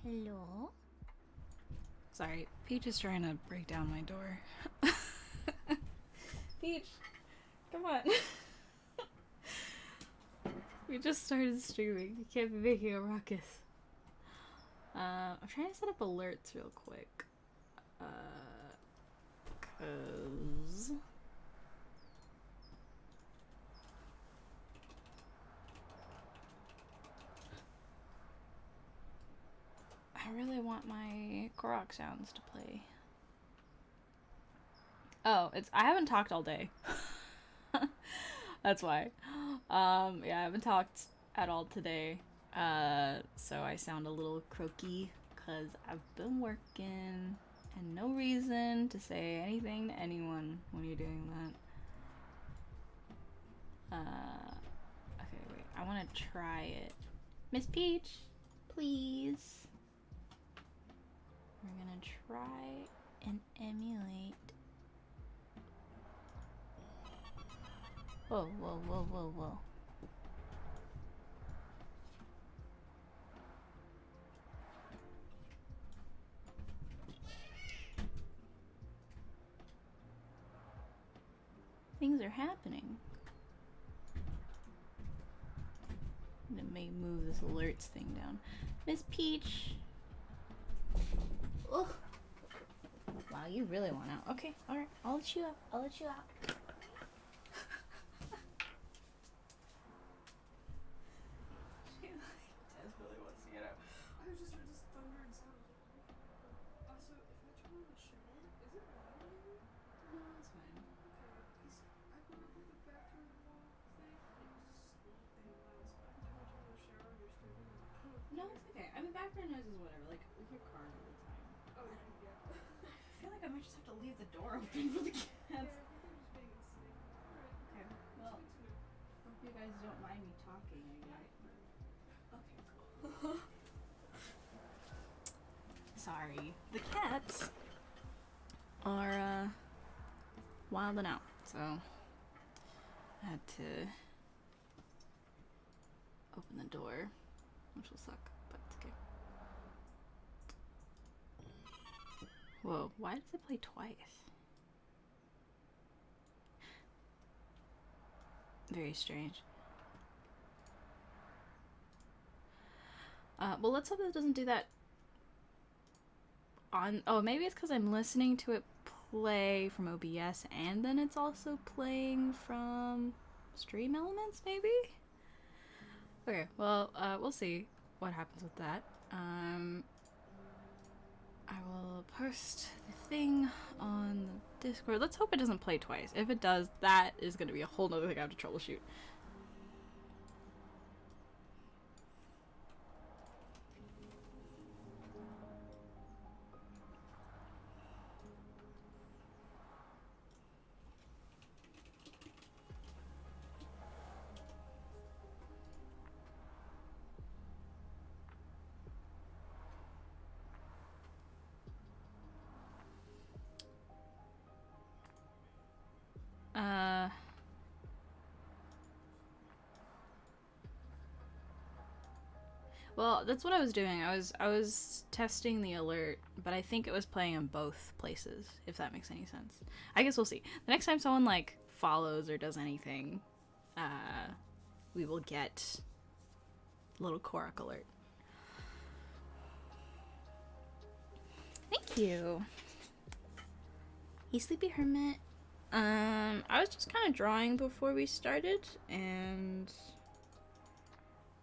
Hello? Sorry, Peach is trying to break down my door. Peach, come on. We just started streaming. You can't be making a ruckus. I'm trying to set up alerts real quick. Cause I really want my Korok sounds to play. Oh, I haven't talked all day. That's why. Yeah, I haven't talked at all today. So I sound a little croaky because I've been working and no reason to say anything to anyone when you're doing that. Okay, wait. I want to try it. Miss Peach, please. We're gonna try and emulate. Whoa, whoa, whoa, whoa, whoa. Things are happening. It may move this alerts thing down. Miss Peach. Ugh. Wow, you really want out. Okay, alright. I'll let you out. I'll let you out. She desperately wants to get out. I just heard this thunder and sound. Also, if I turn on the shower, is it loud maybe? No, it's fine. Okay, because I grew up with a bathroom wall thing, and it was just damn loud. So every time I turn on the shower, you're streaming. No, it's okay. I mean, background noise is whatever. Like, we hear cars all the time. Oh, yeah. I feel like I might just have to leave the door open for the cats. Yeah, I think I'm just being insane. Alright. Okay, well, hope you guys don't mind me talking anymore. Okay, cool. Sorry. The cats are wilding out, so I had to open the door, which will suck, but it's okay. Whoa, why does it play twice? Very strange. Well, let's hope that doesn't do that on... Oh, maybe it's because I'm listening to it play from OBS and then it's also playing from Stream Elements, maybe? Okay, well, we'll see what happens with that. I will post the thing on the Discord. Let's hope it doesn't play twice. If it does, that is going to be a whole nother thing I have to troubleshoot. Well, that's what I was doing. I was testing the alert, but I think it was playing in both places, if that makes any sense. I guess we'll see. The next time someone like follows or does anything, we will get a little Korok alert. Thank you. Hey, Sleepy Hermit. I was just kind of drawing before we started, and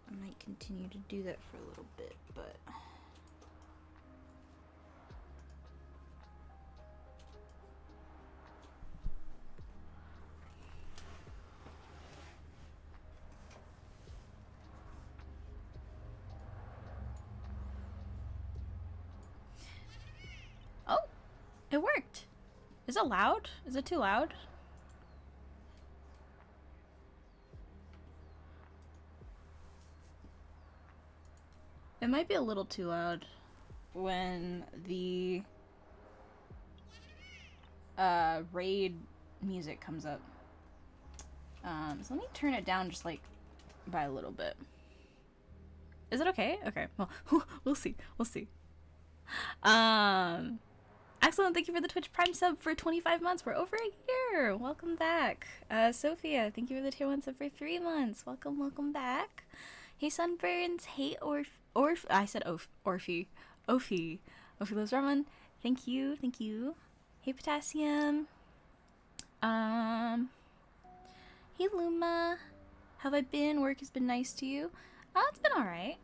I might continue to do that for a little bit, but... Oh! It worked! Is it loud? Is it too loud? It might be a little too loud when the raid music comes up. So let me turn it down just like by a little bit. Is it okay? Okay. Well, we'll see. We'll see. Um, Excellent. Thank you for the Twitch Prime sub for 25 months. We're over a year. Welcome back. Sophia, thank you for the tier 1 sub for 3 months. Welcome, welcome back. Hey, Sunburns. Hey, I said Orphe. Ophi loves ramen. Thank you, thank you. Hey, Potassium. Hey, Luma. How have I been? Work has been nice to you? It's been alright.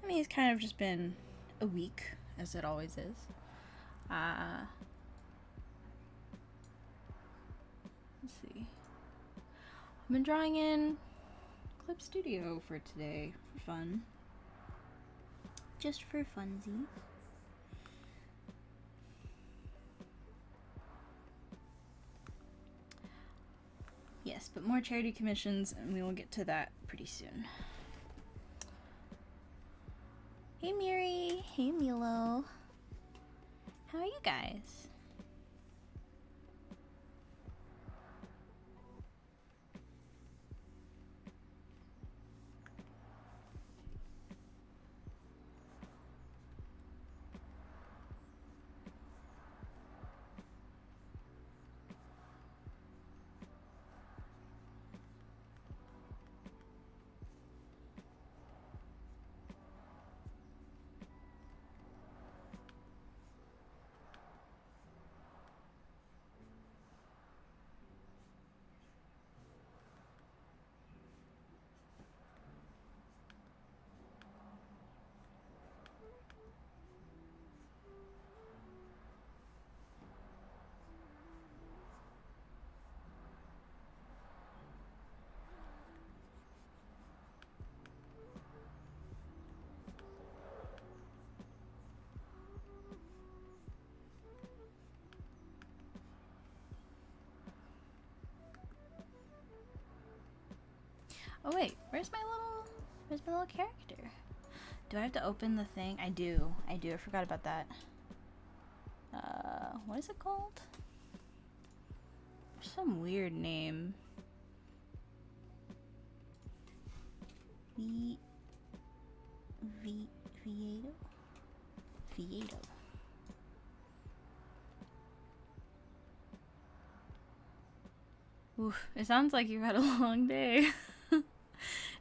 I mean, it's kind of just been a week, as it always is. Let's see. I've been drawing in Clip Studio for today, for fun. Just for funsies. Yes, but more charity commissions, and we will get to that pretty soon. Hey, Miri. Hey, Milo. How are you guys? Oh wait, where's my little character? Do I have to open the thing? I do. I forgot about that. What is it called? Some weird name. Vieto? Vieto. Oof, it sounds like you've had a long day.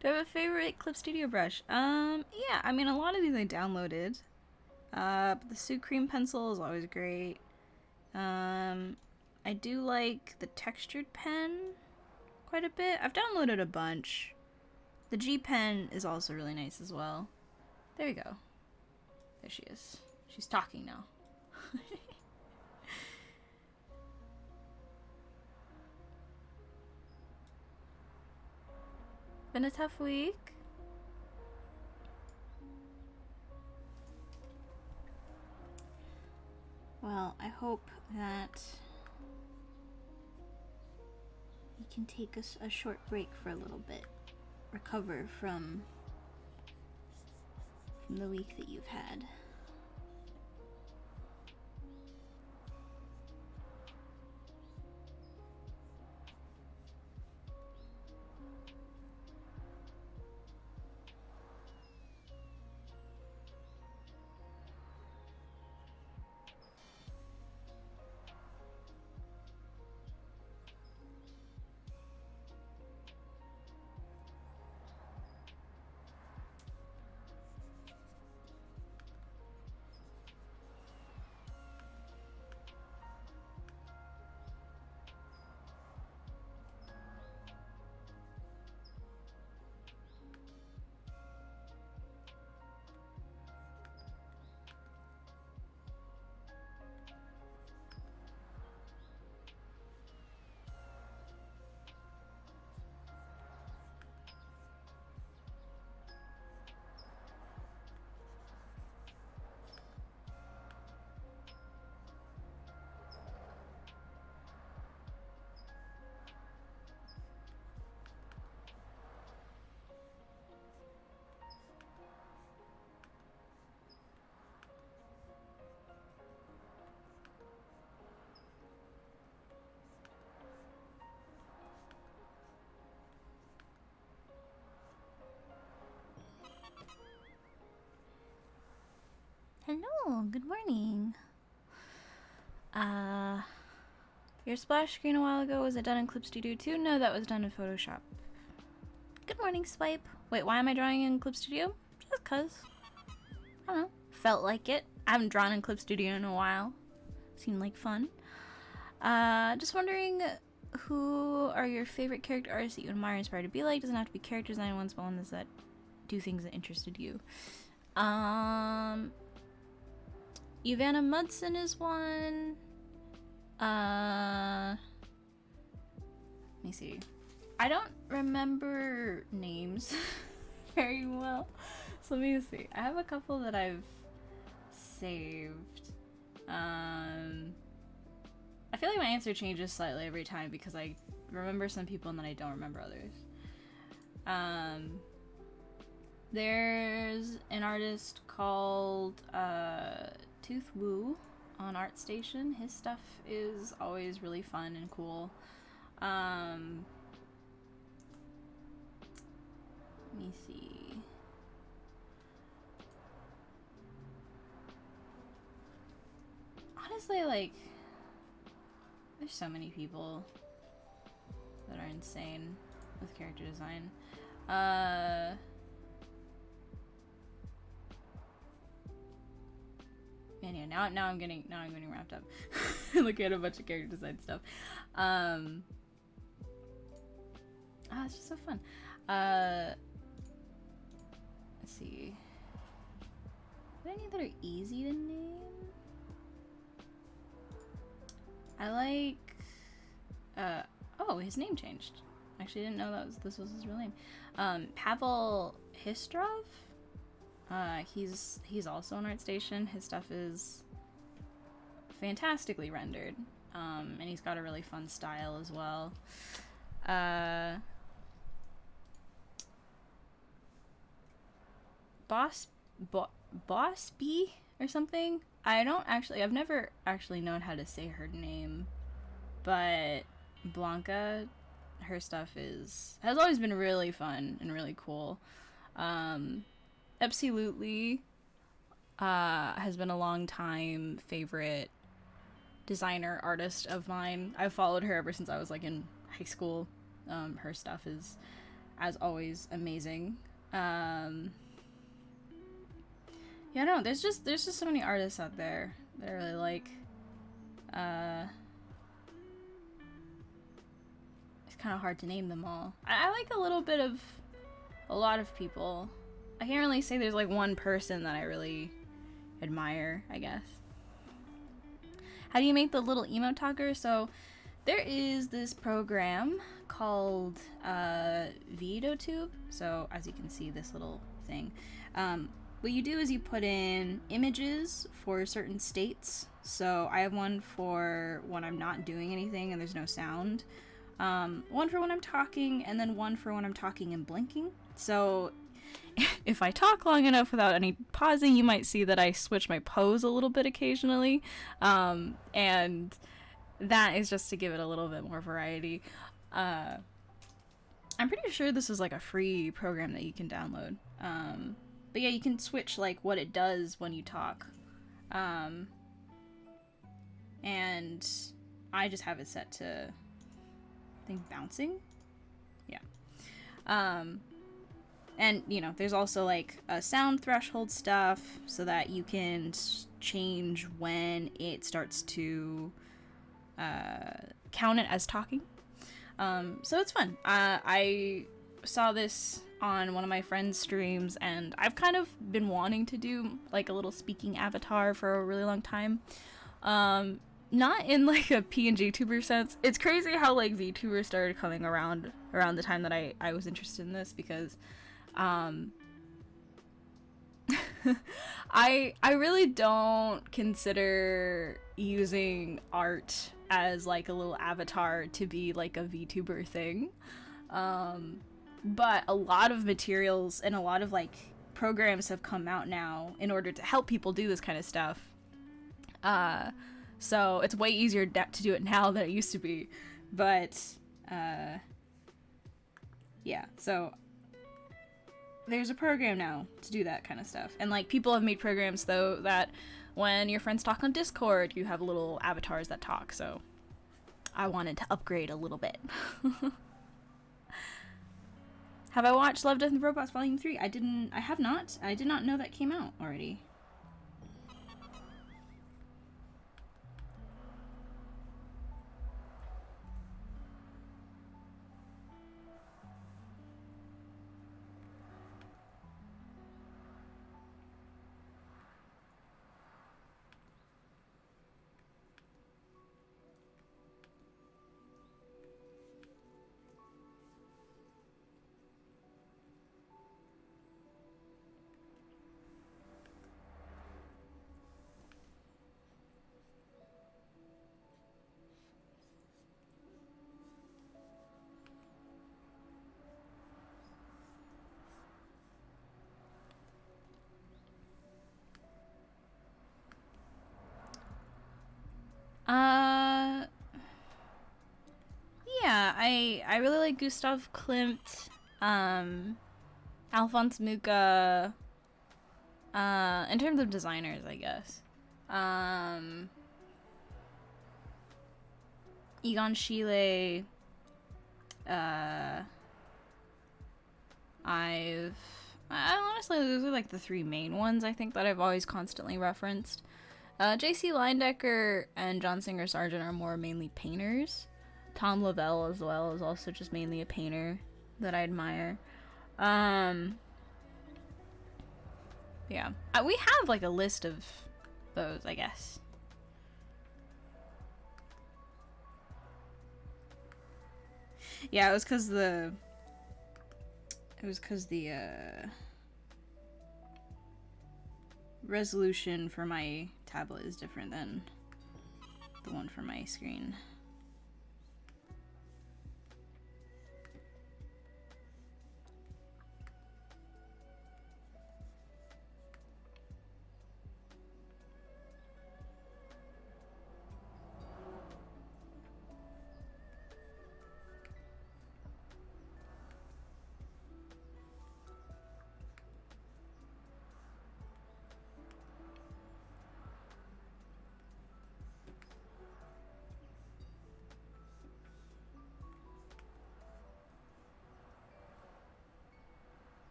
Do I have a favorite Clip Studio brush? Yeah, I mean, a lot of these I downloaded. But the Sucreme pencil is always great. I do like the textured pen quite a bit. I've downloaded a bunch. The G pen is also really nice as well. There we go. There she is. She's talking now. Been a tough week. Well, I hope that you can take a short break for a little bit. Recover from the week that you've had. Oh, good morning. Your splash screen a while ago, was it done in Clip Studio 2? No, that was done in Photoshop. Good morning, Swipe. Wait, why am I drawing in Clip Studio? Just cause. I don't know. Felt like it. I haven't drawn in Clip Studio in a while. Seemed like fun. Just wondering, who are your favorite character artists that you admire and aspire to be like? Doesn't have to be character design ones, but ones that do things that interested you. Ivana Mudson is one. Let me see. I don't remember names very well. So let me see. I have a couple that I've saved. I feel like my answer changes slightly every time because I remember some people and then I don't remember others. There's an artist called Tooth Woo on ArtStation. His stuff is always really fun and cool. Let me see. Honestly, like, there's so many people that are insane with character design. And yeah, now I'm getting wrapped up. Looking at a bunch of character design stuff. It's just so fun. Let's see. Are there any that are easy to name? I like. Oh, his name changed. Actually, I didn't know this was his real name. Pavel Histrov. He's also on ArtStation. His stuff is fantastically rendered, and he's got a really fun style as well. Boss B or something. I've never actually known how to say her name, but Blanca, her stuff has always been really fun and really cool. Absolutely has been a long time favorite designer artist of mine. I've followed her ever since I was like in high school. Her stuff is, as always, amazing. Yeah, no, there's just so many artists out there that I really like. It's kind of hard to name them all. I like a little bit of a lot of people. I can't really say there's like one person that I really admire, I guess. How do you make the little emote talker? So there is this program called VideoTube. So as you can see, this little thing. What you do is you put in images for certain states. So I have one for when I'm not doing anything and there's no sound. One for when I'm talking, and then one for when I'm talking and blinking. So if I talk long enough without any pausing, you might see that I switch my pose a little bit occasionally. And that is just to give it a little bit more variety. I'm pretty sure this is like a free program that you can download. But yeah, you can switch like what it does when you talk. And I just have it set to, I think, bouncing. Yeah. And, you know, there's also like a sound threshold stuff so that you can change when it starts to count it as talking. So it's fun. I saw this on one of my friend's streams, and I've kind of been wanting to do like a little speaking avatar for a really long time. Not in like a PNG tuber sense. It's crazy how like VTubers started coming around the time that I was interested in this, because I really don't consider using art as like a little avatar to be like a VTuber thing. But a lot of materials and a lot of like programs have come out now in order to help people do this kind of stuff. So it's way easier to do it now than it used to be. But yeah, so there's a program now to do that kind of stuff. And like people have made programs though that when your friends talk on Discord, you have little avatars that talk, so I wanted to upgrade a little bit. Have I watched Love, Death, and Robots Volume 3? I have not. I did not know that came out already. Yeah, I really like Gustav Klimt, Alphonse Mucha, in terms of designers, I guess. Egon Schiele, honestly, those are like the three main ones I think that I've always constantly referenced. J.C. Leindecker and John Singer Sargent are more mainly painters. Tom Lavelle as well is also just mainly a painter that I admire. Yeah. We have like a list of those, I guess. Yeah, it was because the resolution for my tablet is different than the one for my screen.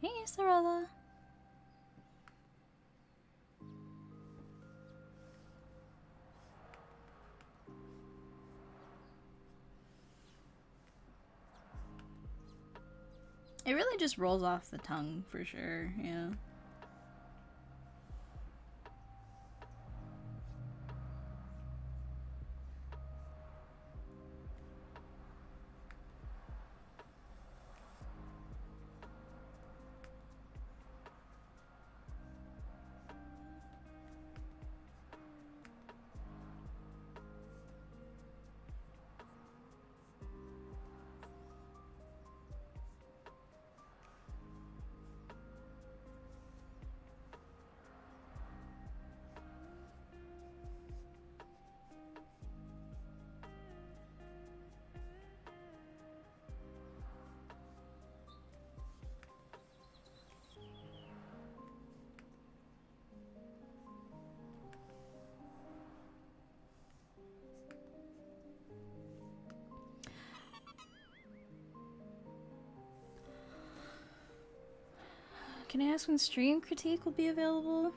Hey, Sorella. It really just rolls off the tongue for sure, yeah. Can I ask when stream critique will be available?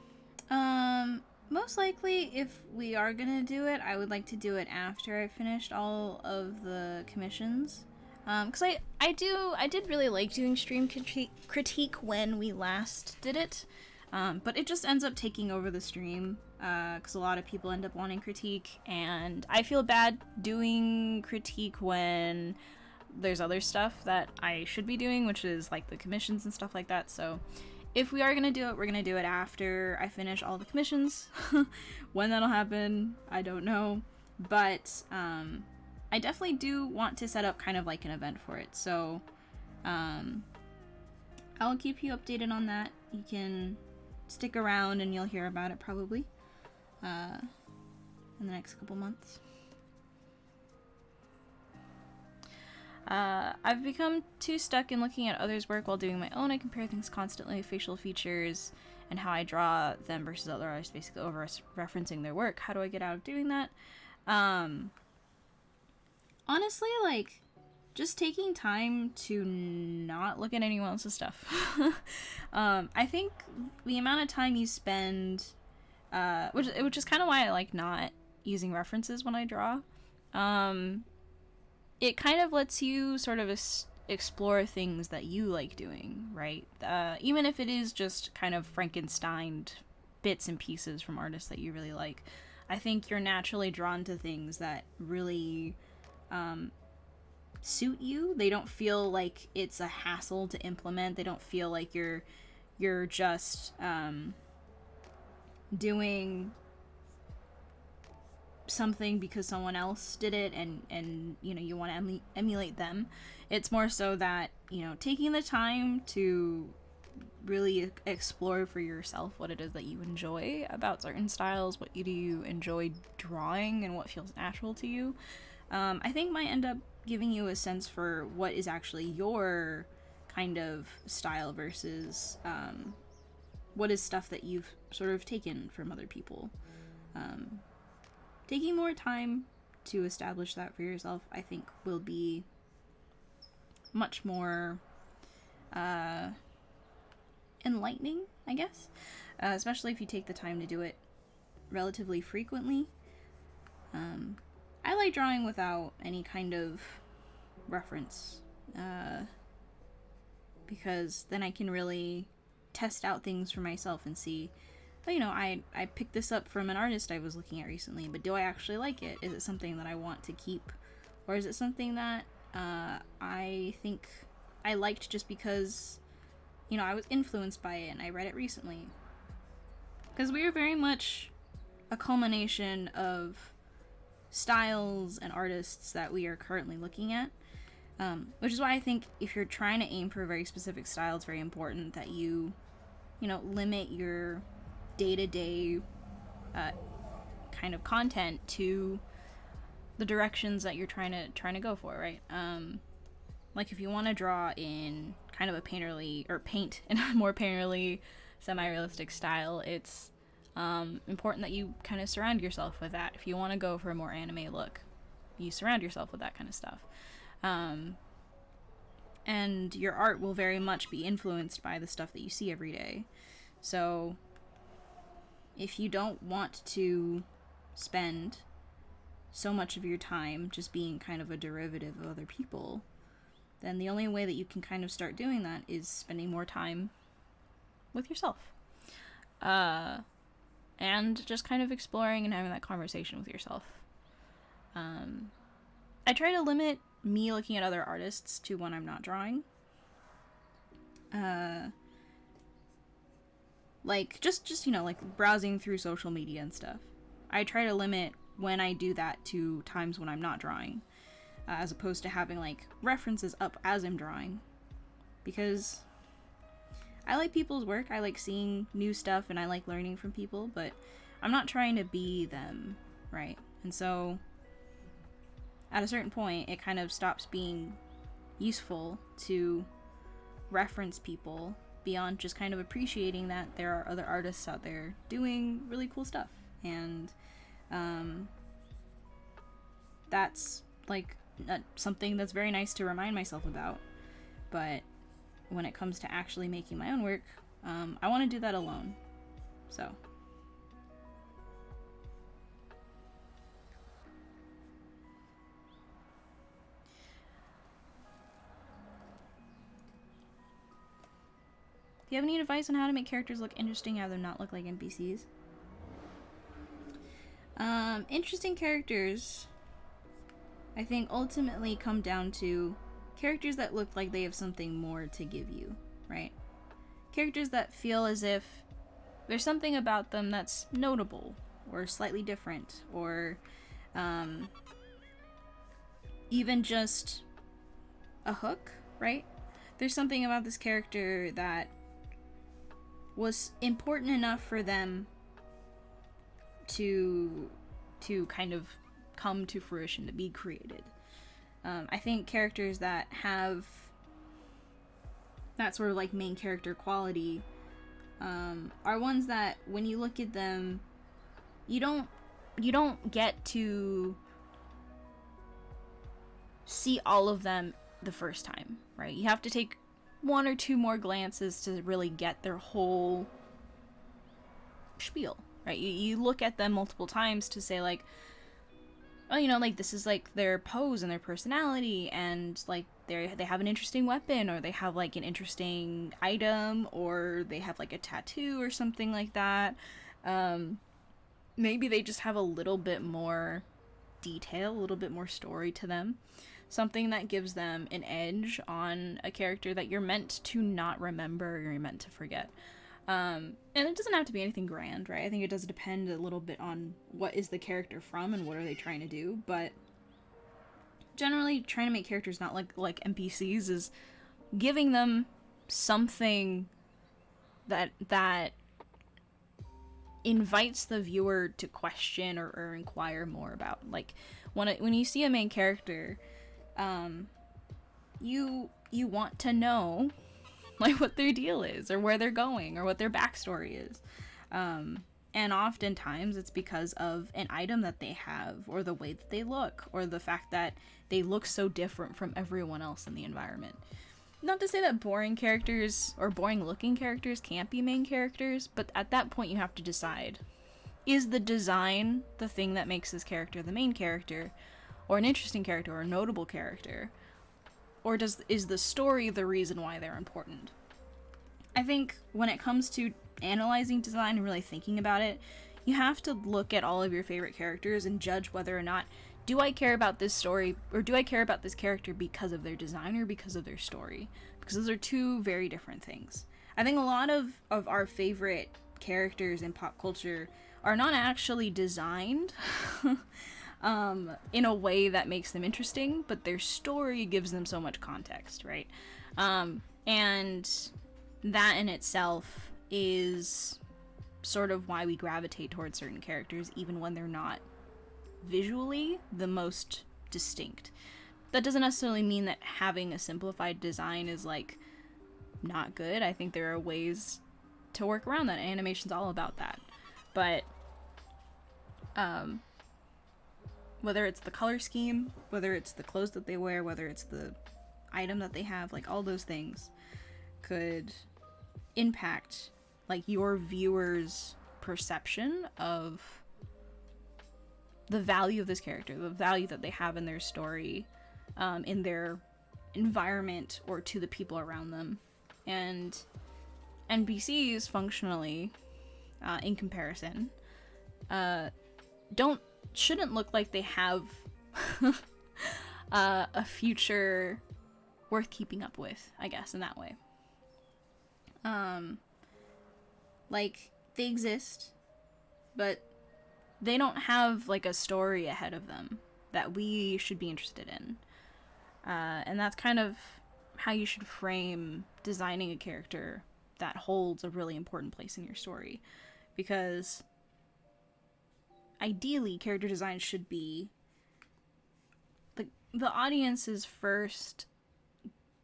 Most likely, if we are gonna do it, I would like to do it after I finished all of the commissions. Because I did really like doing stream critique when we last did it, but it just ends up taking over the stream, because a lot of people end up wanting critique, and I feel bad doing critique when there's other stuff that I should be doing, which is like the commissions and stuff like that. So if we are gonna do it, we're gonna do it after I finish all the commissions. When that'll happen, I don't know. But I definitely do want to set up kind of like an event for it. So I'll keep you updated on that. You can stick around and you'll hear about it probably in the next couple months. I've become too stuck in looking at others' work while doing my own. I compare things constantly, facial features, and how I draw them versus other artists, basically over referencing their work. How do I get out of doing that? Honestly, like, just taking time to not look at anyone else's stuff. I think the amount of time you spend, which is kind of why I like not using references when I draw. It kind of lets you sort of explore things that you like doing, right? Even if it is just kind of Frankensteined bits and pieces from artists that you really like. I think you're naturally drawn to things that really suit you. They don't feel like it's a hassle to implement. They don't feel like you're just doing something because someone else did it and you know you want to emulate them. It's more so that, you know, taking the time to really explore for yourself what it is that you enjoy about certain styles, what do you enjoy drawing, and what feels natural to you. I think might end up giving you a sense for what is actually your kind of style versus what is stuff that you've sort of taken from other people. Taking more time to establish that for yourself, I think, will be much more enlightening, I guess. Especially if you take the time to do it relatively frequently. I like drawing without any kind of reference. Because then I can really test out things for myself and see, you know, I picked this up from an artist I was looking at recently, but do I actually like it? Is it something that I want to keep? Or is it something that I think I liked just because, you know, I was influenced by it and I read it recently? Because we are very much a culmination of styles and artists that we are currently looking at. Which is why I think if you're trying to aim for a very specific style, it's very important that you know, limit your day-to-day kind of content to the directions that you're trying to go for, right? Like if you want to draw in kind of a paint in a more painterly, semi-realistic style, it's important that you kind of surround yourself with that. If you want to go for a more anime look, you surround yourself with that kind of stuff. And your art will very much be influenced by the stuff that you see every day. So if you don't want to spend so much of your time just being kind of a derivative of other people, then the only way that you can kind of start doing that is spending more time with yourself. And just kind of exploring and having that conversation with yourself. I try to limit me looking at other artists to when I'm not drawing. Like, just you know, like browsing through social media and stuff. I try to limit when I do that to times when I'm not drawing, as opposed to having, like, references up as I'm drawing. Because I like people's work, I like seeing new stuff, and I like learning from people, but I'm not trying to be them, right? And so at a certain point, it kind of stops being useful to reference people beyond just kind of appreciating that there are other artists out there doing really cool stuff. And that's like something that's very nice to remind myself about. But when it comes to actually making my own work, I want to do that alone. So do you have any advice on how to make characters look interesting, have them not look like NPCs? Interesting characters, I think, ultimately come down to characters that look like they have something more to give you, right? Characters that feel as if there's something about them that's notable or slightly different, or even just a hook, right? There's something about this character that was important enough for them to kind of come to fruition, to be created. I think characters that have that sort of like main character quality are ones that when you look at them, you don't get to see all of them the first time, right? You have to take one or two more glances to really get their whole spiel, right? You look at them multiple times to say like, oh, you know, like this is like their pose and their personality, and like they have an interesting weapon, or they have like an interesting item, or they have like a tattoo or something like that. Maybe they just have a little bit more detail, a little bit more story to them. Something that gives them an edge on a character that you're meant to not remember, or you're meant to forget. And it doesn't have to be anything grand, right? I think it does depend a little bit on what is the character from and what are they trying to do, but generally trying to make characters not like NPCs is giving them something that invites the viewer to question or inquire more about. Like when you see a main character, you want to know like what their deal is, or where they're going, or what their backstory is. And oftentimes it's because of an item that they have, or the way that they look, or the fact that they look so different from everyone else in the environment. Not to say that boring characters or boring looking characters can't be main characters, but at that point you have to decide, is the design the thing that makes this character the main character, or an interesting character, or a notable character? Or is the story the reason why they're important? I think when it comes to analyzing design and really thinking about it, you have to look at all of your favorite characters and judge whether or not, do I care about this story, or do I care about this character because of their design or because of their story? Because those are two very different things. I think a lot of our favorite characters in pop culture are not actually designed in a way that makes them interesting, but their story gives them so much context, right? And that in itself is sort of why we gravitate towards certain characters, even when they're not visually the most distinct. That doesn't necessarily mean that having a simplified design is like not good. I think there are ways to work around that. Animation's all about that. But whether it's the color scheme, whether it's the clothes that they wear, whether it's the item that they have, like all those things could impact like your viewer's perception of the value of this character, the value that they have in their story, in their environment, or to the people around them. And NPCs functionally, in comparison, shouldn't look like they have a future worth keeping up with, I guess, in that way. Like, they exist, but they don't have like a story ahead of them that we should be interested in. And that's kind of how you should frame designing a character that holds a really important place in your story. Because ideally, character design should be the audience's first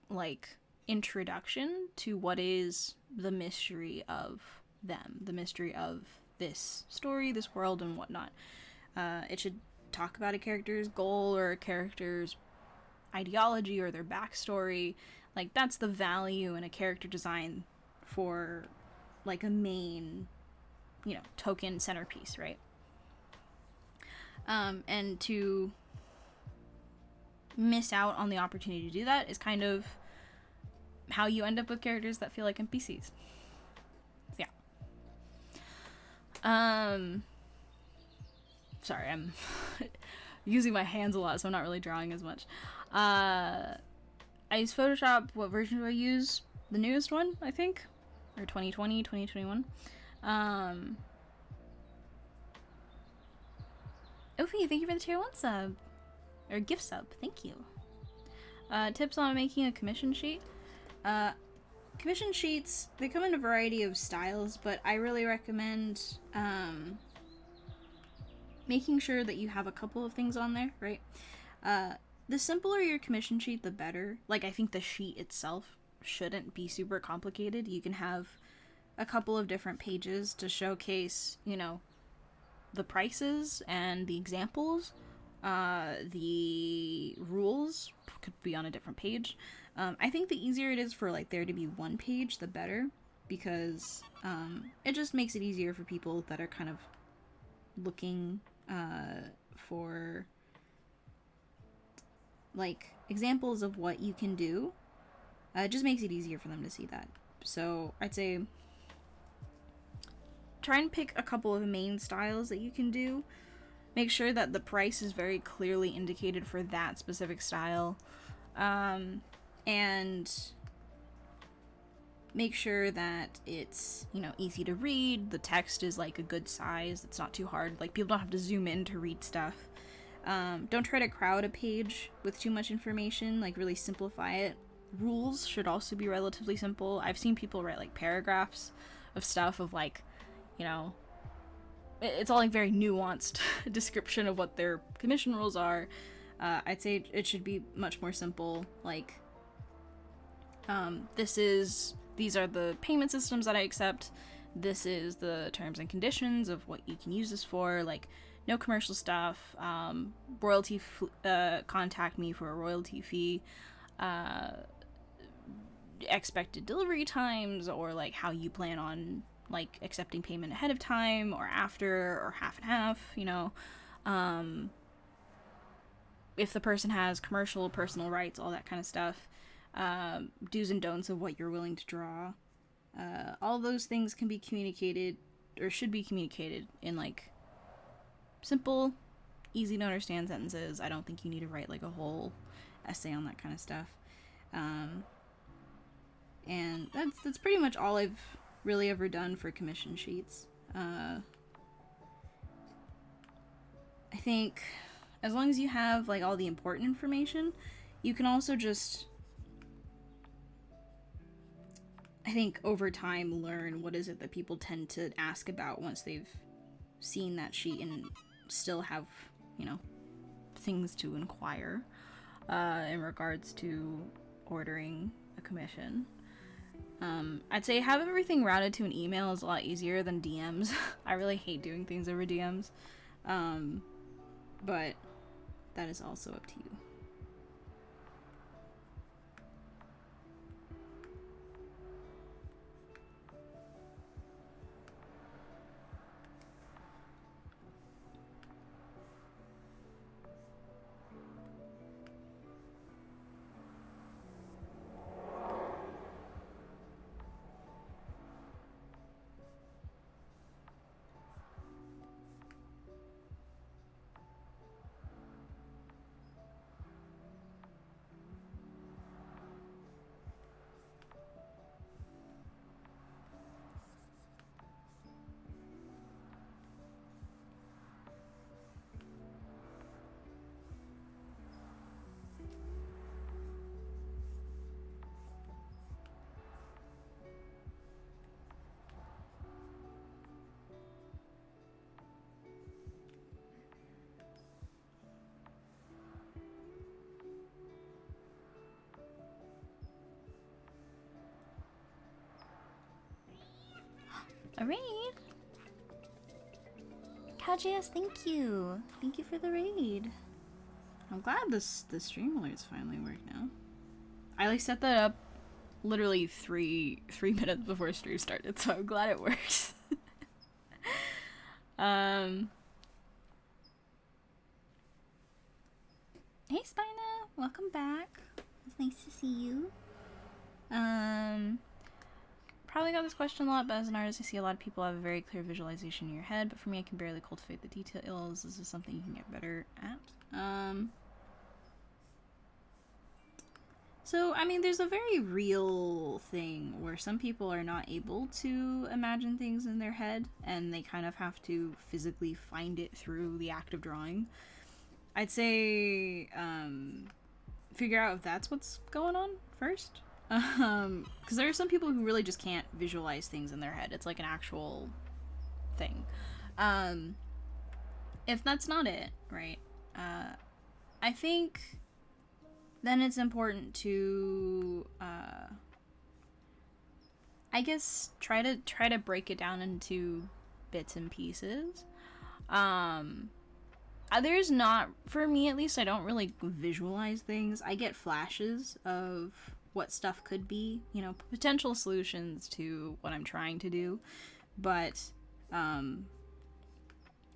like introduction to what is the mystery of them, the mystery of this story, this world, and whatnot. It should talk about a character's goal, or a character's ideology, or their backstory. Like, that's the value in a character design for like a main, token centerpiece, right? And to miss out on the opportunity to do that is kind of how you end up with characters that feel like NPCs. So, yeah. Sorry, I'm using my hands a lot, so I'm not really drawing as much. I use Photoshop. What version do I use? The newest one, I think, or 2020, 2021. Ophi, thank you for the tier 1 sub. Or gift sub, thank you. Tips on making a commission sheet. Commission sheets, they come in a variety of styles, but I really recommend making sure that you have a couple of things on there, right? The simpler your commission sheet, the better. Like, I think the sheet itself shouldn't be super complicated. You can have a couple of different pages to showcase, you know, the prices and the examples. The rules could be on a different page. I think the easier it is for like there to be one page, the better, because it just makes it easier for people that are kind of looking for like examples of what you can do. It just makes it easier for them to see that. So I'd say try and pick a couple of main styles that you can do. Make sure that the price is very clearly indicated for that specific style. And make sure that it's, you know, easy to read. The text is like a good size. It's not too hard. Like, people don't have to zoom in to read stuff. Don't try to crowd a page with too much information. Like, really simplify it. Rules should also be relatively simple. I've seen people write like paragraphs of stuff of like, you know, it's all like very nuanced description of what their commission rules are. I'd say it should be much more simple. Like, these are the payment systems that I accept. This is the terms and conditions of what you can use this for. Like, no commercial stuff. Contact me for a royalty fee. Expected delivery times, or like how you plan on like accepting payment ahead of time or after, or half and half, you know. If the person has commercial, personal rights, all that kind of stuff. Do's and don'ts of what you're willing to draw. All those things can be communicated, or should be communicated, in like simple, easy to understand sentences. I don't think you need to write like a whole essay on that kind of stuff. And that's pretty much all I've really ever done for commission sheets. I think as long as you have like all the important information, you can also just, I think, over time learn what is it that people tend to ask about once they've seen that sheet and still have, you know, things to inquire in regards to ordering a commission. I'd say have everything routed to an email is a lot easier than DMs. I really hate doing things over DMs. But that is also up to you. A raid? Kajias, thank you. Thank you for the raid. I'm glad the stream alerts finally work now. I like set that up literally three minutes before stream started, so I'm glad it works. Hey Spina, welcome back. It's nice to see you. Probably got this question a lot, but as an artist, I see a lot of people have a very clear visualization in your head, but for me, I can barely cultivate the details. This is something you can get better at. So, I mean, there's a very real thing where some people are not able to imagine things in their head and they kind of have to physically find it through the act of drawing. I'd say figure out if that's what's going on first. Because there are some people who really just can't visualize things in their head. It's like an actual thing. If that's not it, right? I think then it's important to I guess try to break it down into bits and pieces. There's not, for me at least, I don't really visualize things. I get flashes of what stuff could be, you know, potential solutions to what I'm trying to do, but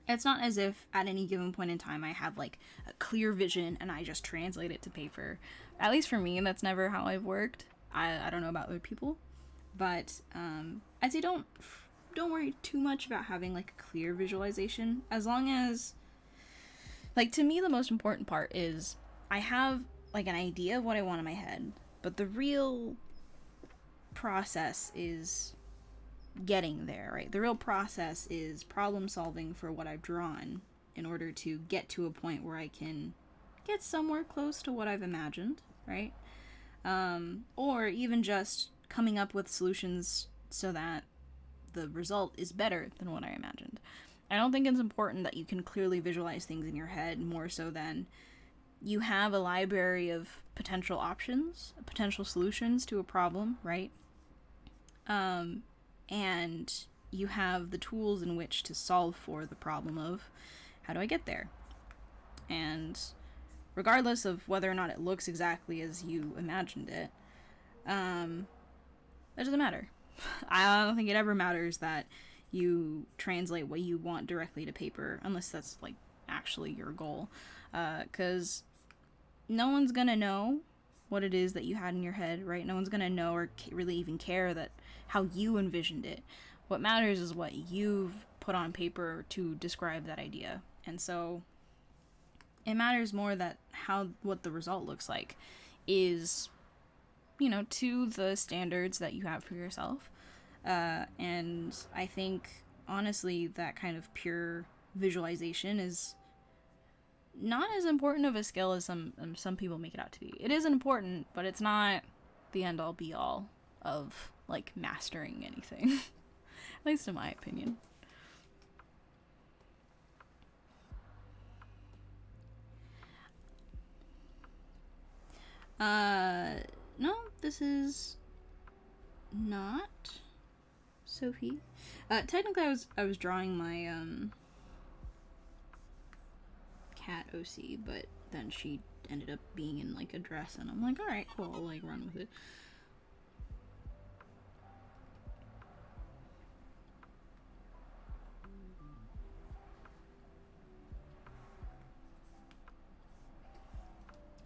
it's not as if at any given point in time I have like a clear vision and I just translate it to paper. At least for me, that's never how I've worked. I don't know about other people, but I'd say don't worry too much about having like a clear visualization. As long as, like, to me the most important part is I have like an idea of what I want in my head, but the real process is getting there, right? The real process is problem solving for what I've drawn in order to get to a point where I can get somewhere close to what I've imagined, right? Or even just coming up with solutions so that the result is better than what I imagined. I don't think it's important that you can clearly visualize things in your head, more so than you have a library of potential options, potential solutions to a problem, right? And you have the tools in which to solve for the problem of how do I get there? And regardless of whether or not it looks exactly as you imagined it, that doesn't matter. I don't think it ever matters that you translate what you want directly to paper, unless that's like actually your goal, because no one's gonna know what it is that you had in your head, right? No one's gonna know or really even care that how you envisioned it. What matters is what you've put on paper to describe that idea. And so it matters more that what the result looks like is, you know, to the standards that you have for yourself. And I think honestly that kind of pure visualization is not as important of a skill as some people make it out to be. It is important, but it's not the end all be all of like mastering anything. At least in my opinion. No, this is not Sophie. Technically I was drawing my cat OC, but then she ended up being in like a dress and I'm like, alright, cool, I'll like run with it.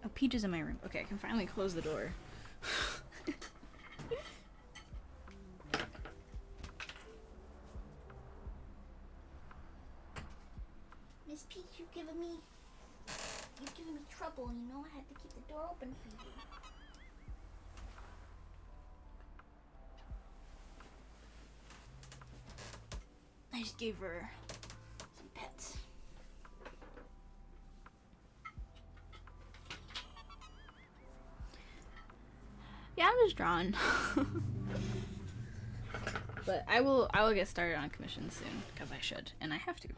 Oh, Peach is in my room. Okay, I can finally close the door. Miss Peach, you're giving me trouble. You know I had to keep the door open for you. I just gave her some pets. Yeah, I'm just drawing. But I will get started on commissions soon, because I should, and I have to.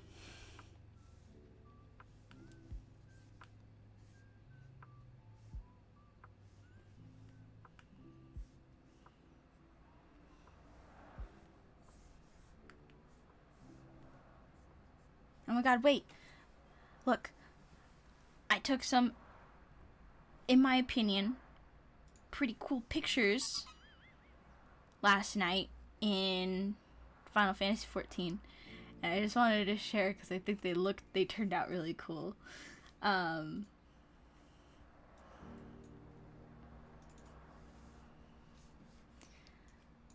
Oh my god, wait. Look. I took some, in my opinion, pretty cool pictures last night in Final Fantasy XIV. And I just wanted to share because I think they turned out really cool. Let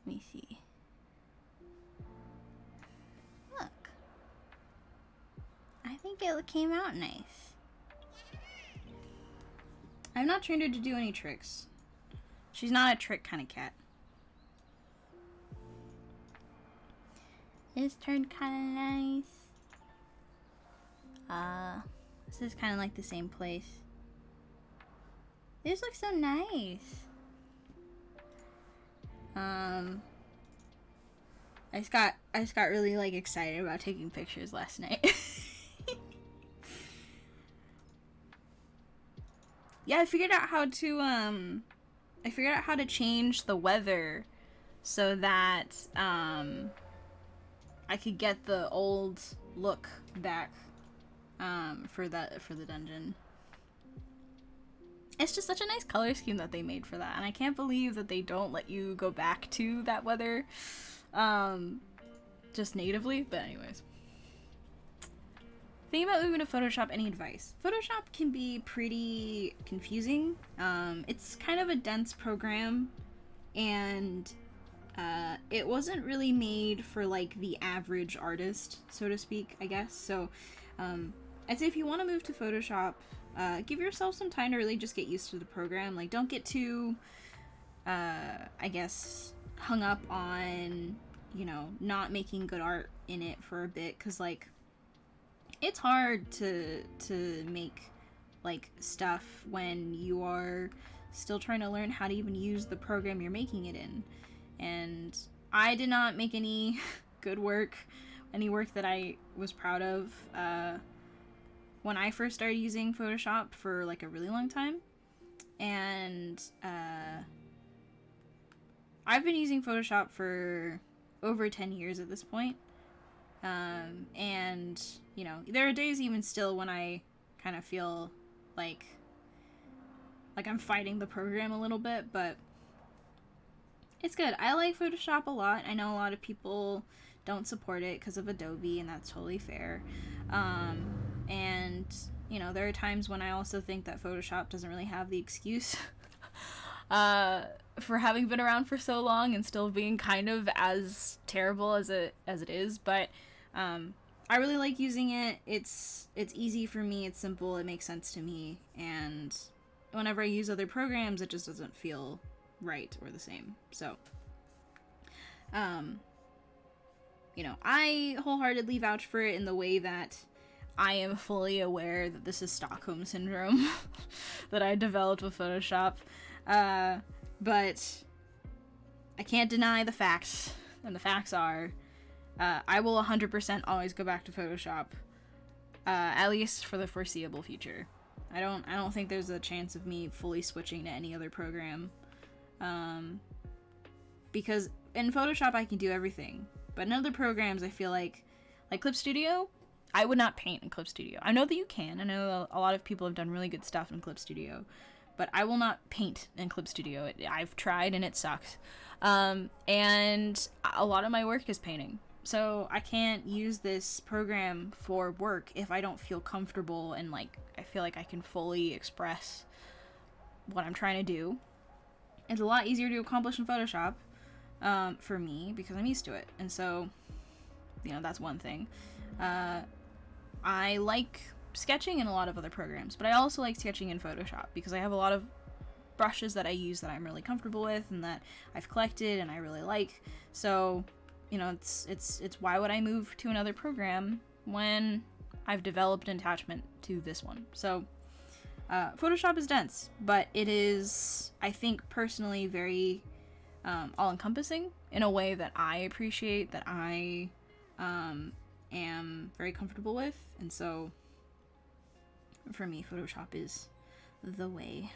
me see. Look. I think it came out nice. I've not trained her to do any tricks. She's not a trick kind of cat. This turned kind of nice. This is kind of like the same place. This looks so nice. I just got really like excited about taking pictures last night. Yeah, I figured out how to change the weather so that I could get the old look back for the dungeon. It's just such a nice color scheme that they made for that, and I can't believe that they don't let you go back to that weather just natively. But anyways, thinking about moving to Photoshop, any advice? Photoshop can be pretty confusing. It's kind of a dense program, and it wasn't really made for like the average artist, so to speak, I guess. So I'd say if you want to move to Photoshop, give yourself some time to really just get used to the program. Like, don't get too I guess hung up on, you know, not making good art in it for a bit, because like it's hard to make like stuff when you are still trying to learn how to even use the program you're making it in. And I did not make any good work, any work that I was proud of when I first started using Photoshop for like a really long time. And I've been using Photoshop for over 10 years at this point. And, you know, there are days even still when I kind of feel like I'm fighting the program a little bit, but it's good. I like Photoshop a lot. I know a lot of people don't support it because of Adobe, and that's totally fair. And, you know, there are times when I also think that Photoshop doesn't really have the excuse for having been around for so long and still being kind of as terrible as it is. But I really like using it. It's easy for me. It's simple. It makes sense to me. And whenever I use other programs, it just doesn't feel right or the same. So, you know, I wholeheartedly vouch for it in the way that I am fully aware that this is Stockholm Syndrome that I developed with Photoshop. But I can't deny the facts, and the facts are, I will 100% always go back to Photoshop, at least for the foreseeable future. I don't think there's a chance of me fully switching to any other program, because in Photoshop I can do everything, but in other programs I feel like Clip Studio, I would not paint in Clip Studio. I know that you can. I know a lot of people have done really good stuff in Clip Studio, but I will not paint in Clip Studio. I've tried and it sucks. And a lot of my work is painting. So I can't use this program for work if I don't feel comfortable and like I feel like I can fully express what I'm trying to do. It's a lot easier to accomplish in Photoshop for me because I'm used to it. And so, you know, that's one thing. I like sketching in a lot of other programs, but I also like sketching in Photoshop because I have a lot of brushes that I use that I'm really comfortable with and that I've collected and I really like. So, you know, it's why would I move to another program when I've developed an attachment to this one? So Photoshop is dense, but it is, I think, personally very all-encompassing in a way that I appreciate, that I am very comfortable with. And so for me, Photoshop is the way.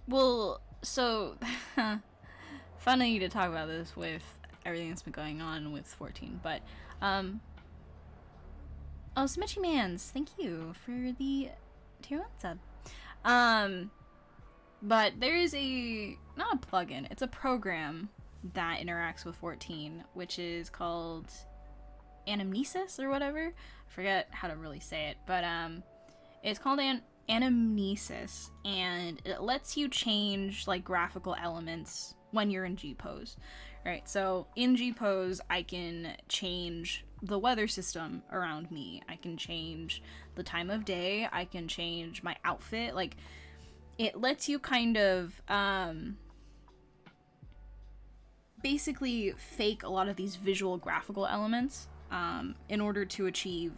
Well, so funny to talk about this with everything that's been going on with 14, but oh, Smitchy Mans, thank you for the tier 1 sub. But there is not a plugin, it's a program that interacts with 14, which is called Anamnesis or whatever. I forget how to really say it, but it's called Anamnesis, and it lets you change like graphical elements when you're in G-pose. Right, so in G-pose, I can change the weather system around me. I can change the time of day. I can change my outfit. Like, it lets you kind of basically fake a lot of these visual graphical elements in order to achieve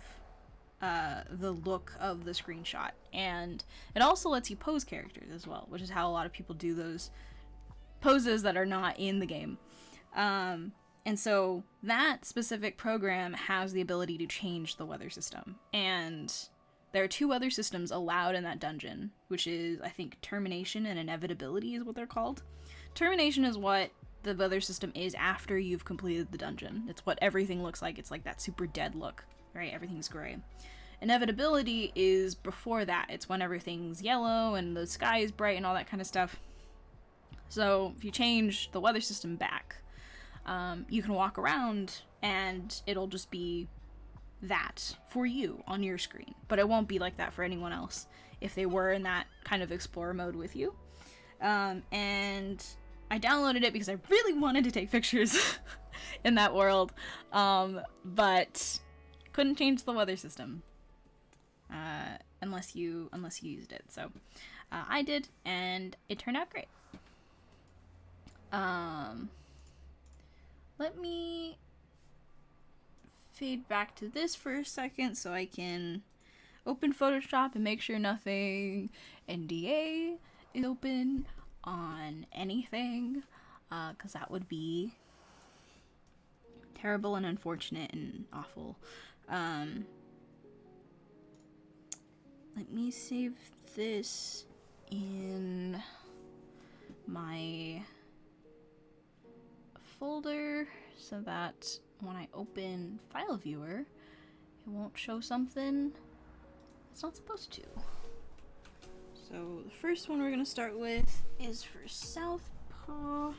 the look of the screenshot. And it also lets you pose characters as well, which is how a lot of people do those poses that are not in the game. And so that specific program has the ability to change the weather system. And there are 2 weather systems allowed in that dungeon, which is, I think, Termination and Inevitability is what they're called. Termination is what the weather system is after you've completed the dungeon. It's what everything looks like. It's like that super dead look, right? Everything's gray. Inevitability is before that. It's when everything's yellow and the sky is bright and all that kind of stuff. So if you change the weather system back, you can walk around and it'll just be that for you on your screen. But it won't be like that for anyone else if they were in that kind of explorer mode with you. And I downloaded it because I really wanted to take pictures in that world, but couldn't change the weather system unless you used it. So I did, and it turned out great. Let me fade back to this for a second so I can open Photoshop and make sure nothing NDA is open on anything, because that would be terrible and unfortunate and awful. Let me save this in my folder so that when I open File Viewer, it won't show something it's not supposed to. So the first one we're going to start with is for Southpaw.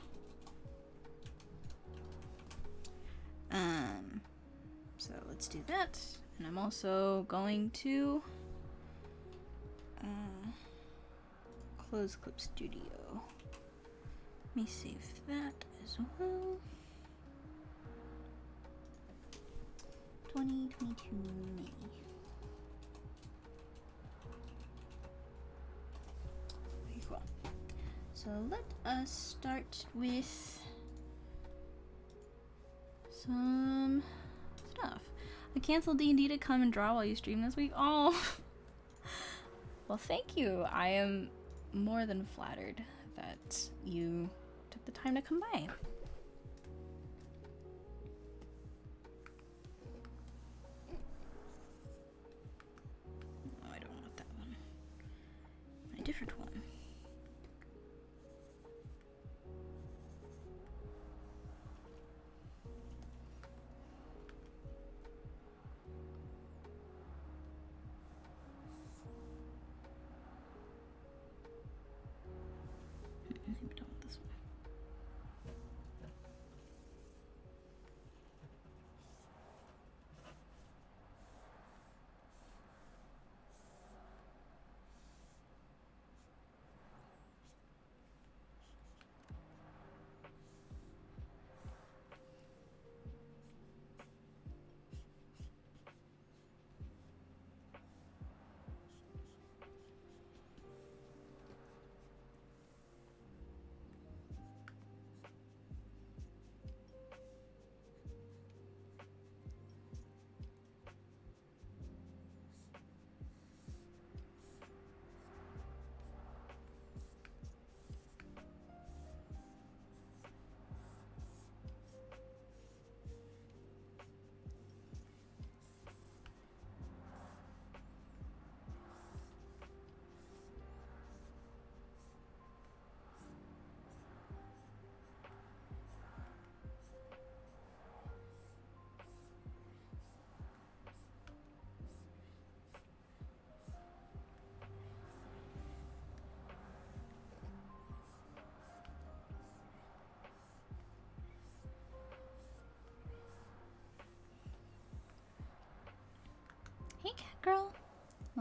So let's do that. And I'm also going to close Clip Studio. Let me save that as well. 2022 May. Very cool. So let us start with some stuff. I canceled D&D to come and draw while you stream this week. Oh, well, thank you. I am more than flattered that you took the time to come by. Oh, I don't want that one. A different one. I don't want this one.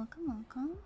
Welcome, welcome.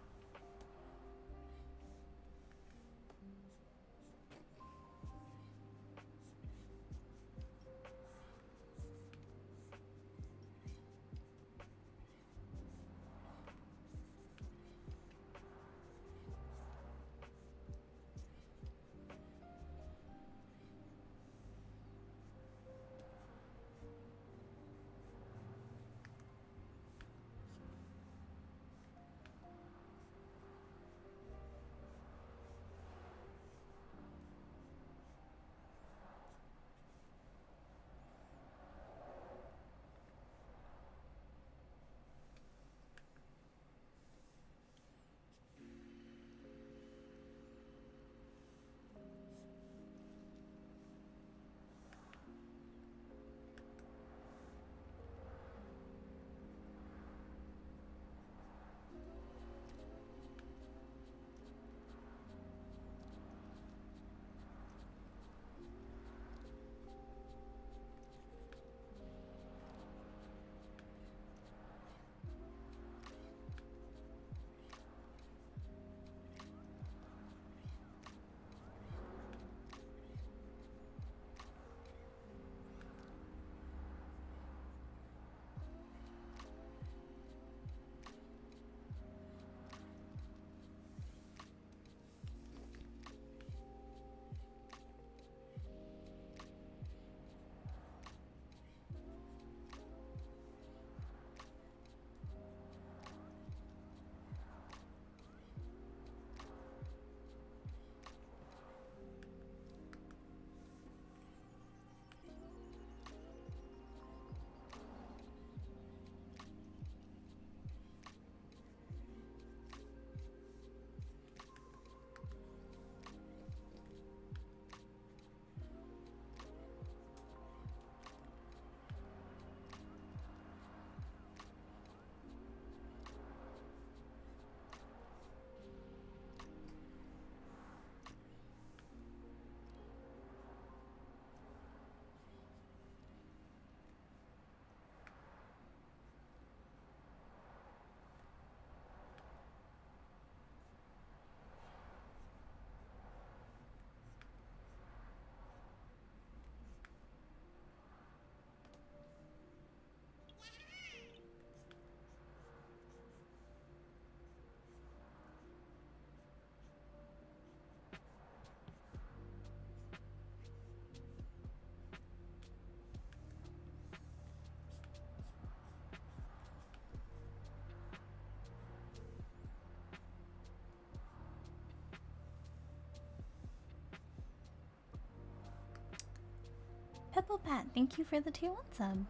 Pebble Pat, thank you for the tier 1 sub.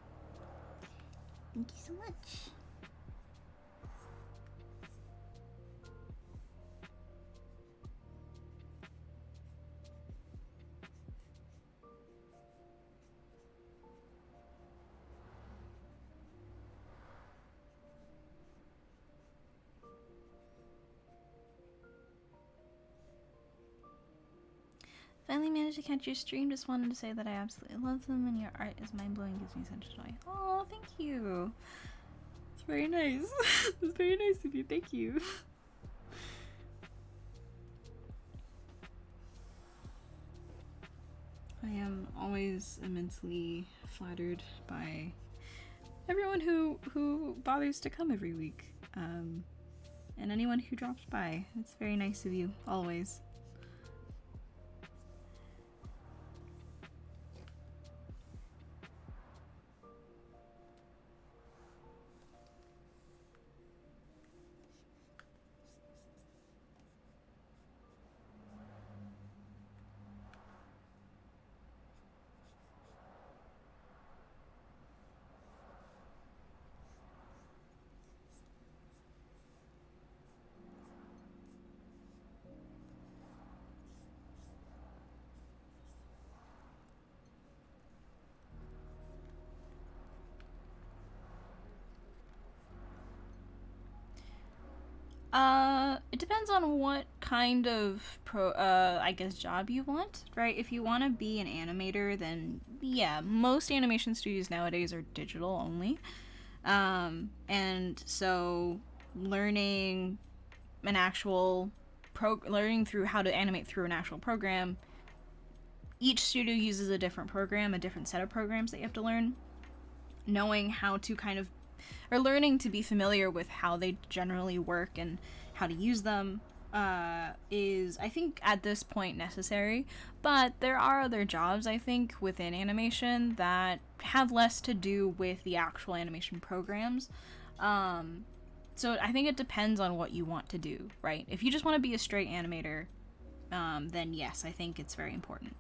Thank you so much. Finally managed to catch your stream. Just wanted to say that I absolutely love them and your art is mind-blowing, gives me such joy. Oh, thank you. It's very nice. It's very nice of you. Thank you. I am always immensely flattered by everyone who bothers to come every week. And anyone who drops by. It's very nice of you, always. It depends on what kind of I guess job you want, right? If you want to be an animator, then yeah, most animation studios nowadays are digital only. And so learning learning through how to animate through an actual program. Each studio uses a different program, a different set of programs that you have to learn. Knowing how to or learning to be familiar with how they generally work and how to use them is, I think, at this point necessary. But there are other jobs, I think, within animation that have less to do with the actual animation programs. So I think it depends on what you want to do, right? If you just want to be a straight animator, then yes, I think it's very important.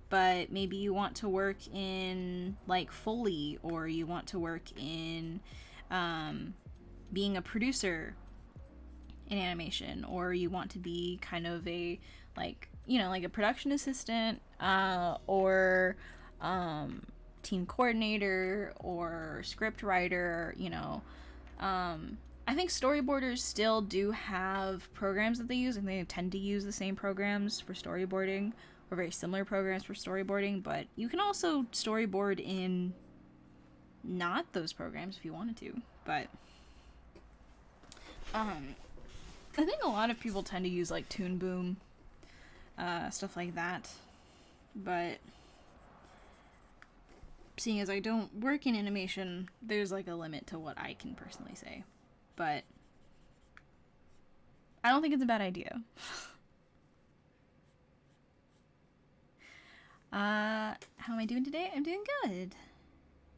But maybe you want to work in like Foley, or you want to work in being a producer in animation, or you want to be kind of a like a production assistant, or team coordinator, or script writer. I think storyboarders still do have programs that they use, and they tend to use the same programs for storyboarding, or very similar programs for storyboarding, but you can also storyboard in not those programs if you wanted to. But I think a lot of people tend to use like Toon Boom, stuff like that. But seeing as I don't work in animation, there's like a limit to what I can personally say. But I don't think it's a bad idea. How am I doing today? I'm doing good.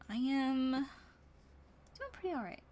I am doing pretty alright.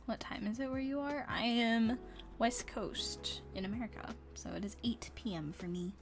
What time is it where you are? I am West Coast in America, so it is 8 p.m. for me.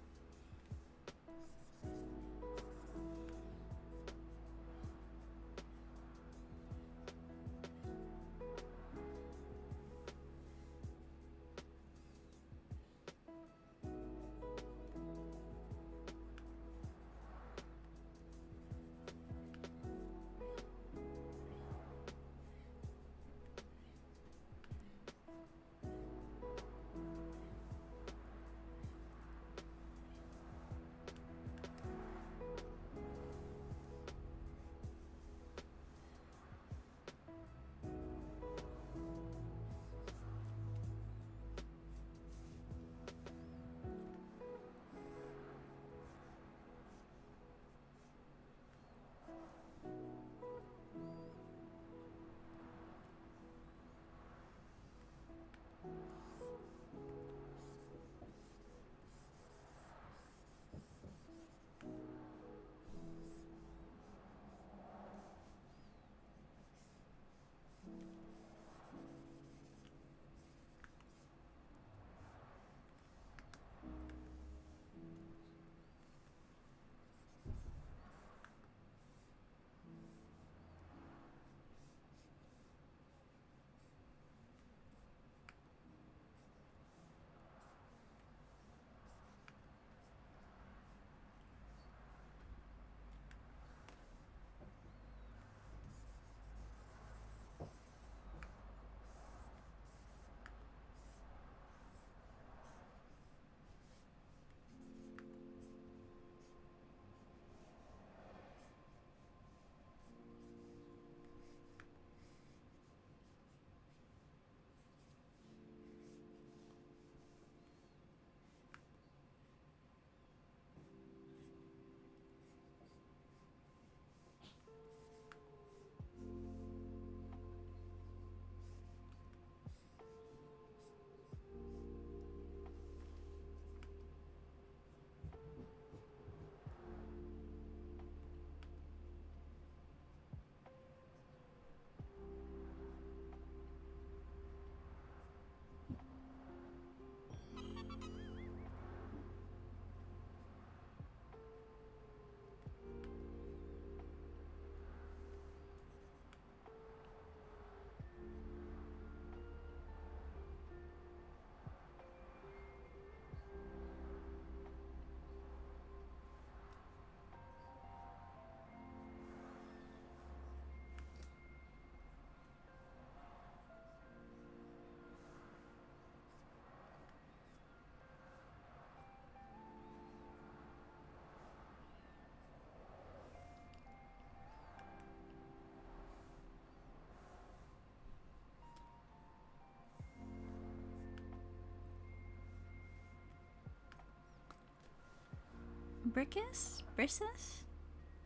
Brissus?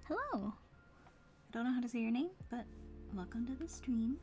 Hello. I don't know how to say your name, but welcome to the stream.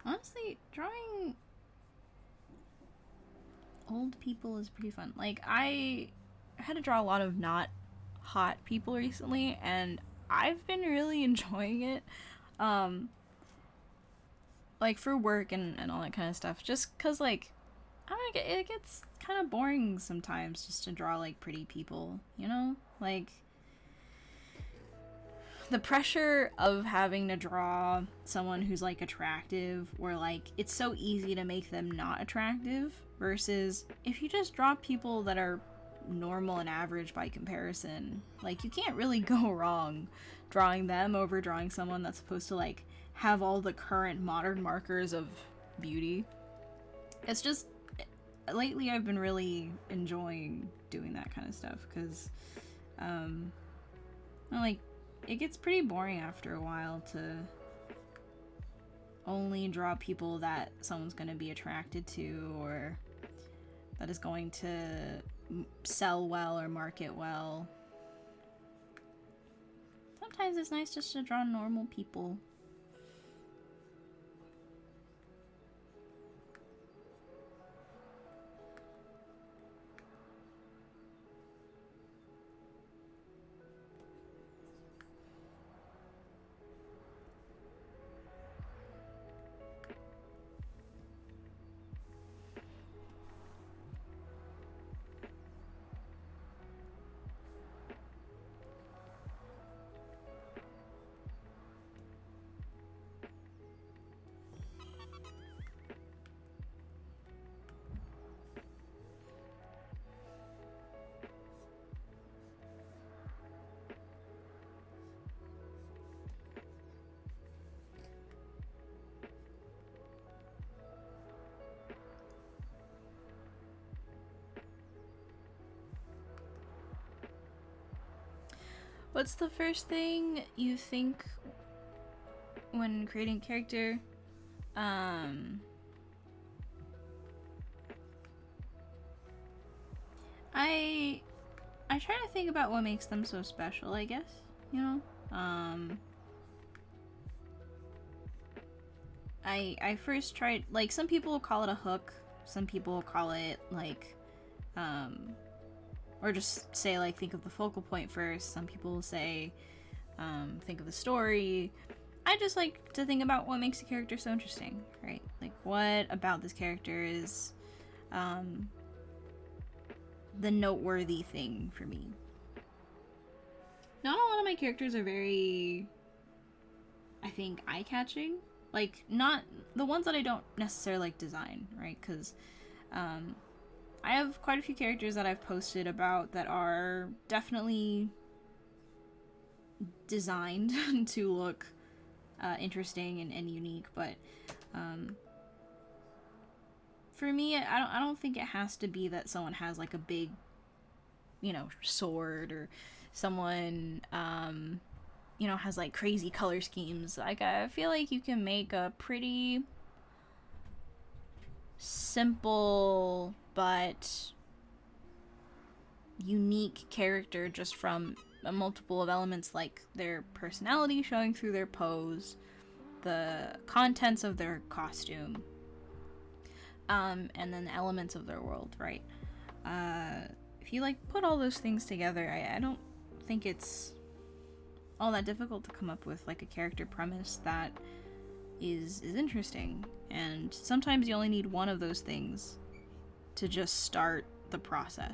Honestly, drawing old people is pretty fun. Like, I had to draw a lot of not hot people recently, and I've been really enjoying it. Like, for work and all that kind of stuff. Just because, like, I don't know, it gets kind of boring sometimes just to draw, like, pretty people, you know? Like, the pressure of having to draw someone who's, like, attractive, or, like, it's so easy to make them not attractive, versus if you just draw people that are normal and average by comparison, like, you can't really go wrong drawing them over drawing someone that's supposed to, like, have all the current modern markers of beauty. It's just, lately I've been really enjoying doing that kind of stuff, because, like, it gets pretty boring after a while to only draw people that someone's going to be attracted to, or that is going to sell well or market well. Sometimes it's nice just to draw normal people. What's the first thing you think when creating a character? I try to think about what makes them so special, I guess, you know? I first tried, like, some people call it a hook, some people call it, like, or just say, like, think of the focal point first. Some people say, think of the story. I just like to think about what makes a character so interesting, right? Like, what about this character is the noteworthy thing for me. Not a lot of my characters are very, I think, eye-catching. Like, not the ones that I don't necessarily like design, right? Because I have quite a few characters that I've posted about that are definitely designed to look interesting and unique, but for me, I don't think it has to be that someone has, like, a big, you know, sword, or someone you know, has, like, crazy color schemes. Like, I feel like you can make a pretty simple but unique character just from a multiple of elements, like their personality showing through their pose, the contents of their costume, and then the elements of their world, right? If you like put all those things together, I don't think it's all that difficult to come up with like a character premise that is interesting. And sometimes you only need one of those things to just start the process.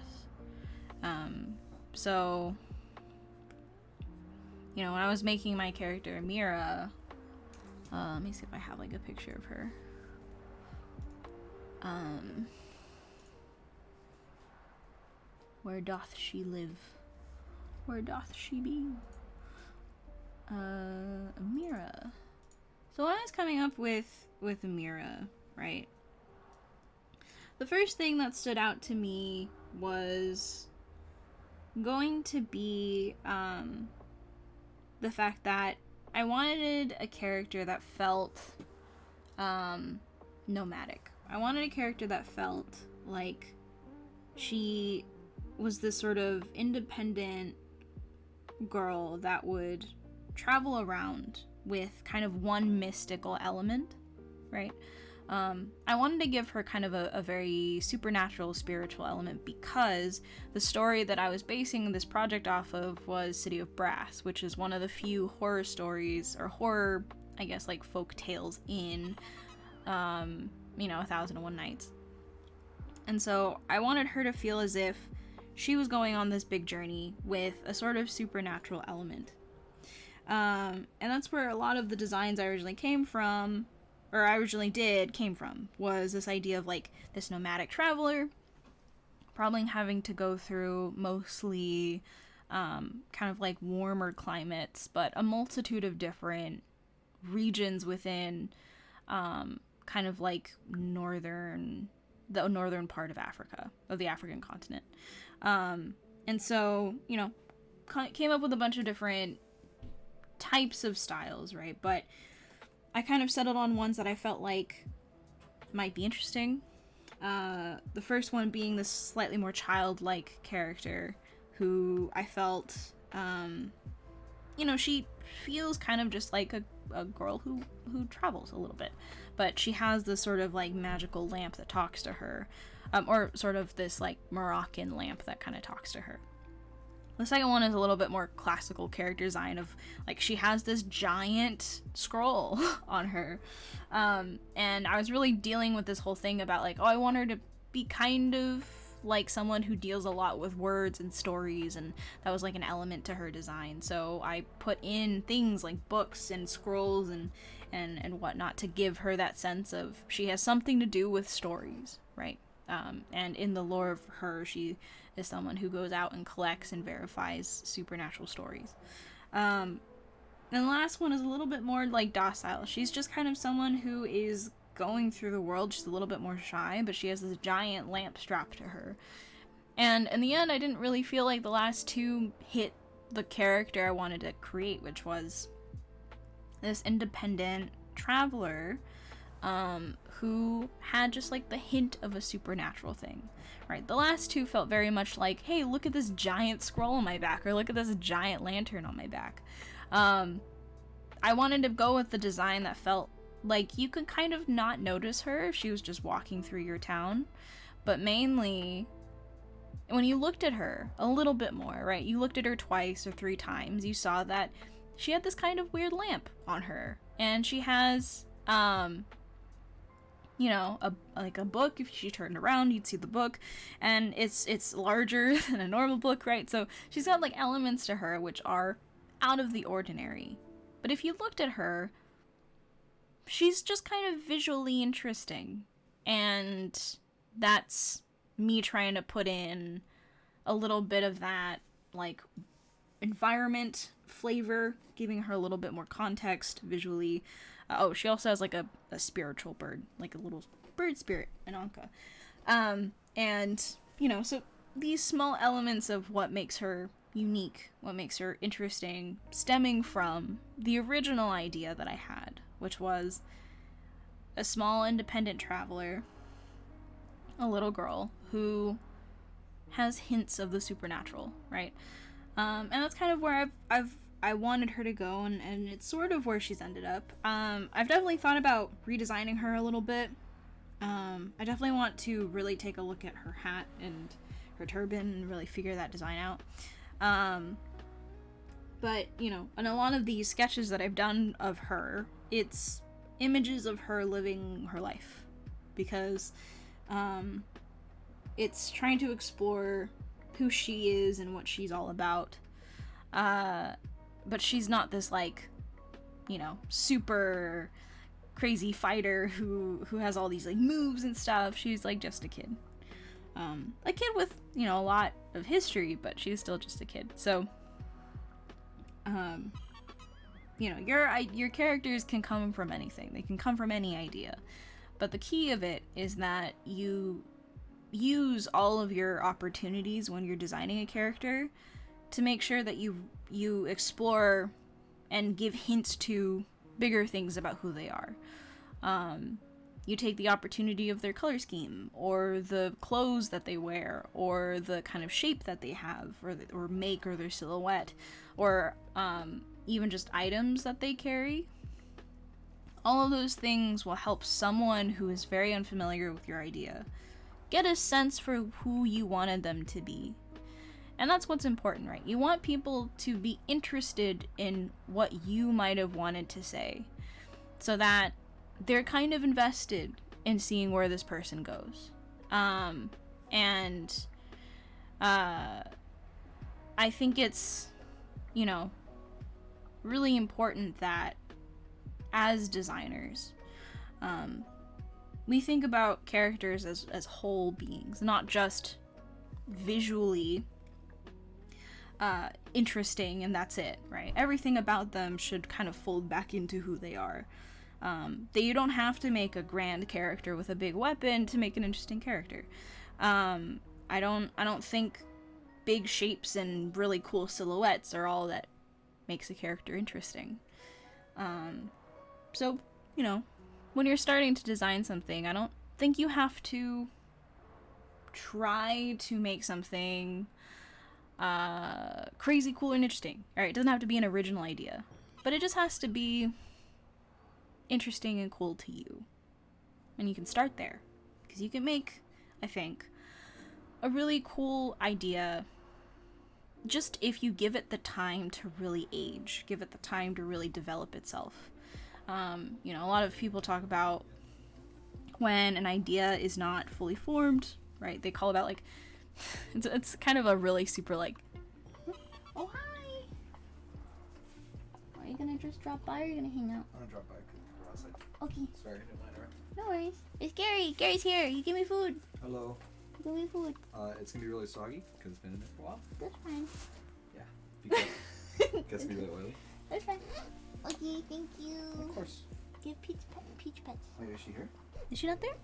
So, you know, when I was making my character Mira, let me see if I have like a picture of her. Where doth she live? Where doth she be? Mira. So when I was coming up with Mira, right? The first thing that stood out to me was going to be the fact that I wanted a character that felt nomadic. I wanted a character that felt like she was this sort of independent girl that would travel around with kind of one mystical element, right? I wanted to give her kind of a very supernatural, spiritual element because the story that I was basing this project off of was City of Brass, which is one of the few horror stories, or horror, I guess, like folk tales in, 1001 Nights. And so I wanted her to feel as if she was going on this big journey with a sort of supernatural element. And that's where a lot of the designs I originally came from, was this idea of like this nomadic traveler, probably having to go through mostly kind of like warmer climates, but a multitude of different regions within kind of like the northern part of Africa, of the African continent. And so, you know, came up with a bunch of different types of styles, right? But I kind of settled on ones that I felt like might be interesting. The first one being this slightly more childlike character who I felt, she feels kind of just like a girl who travels a little bit. But she has this sort of like magical lamp that talks to her. Or sort of this like Moroccan lamp that kind of talks to her. The second one is a little bit more classical character design of like she has this giant scroll on her. And I was really dealing with this whole thing about like, I want her to be kind of like someone who deals a lot with words and stories, and that was like an element to her design. So I put in things like books and scrolls and whatnot to give her that sense of she has something to do with stories, right? And in the lore of her, she is someone who goes out and collects and verifies supernatural stories. And the last one is a little bit more like docile. She's just kind of someone who is going through the world. She's a little bit more shy, but she has this giant lamp strapped to her. And in the end, I didn't really feel like the last two hit the character I wanted to create, which was this independent traveler who had just like the hint of a supernatural thing, right? The last two felt very much like, hey, look at this giant scroll on my back, or look at this giant lantern on my back. I wanted to go with the design that felt like you could kind of not notice her if she was just walking through your town, but mainly when you looked at her a little bit more, right? You looked at her twice or three times, you saw that she had this kind of weird lamp on her, and she has a book. If she turned around, you'd see the book, and it's larger than a normal book, right? So she's got like elements to her which are out of the ordinary. But if you looked at her, she's just kind of visually interesting, and that's me trying to put in a little bit of that like environment flavor, giving her a little bit more context visually. She also has like a spiritual bird, like a little bird spirit, an Anka. So these small elements of what makes her unique, what makes her interesting, stemming from the original idea that I had, which was a small independent traveler, a little girl who has hints of the supernatural, right? And that's kind of where I wanted her to go, and it's sort of where she's ended up. I've definitely thought about redesigning her a little bit. I definitely want to really take a look at her hat and her turban and really figure that design out. But, you know, in a lot of these sketches that I've done of her, it's images of her living her life. Because it's trying to explore who she is and what she's all about. But she's not this, like, you know, super crazy fighter who has all these, like, moves and stuff. She's, like, just a kid. A kid with, you know, a lot of history, but she's still just a kid. So, you know, your characters can come from anything. They can come from any idea. But the key of it is that you use all of your opportunities when you're designing a character to make sure that you explore and give hints to bigger things about who they are. You take the opportunity of their color scheme, or the clothes that they wear, or the kind of shape that they have, or make, or their silhouette, or even just items that they carry. All of those things will help someone who is very unfamiliar with your idea get a sense for who you wanted them to be. And that's what's important, right? You want people to be interested in what you might have wanted to say, so that they're kind of invested in seeing where this person goes. I think it's, you know, really important that as designers, we think about characters as whole beings, not just visually interesting and that's it, right? Everything about them should kind of fold back into who they are. That you don't have to make a grand character with a big weapon to make an interesting character. I don't think big shapes and really cool silhouettes are all that makes a character interesting. So, you know, when you're starting to design something, I don't think you have to try to make something crazy cool and interesting. Alright, it doesn't have to be an original idea, but it just has to be interesting and cool to you. And you can start there, because you can make, I think, a really cool idea just if you give it the time to really age, give it the time to really develop itself. You know, a lot of people talk about when an idea is not fully formed, right? They call about, like, it's kind of a really super, like, oh, hi! Are you gonna just drop by, or are you gonna hang out? I'm gonna drop by. We're outside. Okay. Sorry, I didn't mind her. No worries. It's Gary. Gary's here. You give me food. Hello. Give me food. It's gonna be really soggy because it's been in there for a while. That's fine. Yeah. Because it gets to be really oily. That's fine. Okay, thank you. Of course. Give Peach Pets. Wait, is she here? Is she not there?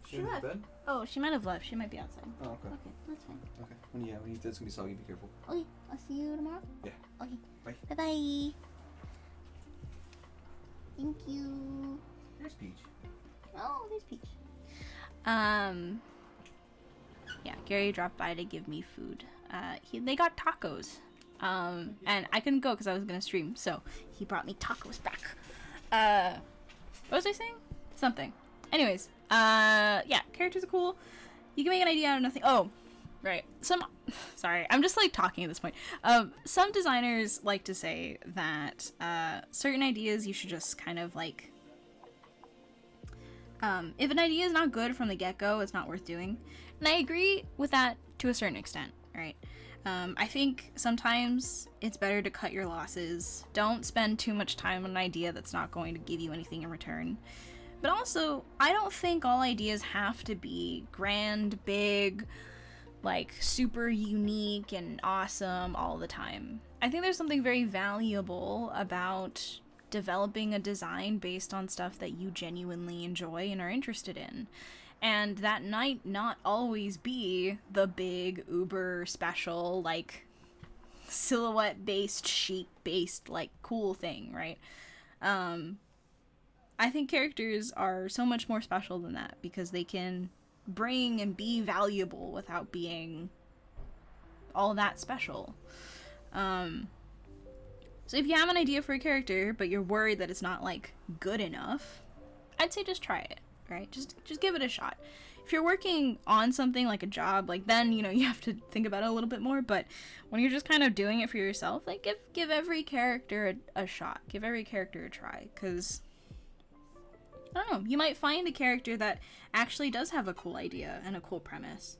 She in left. bed? Oh, she might have left. She might be outside. Oh, okay. Okay, that's fine. Okay. When you eat this, it's gonna be soggy. Be careful. Okay, I'll see you tomorrow. Yeah. Okay. Bye. Bye-bye. Thank you. Here's Peach. Oh, there's Peach. Yeah, Gary dropped by to give me food. They got tacos. And I couldn't go because I was gonna stream, so he brought me tacos back. What was I saying? Something. Anyways, yeah, characters are cool. You can make an idea out of nothing. Oh, right. Sorry, I'm just, like, talking at this point. Some designers like to say that, certain ideas you should just kind of, like, if an idea is not good from the get-go, it's not worth doing. And I agree with that to a certain extent, right? I think sometimes it's better to cut your losses. Don't spend too much time on an idea that's not going to give you anything in return. But also, I don't think all ideas have to be grand, big, like, super unique and awesome all the time. I think there's something very valuable about developing a design based on stuff that you genuinely enjoy and are interested in. And that might not always be the big, uber special, like, silhouette-based, sheep-based, like, cool thing, right? I think characters are so much more special than that, because they can bring and be valuable without being all that special. So if you have an idea for a character, but you're worried that it's not, like, good enough, I'd say just try it, right? Just give it a shot. If you're working on something like a job, like then, you know, you have to think about it a little bit more, but when you're just kind of doing it for yourself, like give every character a shot. Give every character a try, because I don't know, you might find a character that actually does have a cool idea and a cool premise.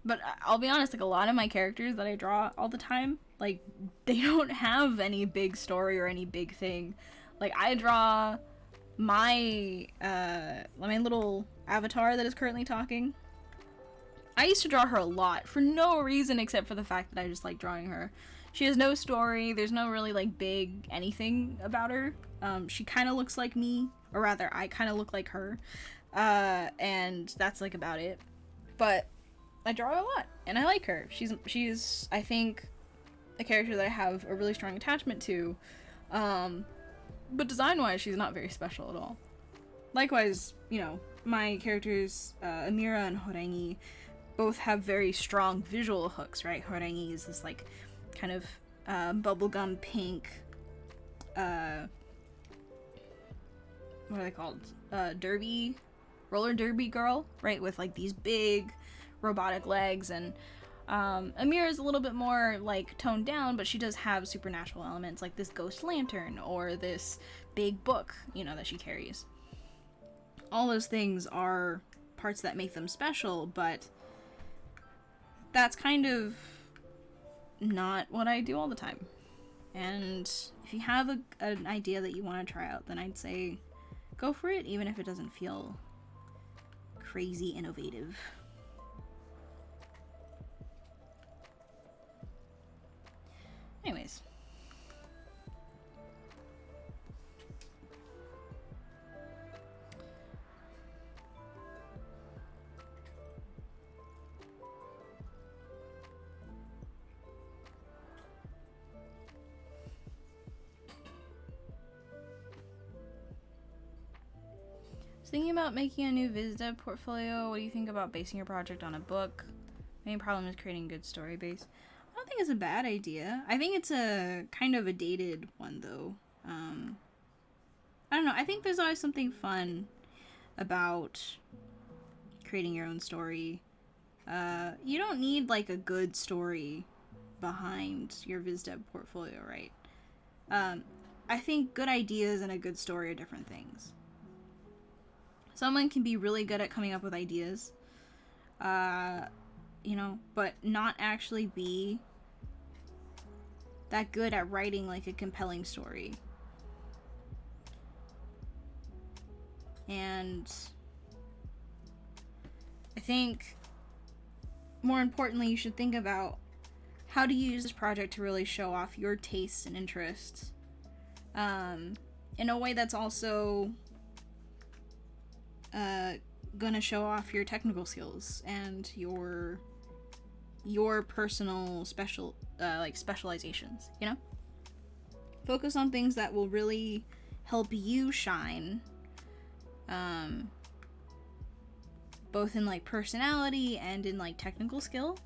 But I'll be honest, like a lot of my characters that I draw all the time, like they don't have any big story or any big thing. Like I draw my little avatar that is currently talking. I used to draw her a lot for no reason except for the fact that I just like drawing her. She has no story. There's no really like big anything about her. She kind of looks like me, or rather, I kind of look like her, and that's like about it. But I draw her a lot, and I like her. She's I think a character that I have a really strong attachment to. But design-wise, she's not very special at all. Likewise, you know, my characters, Amira and Horengi, both have very strong visual hooks, right? Horengi is this, like, kind of bubblegum pink, what are they called? Roller derby girl, right? With, like, these big robotic legs, and Amira is a little bit more like toned down, but she does have supernatural elements like this ghost lantern or this big book, you know, that she carries. All those things are parts that make them special, but that's kind of not what I do all the time. And if you have an idea that you want to try out, then I'd say go for it, even if it doesn't feel crazy innovative. Anyways. Thinking about making a new VizDev portfolio. What do you think about basing your project on a book? Main problem is creating a good story base. I don't think it's a bad idea. I think it's a kind of a dated one, though. I don't know. I think there's always something fun about creating your own story. You don't need, like, a good story behind your VizDev portfolio, right? I think good ideas and a good story are different things. Someone can be really good at coming up with ideas, you know, but not actually be that good at writing, like, a compelling story. And I think, more importantly, you should think about how to use this project to really show off your tastes and interests, in a way that's also gonna show off your technical skills and your personal specializations, you know? Focus on things that will really help you shine, both in, like, personality and in, like, technical skill,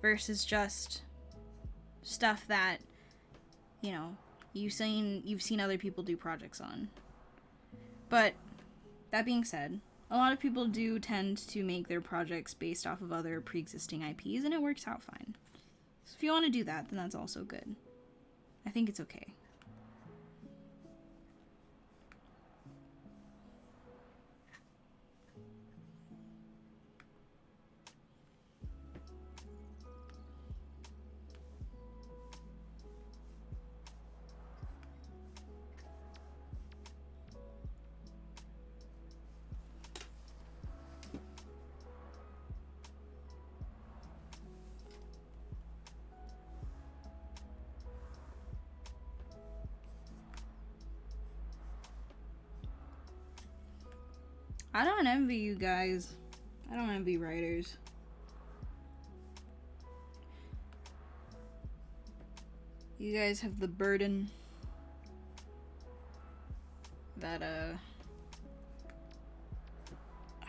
versus just stuff that, you know, you've seen other people do projects on. But that being said, a lot of people do tend to make their projects based off of other pre-existing IPs, and it works out fine. So if you want to do that, then that's also good. I think it's okay. I don't envy you guys. I don't envy writers. You guys have the burden that, I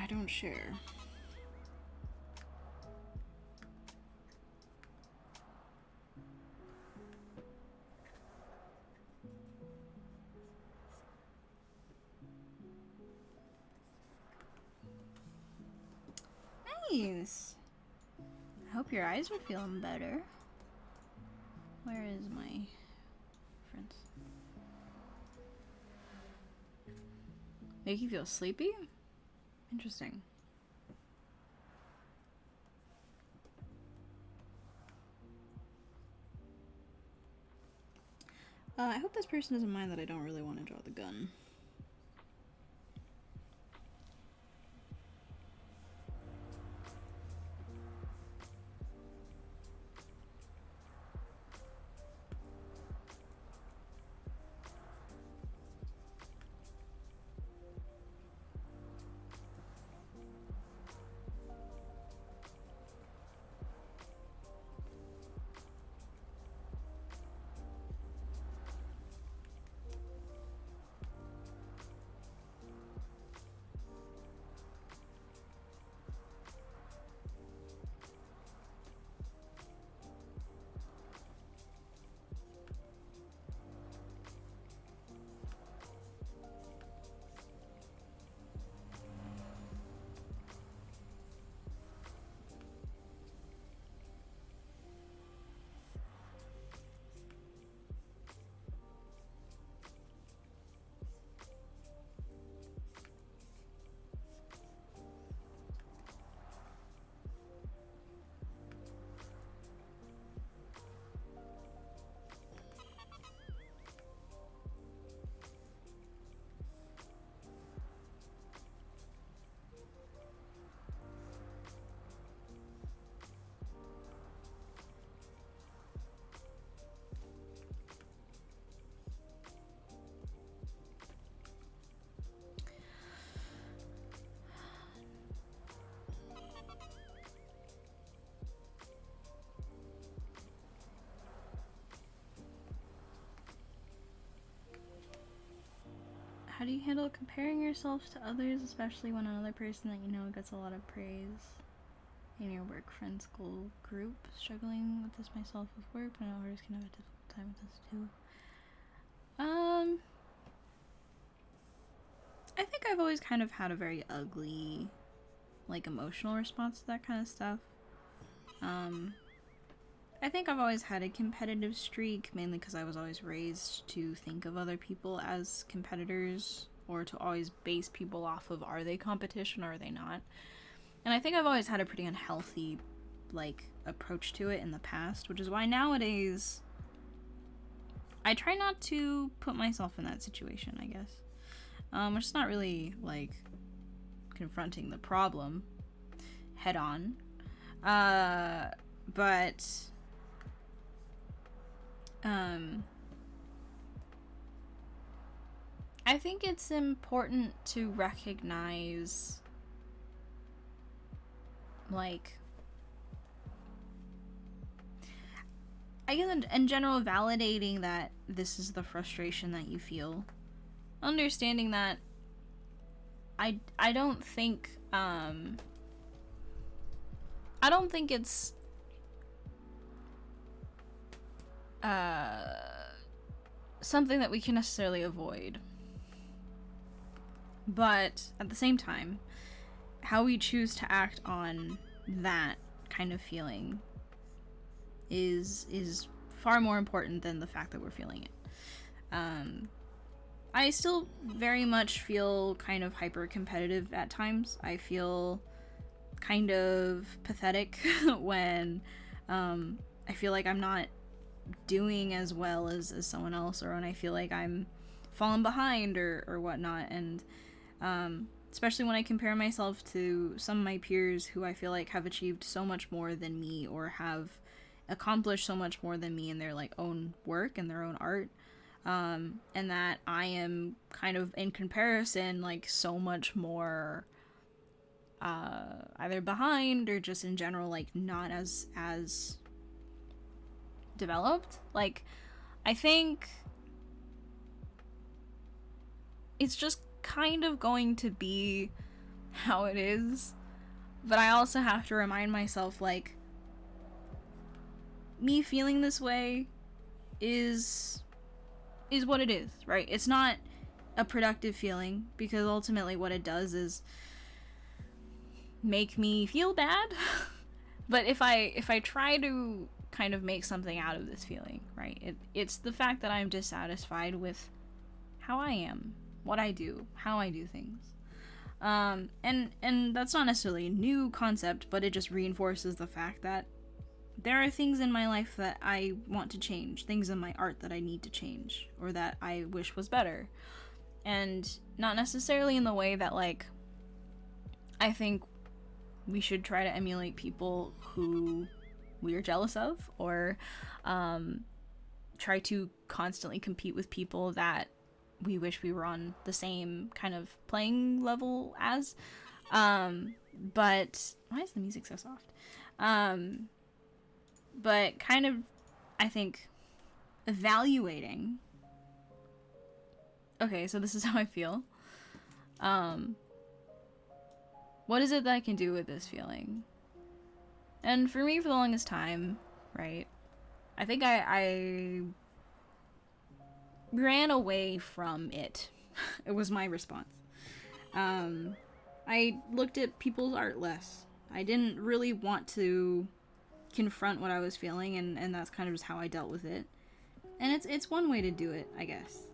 don't share. Nice. I hope your eyes are feeling better. Where is my friends? Make you feel sleepy? Interesting. I hope this person doesn't mind that I don't really want to draw the gun. How do you handle comparing yourself to others, especially when another person that you know gets a lot of praise? In your work, friend, school, group, struggling with this myself with work, but I know others can have a difficult time with this too. I think I've always kind of had a very ugly, like, emotional response to that kind of stuff. I think I've always had a competitive streak, mainly because I was always raised to think of other people as competitors, or to always base people off of, are they competition or are they not? And I think I've always had a pretty unhealthy, like, approach to it in the past, which is why nowadays I try not to put myself in that situation, I guess. Which is not really, like, confronting the problem head on. But I think it's important to recognize, like, I guess in general, validating that this is the frustration that you feel. Understanding that I don't think it's something that we can necessarily avoid. But at the same time, how we choose to act on that kind of feeling is far more important than the fact that we're feeling it. I still very much feel kind of hyper competitive at times. I feel kind of pathetic when I feel like I'm not doing as well as someone else, or when I feel like I'm falling behind or whatnot. And especially when I compare myself to some of my peers who I feel like have achieved so much more than me, or have accomplished so much more than me in their, like, own work and their own art. And that I am kind of, in comparison, like, so much more either behind or just in general, like, not as developed. Like, I think it's just kind of going to be how it is, but I also have to remind myself, like, me feeling this way is what it is, right? It's not a productive feeling, because ultimately what it does is make me feel bad. But if I try to kind of make something out of this feeling, right? It's the fact that I'm dissatisfied with how I am, what I do, how I do things. And that's not necessarily a new concept, but it just reinforces the fact that there are things in my life that I want to change, things in my art that I need to change, or that I wish was better. And not necessarily in the way that, like, I think we should try to emulate people who we are jealous of, or try to constantly compete with people that we wish we were on the same kind of playing level as. But why is the music so soft? But kind of, I think, evaluating. Okay, so this is how I feel. What is it that I can do with this feeling? And for me, for the longest time, right, I think I ran away from it. It was my response. I looked at people's art less. I didn't really want to confront what I was feeling, and that's kind of just how I dealt with it. And it's one way to do it, I guess.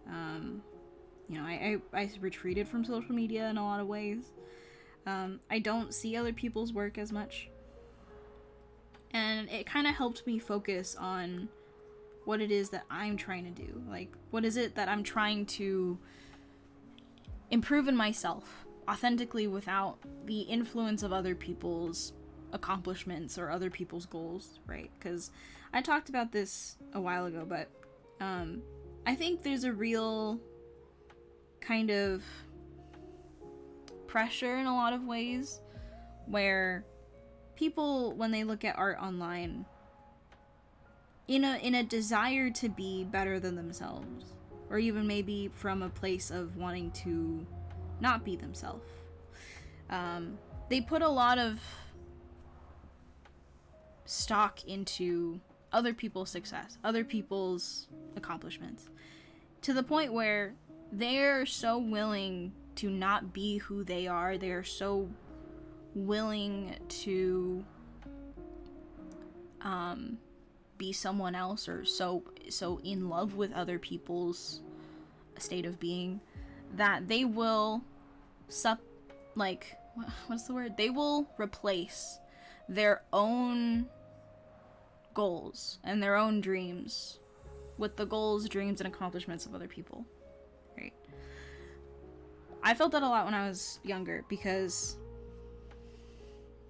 You know, I retreated from social media in a lot of ways. I don't see other people's work as much. And it kind of helped me focus on what it is that I'm trying to do. Like, what is it that I'm trying to improve in myself authentically without the influence of other people's accomplishments or other people's goals, right? Because I talked about this a while ago, but I think there's a real kind of pressure in a lot of ways where people, when they look at art online, in a desire to be better than themselves, or even maybe from a place of wanting to not be themselves, they put a lot of stock into other people's success, other people's accomplishments, to the point where they're so willing to not be who they are. They're so willing to be someone else, or so in love with other people's state of being, that they will what's the word? They will replace their own goals and their own dreams with the goals, dreams, and accomplishments of other people. Right? I felt that a lot when I was younger, because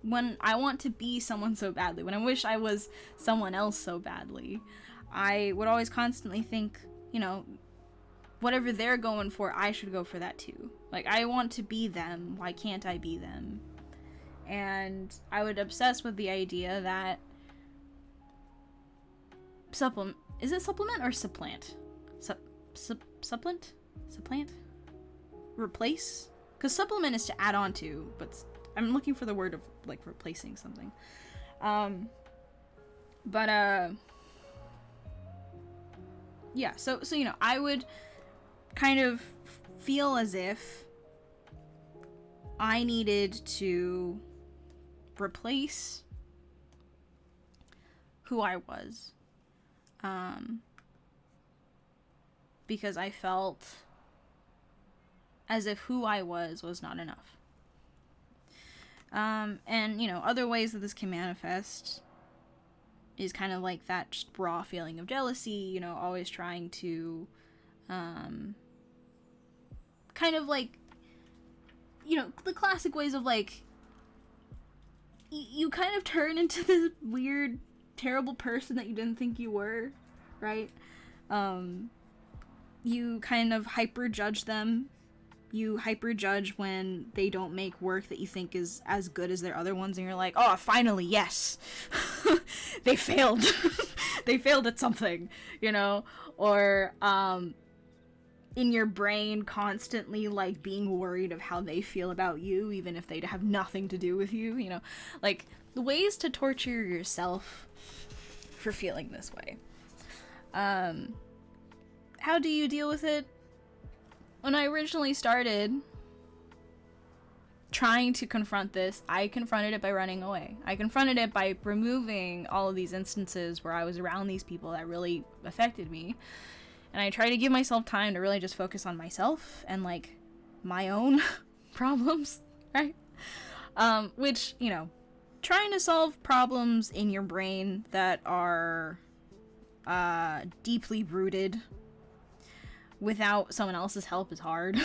when I want to be someone so badly, when I wish I was someone else so badly, I would always constantly think, you know, whatever they're going for, I should go for that too. Like, I want to be them, why can't I be them? And I would obsess with the idea that is it supplement or supplant? Supplant? Replace? Because supplement is to add on to, but I'm looking for the word of, like, replacing something. Yeah, so you know, I would kind of feel as if I needed to replace who I was, because I felt as if who I was not enough. And, you know, other ways that this can manifest is kind of like that just raw feeling of jealousy, you know, always trying to, kind of like, you know, the classic ways of, like, you kind of turn into this weird, terrible person that you didn't think you were, right? You kind of hyper-judge them. You hyper-judge when they don't make work that you think is as good as their other ones, and you're like, oh, finally, yes! They failed! They failed at something, you know? Or, in your brain constantly, like, being worried of how they feel about you, even if they have nothing to do with you, you know? Like, the ways to torture yourself for feeling this way. How do you deal with it? When I originally started, trying to confront this, I confronted it by running away. I confronted it by removing all of these instances where I was around these people that really affected me. And I tried to give myself time to really just focus on myself and, like, my own problems, right? Which, you know, trying to solve problems in your brain that are deeply rooted without someone else's help is hard.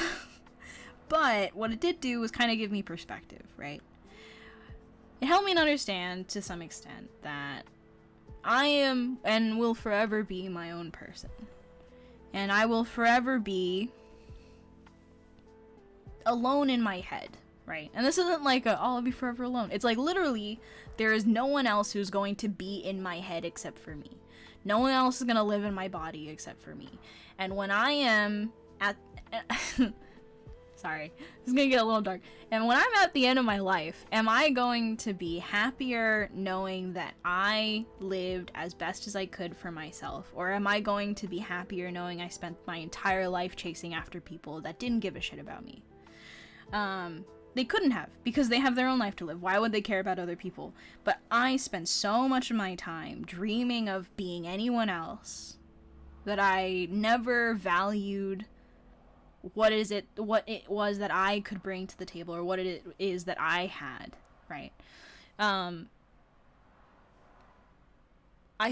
But what it did do was kind of give me perspective, right? It helped me to understand to some extent that I am and will forever be my own person. And I will forever be alone in my head, right? And this isn't like I'll be forever alone. It's like literally there is no one else who's going to be in my head except for me. No one else is going to live in my body except for me. And when I am at sorry, this is gonna get a little dark. And when I'm at the end of my life, am I going to be happier knowing that I lived as best as I could for myself? Or am I going to be happier knowing I spent my entire life chasing after people that didn't give a shit about me? They couldn't have, because they have their own life to live. Why would they care about other people? But I spent so much of my time dreaming of being anyone else that I never valued what it was that I could bring to the table, or what it is that I had, right? I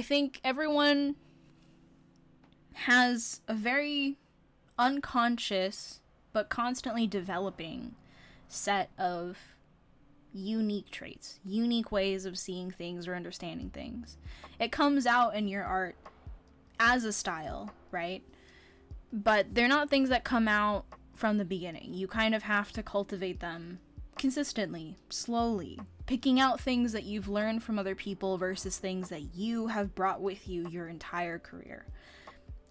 think everyone has a very unconscious but constantly developing set of unique traits, unique ways of seeing things or understanding things. It comes out in your art as a style, right? But they're not things that come out from the beginning. You kind of have to cultivate them consistently, slowly, picking out things that you've learned from other people versus things that you have brought with you your entire career.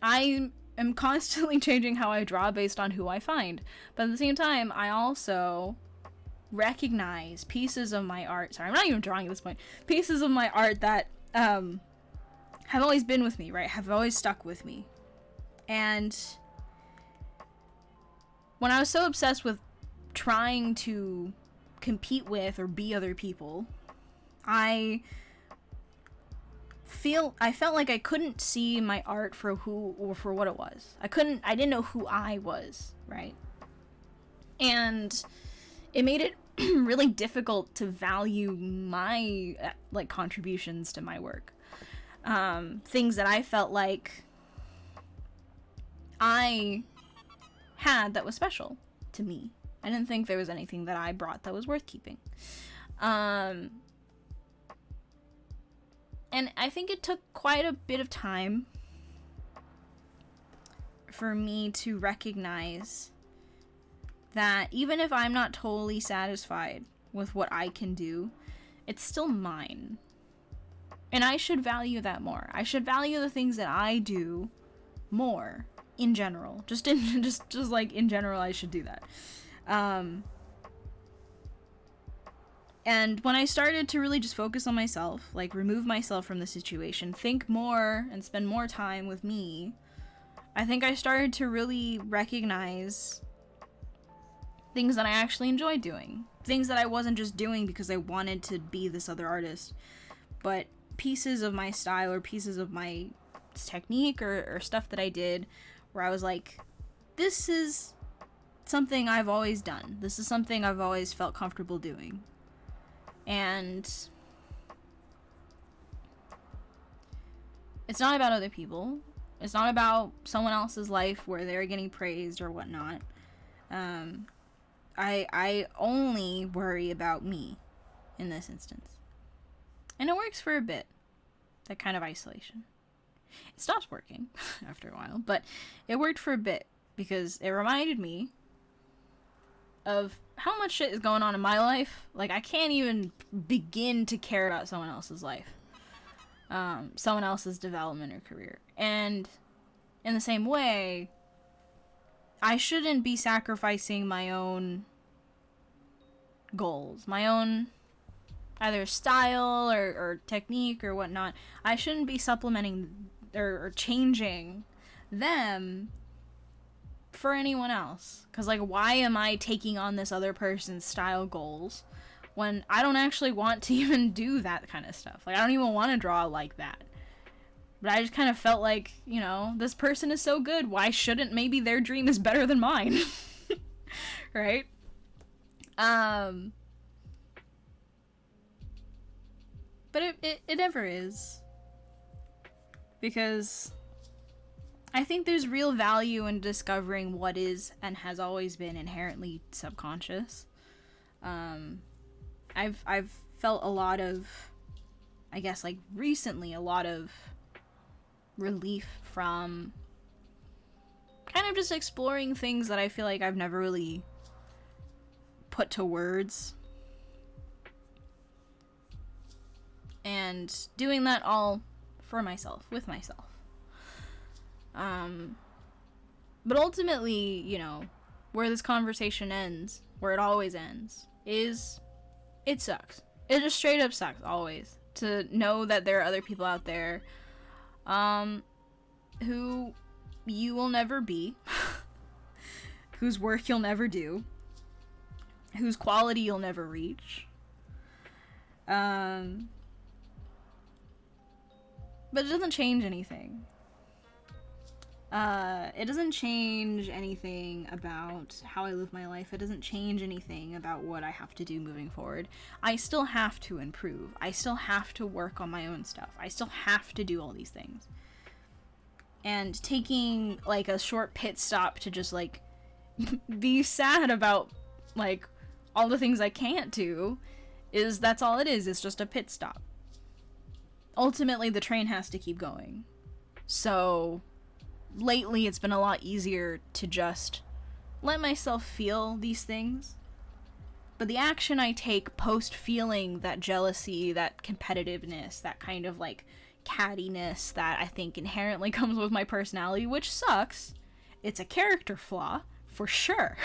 I am constantly changing how I draw based on who I find, but at the same time, I also recognize pieces of my art. Sorry, I'm not even drawing at this point. Pieces of my art that have always been with me, right? Have always stuck with me. And when I was so obsessed with trying to compete with or be other people, I felt like I couldn't see my art for who or for what it was. I didn't know who I was, right? And it made it really difficult to value my like contributions to my work. Things that I felt like I had that was special to me. I didn't think there was anything that I brought that was worth keeping. And I think it took quite a bit of time for me to recognize that even if I'm not totally satisfied with what I can do, it's still mine. And I should value that more. I should value the things that I do more in general. Just like in general, I should do that. And when I started to really just focus on myself, like remove myself from the situation, think more and spend more time with me, I think I started to really recognize things that I actually enjoyed doing. Things that I wasn't just doing because I wanted to be this other artist, but pieces of my style or pieces of my technique or stuff that I did where I was like, this is something I've always done. This is something I've always felt comfortable doing. And it's not about other people. It's not about someone else's life where they're getting praised or whatnot. I only worry about me in this instance. And it works for a bit, that kind of isolation. It stops working after a while, but it worked for a bit because it reminded me of how much shit is going on in my life. Like, I can't even begin to care about someone else's life, someone else's development or career. And in the same way, I shouldn't be sacrificing my own goals, my own either style or technique or whatnot. I shouldn't be supplementing or changing them for anyone else. Because, like, why am I taking on this other person's style goals when I don't actually want to even do that kind of stuff? Like, I don't even want to draw like that. But I just kind of felt like, you know, this person is so good. Why shouldn't maybe their dream is better than mine? Right? But it never is. Because I think there's real value in discovering what is and has always been inherently subconscious. I've felt a lot of, I guess, like, recently, a lot of relief from kind of just exploring things that I feel like I've never really put to words. And doing that all for myself, with myself. But ultimately, you know, where this conversation ends, where it always ends, is it sucks. It just straight up sucks, always. To know that there are other people out there, who you will never be, whose work you'll never do, whose quality you'll never reach. But it doesn't change anything. It doesn't change anything about how I live my life. It doesn't change anything about what I have to do moving forward. I still have to improve. I still have to work on my own stuff. I still have to do all these things. And taking, like, a short pit stop to just, like, be sad about, like, all the things I can't do that's all it is. It's just a pit stop. Ultimately, the train has to keep going. So, lately it's been a lot easier to just let myself feel these things. But the action I take post feeling that jealousy, that competitiveness, that kind of, like, cattiness that I think inherently comes with my personality, which sucks. It's a character flaw, for sure.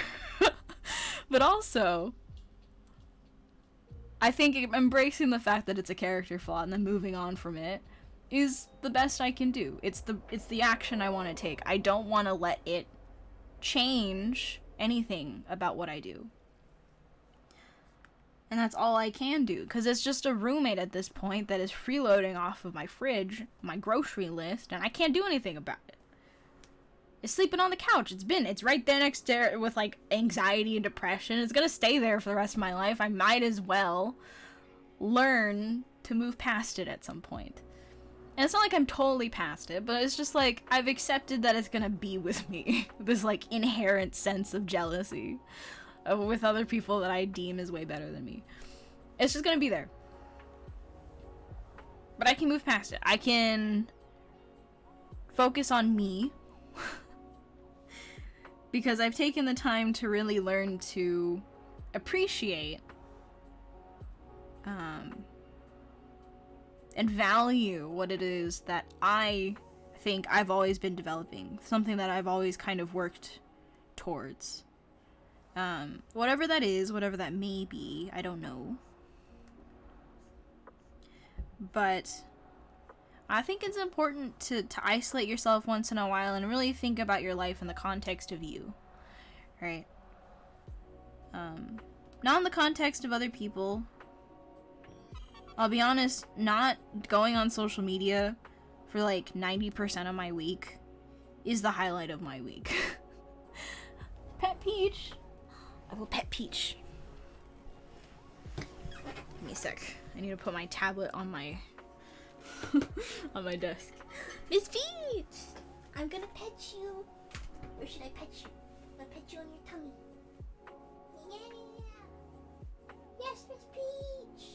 But also, I think embracing the fact that it's a character flaw and then moving on from it is the best I can do. It's the action I want to take. I don't want to let it change anything about what I do. And that's all I can do, because it's just a roommate at this point that is freeloading off of my fridge, my grocery list, and I can't do anything about it. It's sleeping on the couch. It's right there next to with, like, anxiety and depression. It's gonna stay there for the rest of my life. I might as well learn to move past it at some point. And it's not like I'm totally past it, but it's just like I've accepted that it's gonna be with me. This, like, inherent sense of jealousy with other people that I deem as way better than me. It's just gonna be there. But I can move past it. I can focus on me. Because I've taken the time to really learn to appreciate and value what it is that I think I've always been developing. Something that I've always kind of worked towards. Whatever that is, whatever that may be, I don't know. But I think it's important to isolate yourself once in a while and really think about your life in the context of you. Right? Not in the context of other people. I'll be honest, not going on social media for like 90% of my week is the highlight of my week. Pet Peach! I will pet Peach. Give me a sec. I need to put my tablet on my on my desk. Miss Peach! I'm gonna pet you. Where should I pet you? I'm gonna pet you on your tummy. Yeah! Yes, Miss Peach!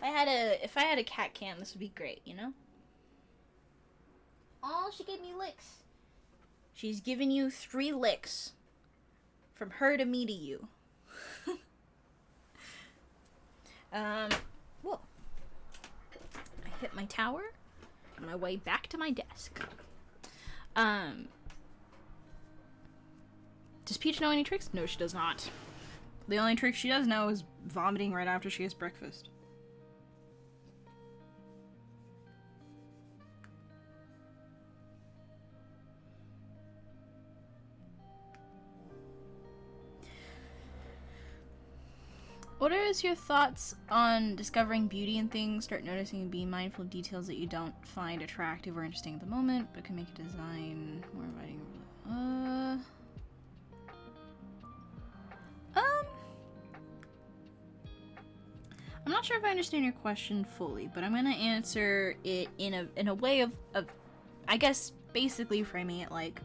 If I had a cat cam, this would be great, you know? Oh, she gave me licks. She's given you 3 licks. From her to me to you. Whoa. I hit my tower on my way back to my desk. Does Peach know any tricks? No, she does not. The only trick she does know is vomiting right after she has breakfast. What is your thoughts on discovering beauty in things? Start noticing and being mindful of details that you don't find attractive or interesting at the moment, but can make a design more inviting. I'm not sure if I understand your question fully, but I'm gonna answer it in a way of I guess basically framing it like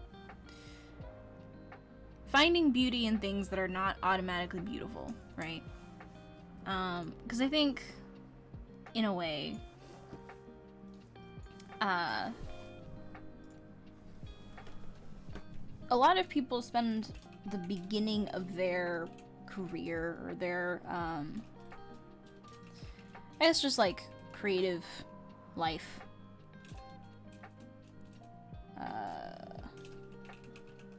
finding beauty in things that are not automatically beautiful, right? Because I think, in a way, a lot of people spend the beginning of their career or their, I guess just like creative life,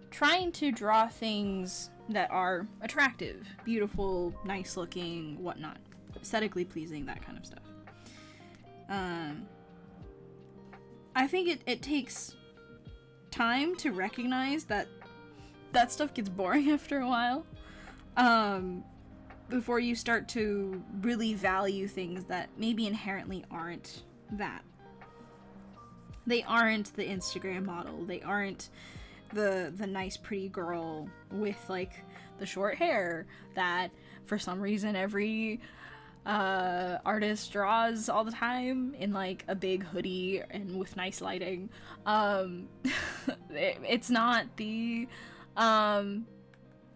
trying to draw things that are attractive, beautiful, nice looking, whatnot. Aesthetically pleasing, that kind of stuff. I think it takes time to recognize that that stuff gets boring after a while. Before you start to really value things that maybe inherently aren't that. They aren't the Instagram model. They aren't the nice pretty girl with like the short hair that for some reason every artist draws all the time in like a big hoodie and with nice lighting. It's not the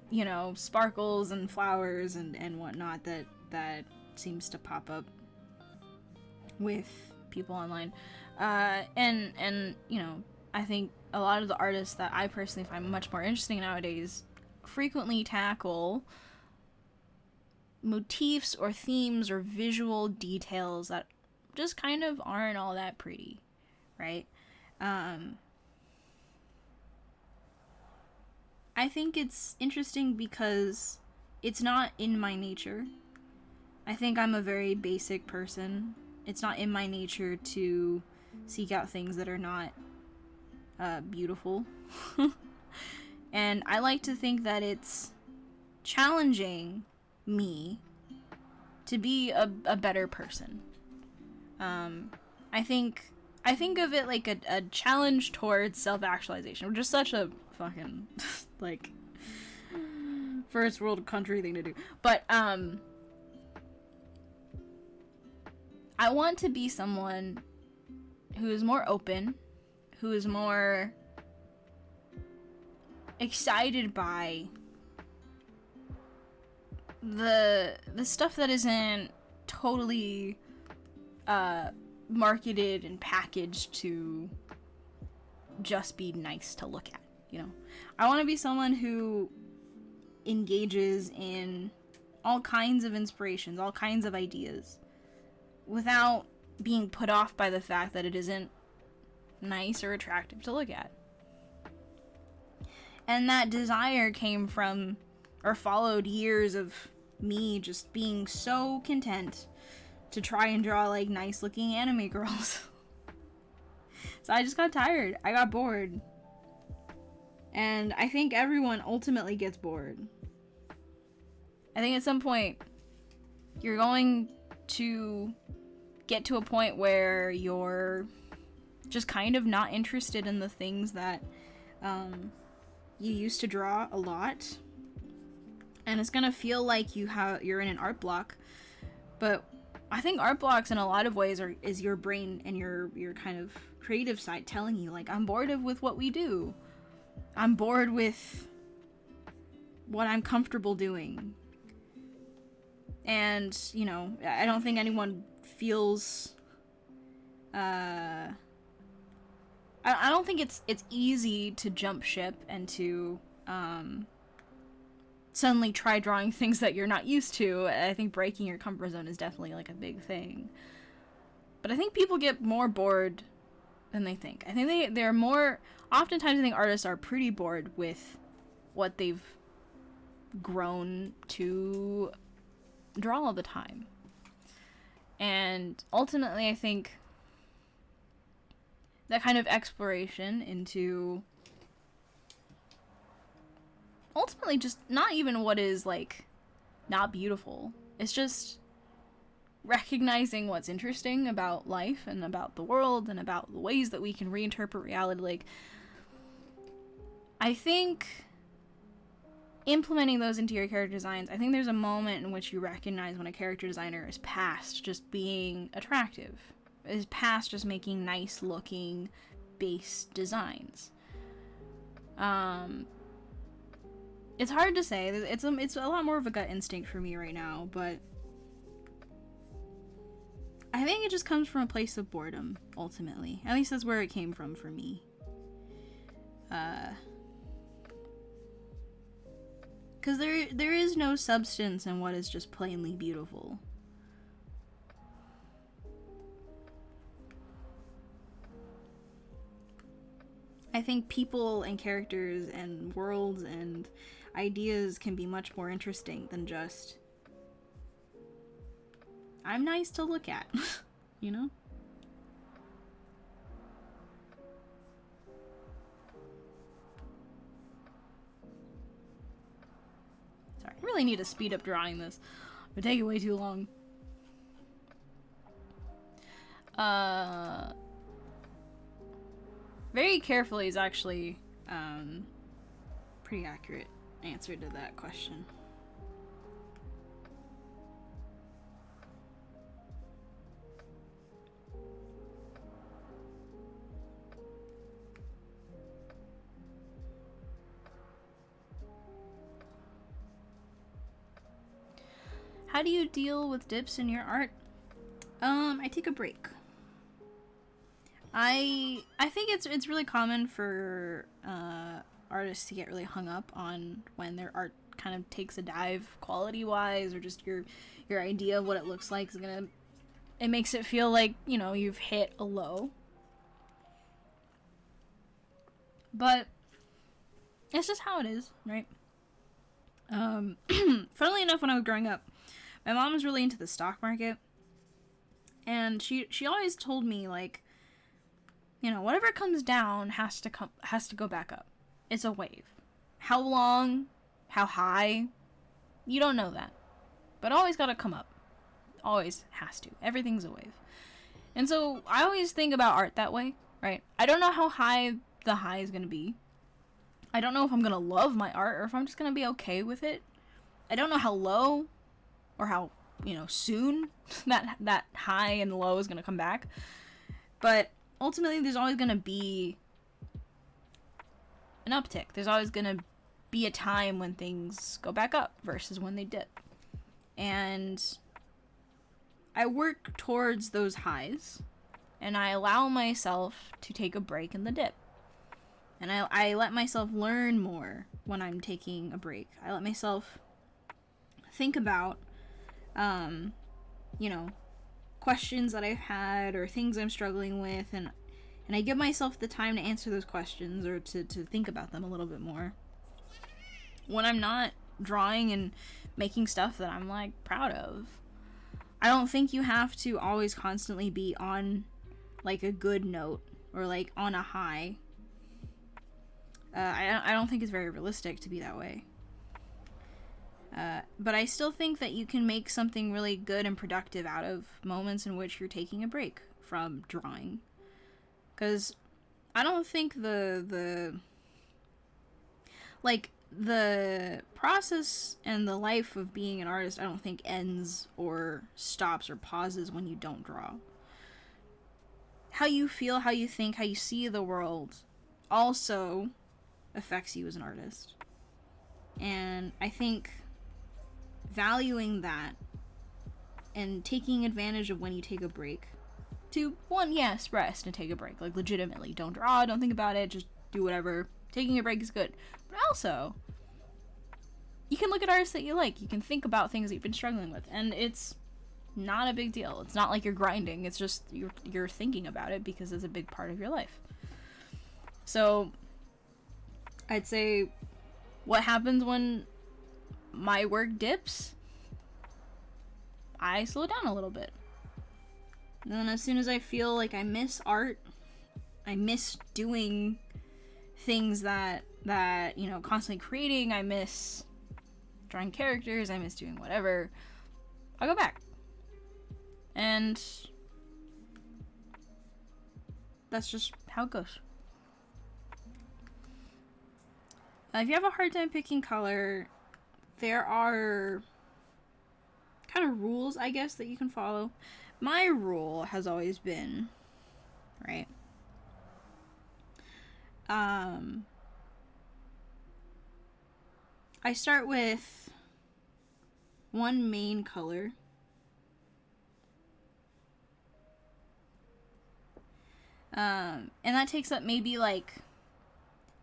you know, sparkles and flowers and whatnot that seems to pop up with people online. And you know, I think a lot of the artists that I personally find much more interesting nowadays frequently tackle motifs or themes or visual details that just kind of aren't all that pretty, right? I think it's interesting because it's not in my nature. I think I'm a very basic person. It's not in my nature to seek out things that are not beautiful. And I like to think that it's challenging me to be a better person. I think of it like a challenge towards self-actualization, which is such a fucking like first world country thing to do. But I want to be someone who is more open, who is more excited by the stuff that isn't totally marketed and packaged to just be nice to look at, you know. I want to be someone who engages in all kinds of inspirations, all kinds of ideas, without being put off by the fact that it isn't nice or attractive to look at. And that desire came from, or followed years of me just being so content to try and draw like nice looking anime girls. So I just got tired. I got bored. And I think everyone ultimately gets bored. I think at some point you're going to get to a point where you're just kind of not interested in the things that you used to draw a lot. And it's gonna feel like you're in an art block. But I think art blocks in a lot of ways is your brain and your kind of creative side telling you, like, I'm bored with what we do. I'm bored with what I'm comfortable doing. And, you know, I don't think anyone feels I don't think it's easy to jump ship and to suddenly try drawing things that you're not used to. I think breaking your comfort zone is definitely like a big thing. But I think people get more bored than they think. I think they're more, oftentimes I think artists are pretty bored with what they've grown to draw all the time. And ultimately I think that kind of exploration into ultimately just not even what is like not beautiful, It's just recognizing what's interesting about life and about the world and about the ways that we can reinterpret reality. Like, I think implementing those into your character designs, I think there's a moment in which you recognize when a character designer is past just being attractive, is past just making nice looking base designs. It's hard to say. It's a lot more of a gut instinct for me right now, but I think it just comes from a place of boredom, ultimately. At least that's where it came from for me. Because there is no substance in what is just plainly beautiful. I think people and characters and worlds and ideas can be much more interesting than just, I'm nice to look at, you know? Sorry, I really need to speed up drawing this. It would take way too long. Very carefully is actually pretty accurate answer to that question. How do you deal with dips in your art? I take a break. I think it's really common for artists to get really hung up on when their art kind of takes a dive quality wise, or just your idea of what it looks like is gonna, it makes it feel like, you know, you've hit a low. But it's just how it is, right? Funnily enough, when I was growing up, my mom was really into the stock market, and she always told me, like, you know, whatever comes down has to go back up. It's a wave. How long, how high, you don't know that. But always gotta come up. Always has to. Everything's a wave. And so I always think about art that way, right? I don't know how high the high is gonna be. I don't know if I'm gonna love my art or if I'm just gonna be okay with it. I don't know how low or how, you know, soon that high and low is gonna come back. But ultimately, there's always gonna be an uptick. There's always gonna be a time when things go back up versus when they dip. And I work towards those highs, and I allow myself to take a break in the dip. And I let myself learn more when I'm taking a break. I let myself think about, you know, questions that I've had or things I'm struggling with, and I give myself the time to answer those questions or to think about them a little bit more. When I'm not drawing and making stuff that I'm, like, proud of. I don't think you have to always constantly be on, like, a good note or, like, on a high. I don't think it's very realistic to be that way. But I still think that you can make something really good and productive out of moments in which you're taking a break from drawing. Because I don't think the process and the life of being an artist, I don't think ends or stops or pauses when you don't draw. How you feel, how you think, how you see the world also affects you as an artist. And I think valuing that and taking advantage of when you take a break to, one, yes, rest and take a break. Like, legitimately, don't draw, don't think about it, just do whatever. Taking a break is good. But also, you can look at artists that you like. You can think about things that you've been struggling with. And it's not a big deal. It's not like you're grinding. It's just you're thinking about it because it's a big part of your life. So, I'd say what happens when my work dips? I slow down a little bit. And then as soon as I feel like I miss art, I miss doing things that you know, constantly creating, I miss drawing characters, I miss doing whatever, I'll go back. And that's just how it goes. If you have a hard time picking color, there are kind of rules, I guess, that you can follow. My rule has always been, right? I start with one main color. And that takes up maybe like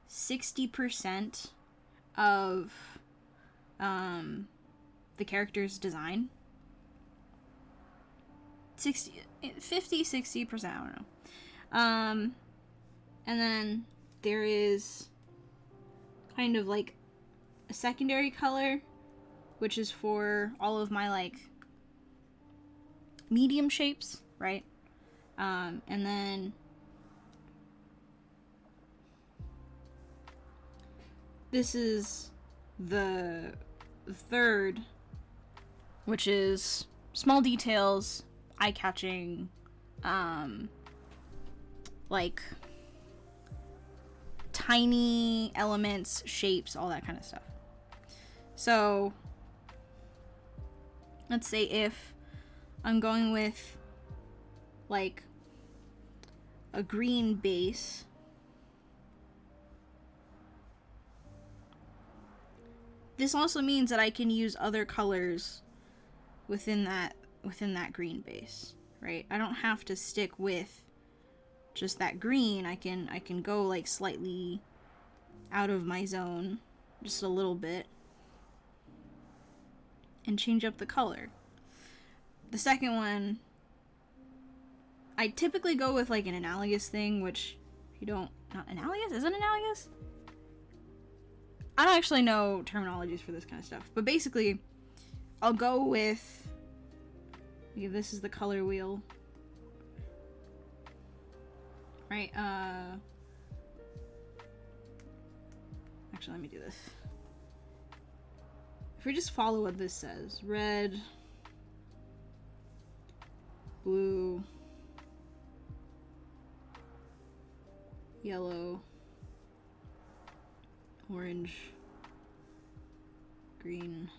60% of the character's design. 50-60%, I don't know. And then there is kind of like a secondary color, which is for all of my like medium shapes, right? And then this is the third, which is small details, eye-catching, like tiny elements, shapes, all that kind of stuff. So let's say if I'm going with like a green base, this also means that I can use other colors within that green base, right? I don't have to stick with just that green. I can go like slightly out of my zone just a little bit and change up the color. The second one, I typically go with like an analogous thing, which if you don't, not analogous? Is it analogous? I don't actually know terminologies for this kind of stuff, but basically I'll go with, this is the color wheel, right? Actually, let me do this. If we just follow what this says, red, blue, yellow, orange, green,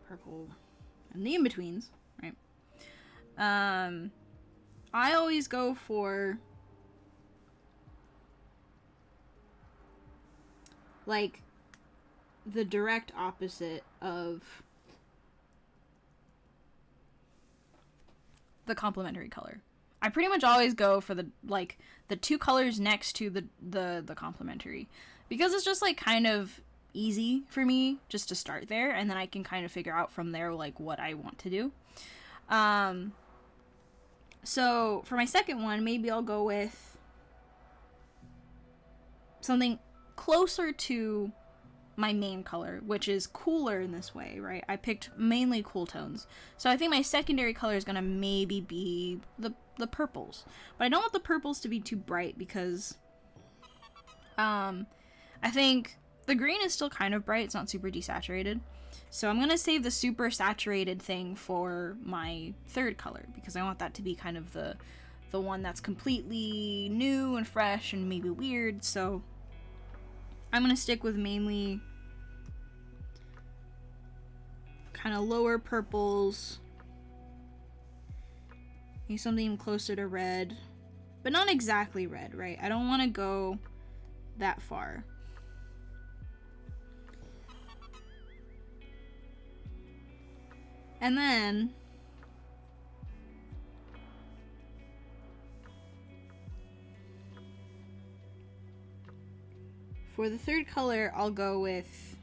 purple, and the in-betweens, right? I always go for like the direct opposite of the complementary color. I pretty much always go for the two colors next to the complementary, because it's just like kind of easy for me just to start there, and then I can kind of figure out from there like what I want to do. So for my second one, maybe I'll go with something closer to my main color, which is cooler in this way, right? I picked mainly cool tones. So I think my secondary color is gonna maybe be the purples. But I don't want the purples to be too bright, because I think the green is still kind of bright, it's not super desaturated. So I'm gonna save the super saturated thing for my third color, because I want that to be kind of the one that's completely new and fresh and maybe weird. So I'm gonna stick with mainly kind of lower purples, maybe something closer to red, but not exactly red, right? I don't want to go that far. And then for the third color, I'll go with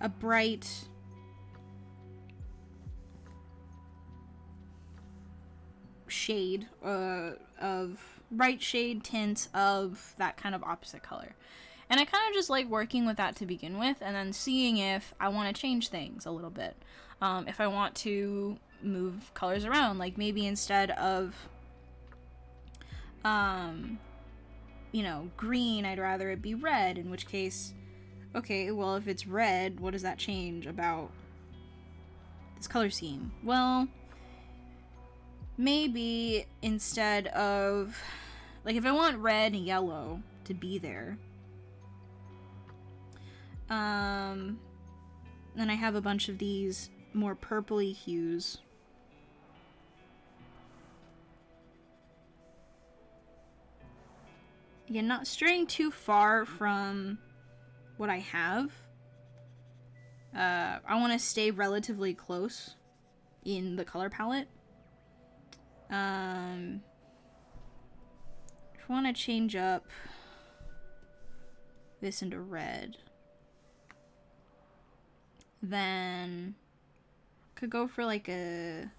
a bright shade tint of that kind of opposite color. And I kind of just like working with that to begin with, and then seeing if I want to change things a little bit. If I want to move colors around. Like maybe instead of, you know, green, I'd rather it be red, in which case, okay, well, if it's red, what does that change about this color scheme? Well, maybe instead of, like, if I want red and yellow to be there, then I have a bunch of these more purpley hues. Again, not straying too far from what I have. I want to stay relatively close in the color palette. If I want to change up this into red, then could go for like a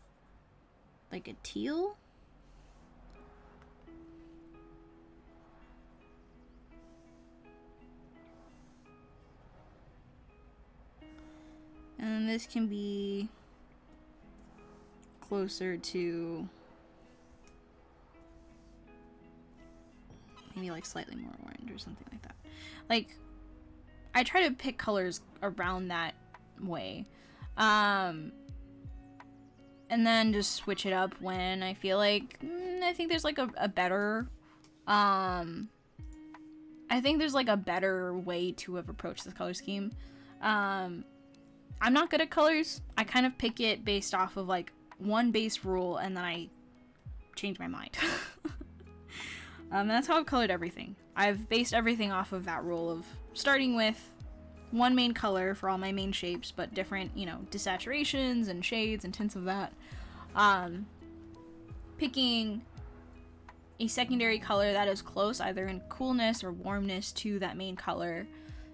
teal. And this can be closer to maybe like slightly more orange or something like that. Like, I try to pick colors around that way. And then just switch it up when I feel like, I think there's like a better, I think there's like a better way to have approached this color scheme. I'm not good at colors. I kind of pick it based off of like one base rule and then I change my mind. That's how I've colored everything. I've based everything off of that rule of starting with one main color for all my main shapes, but different, you know, desaturations and shades and tints of that. Picking a secondary color that is close, either in coolness or warmness, to that main color.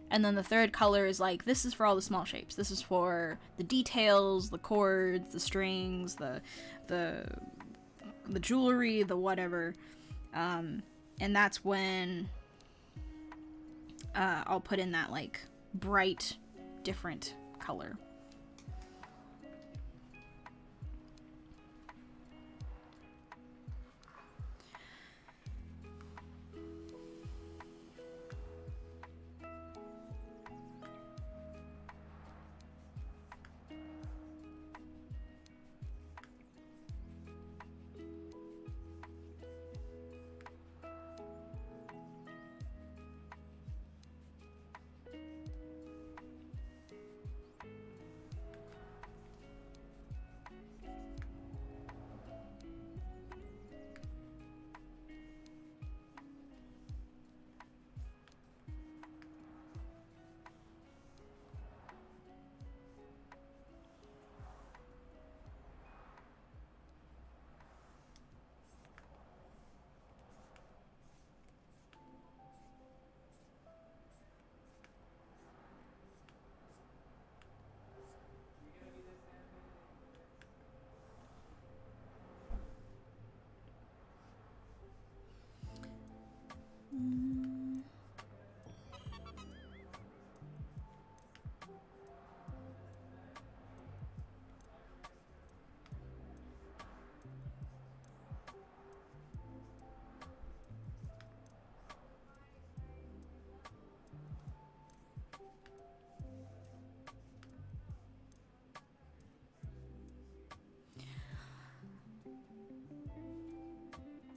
And then the third color is like, this is for all the small shapes. This is for the details, the chords, the strings, the jewelry, the whatever. And that's when I'll put in that like bright, different color.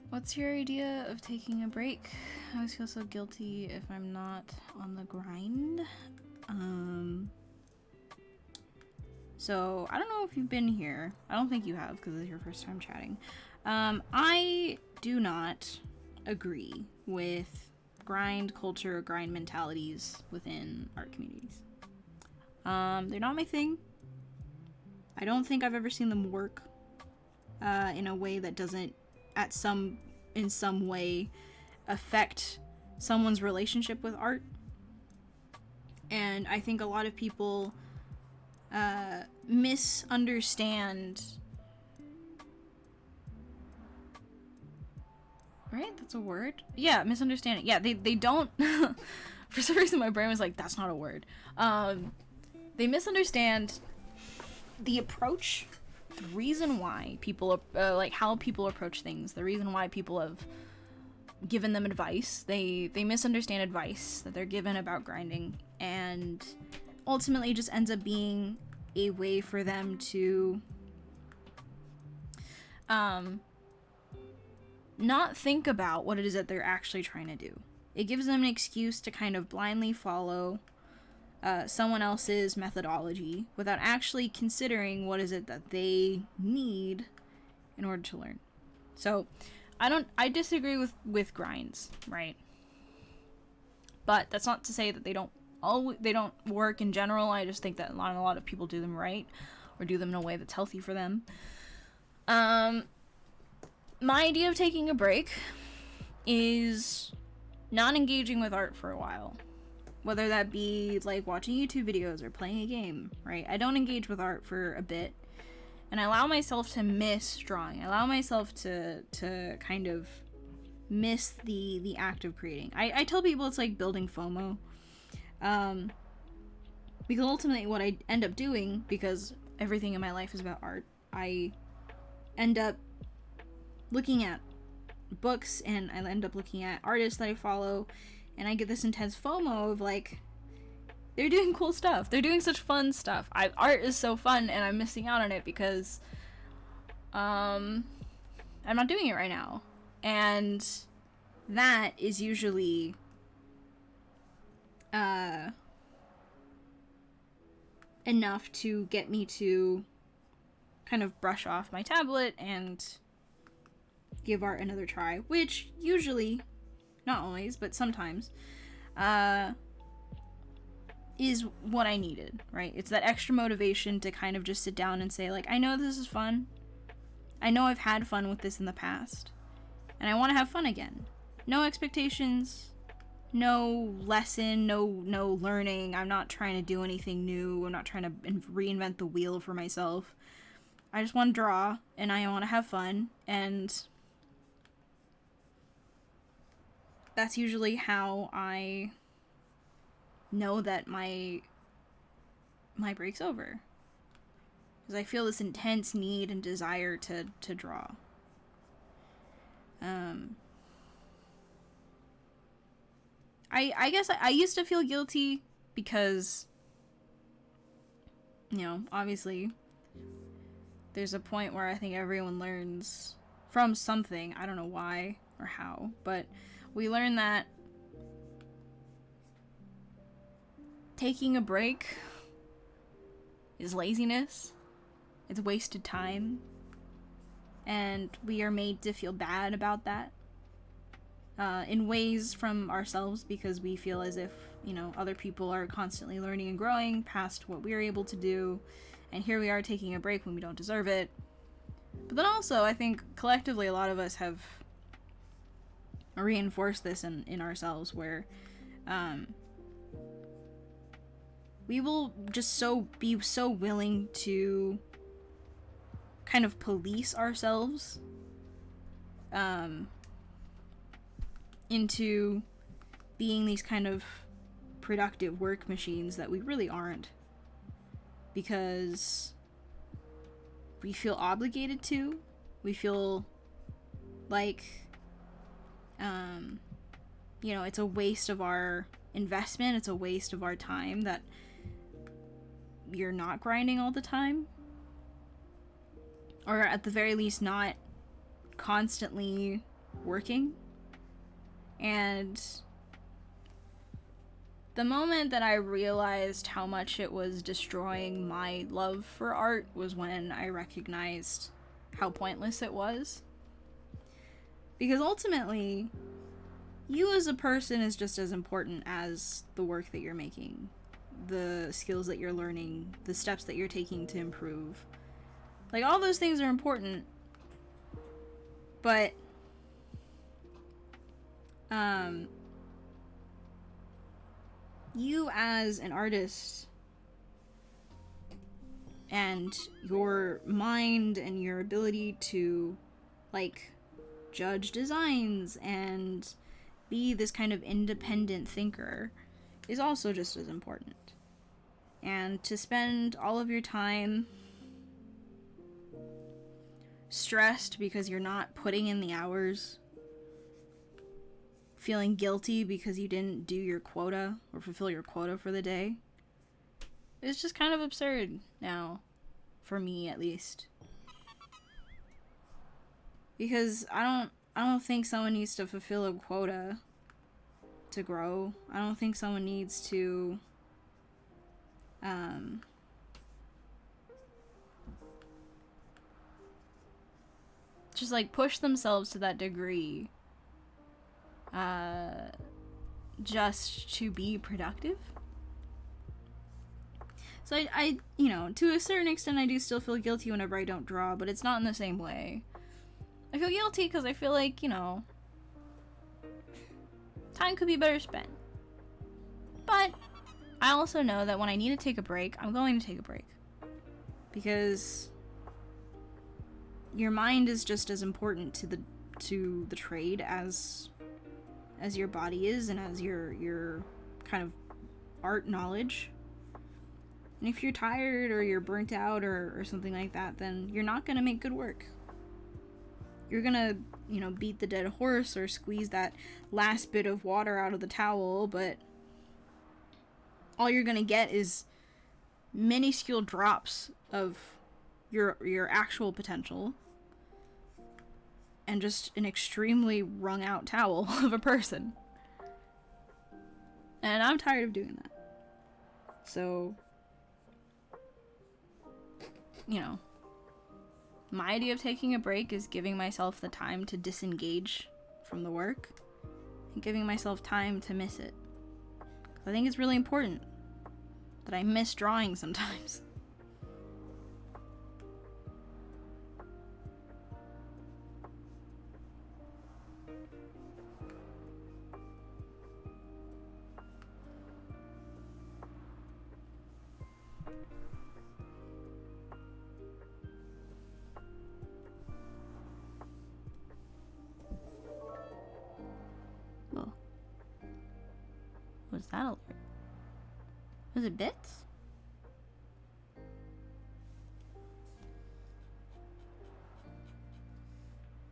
What's your idea of taking a break? I always feel so guilty if I'm not on the grind. So I don't know if you've been here. I don't think you have because it's your first time chatting. I do not agree with grind culture, grind mentalities within art communities. They're not my thing. I don't think I've ever seen them work in a way that doesn't in some way affect someone's relationship with art. And I think a lot of people misunderstand, right? That's a word? Yeah, misunderstanding. Yeah, they don't for some reason my brain was like, that's not a word. They misunderstand the approach reason why people like how people approach things, the reason why people have given them advice, they misunderstand advice that they're given about grinding, and ultimately just ends up being a way for them to not think about what it is that they're actually trying to do. It gives them an excuse to kind of blindly follow someone else's methodology without actually considering what is it that they need in order to learn. So I disagree with grinds, right? But that's not to say that they don't work in general. I just think that a lot of people do them right, or do them in a way that's healthy for them. My idea of taking a break is not engaging with art for a while. Whether that be like watching YouTube videos or playing a game, right? I don't engage with art for a bit. And I allow myself to miss drawing. I allow myself to kind of miss the act of creating. I tell people it's like building FOMO. Because ultimately what I end up doing, because everything in my life is about art, I end up looking at books and I end up looking at artists that I follow, and I get this intense FOMO of like, they're doing cool stuff. They're doing such fun stuff. Art is so fun, and I'm missing out on it because I'm not doing it right now. And that is usually enough to get me to kind of brush off my tablet and give art another try, which usually, not always, but sometimes, is what I needed, right? It's that extra motivation to kind of just sit down and say, like, I know this is fun. I know I've had fun with this in the past, and I want to have fun again. No expectations, no lesson, no learning. I'm not trying to do anything new. I'm not trying to reinvent the wheel for myself. I just want to draw, and I want to have fun, and that's usually how I know that my break's over. Because I feel this intense need and desire to draw. I guess I used to feel guilty because, you know, obviously there's a point where I think everyone learns from something. I don't know why or how, but we learn that taking a break is laziness. It's wasted time. And we are made to feel bad about that. In ways from ourselves, because we feel as if, you know, other people are constantly learning and growing past what we're able to do. And here we are taking a break when we don't deserve it. But then also, I think collectively a lot of us have reinforced this in ourselves, where we will just be so willing to kind of police ourselves into being these kind of productive work machines that we really aren't, because we feel obligated to. We feel like you know, it's a waste of our investment, it's a waste of our time that you're not grinding all the time, or at the very least not constantly working. And the moment that I realized how much it was destroying my love for art was when I recognized how pointless it was. Because ultimately, you as a person is just as important as the work that you're making, the skills that you're learning, the steps that you're taking to improve. Like, all those things are important, but you as an artist and your mind and your ability to, like, judge designs and be this kind of independent thinker is also just as important. And to spend all of your time stressed because you're not putting in the hours, feeling guilty because you didn't do your quota or fulfill your quota for the day. It's just kind of absurd now, for me at least. Because I don't think someone needs to fulfill a quota to grow. I don't think someone needs to just like push themselves to that degree just to be productive. So I, you know, to a certain extent I do still feel guilty whenever I don't draw, but it's not in the same way. I feel guilty because I feel like, you know, time could be better spent. But I also know that when I need to take a break, I'm going to take a break. Because your mind is just as important to the trade as your body is, and as your kind of art knowledge. And if you're tired or you're burnt out or something like that, then you're not gonna make good work. You're gonna, you know, beat the dead horse or squeeze that last bit of water out of the towel, but all you're gonna get is minuscule drops of your actual potential and just an extremely wrung out towel of a person. And I'm tired of doing that. So, you know, my idea of taking a break is giving myself the time to disengage from the work and giving myself time to miss it. I think it's really important that I miss drawing sometimes. Well, what's that alert? Was it bits?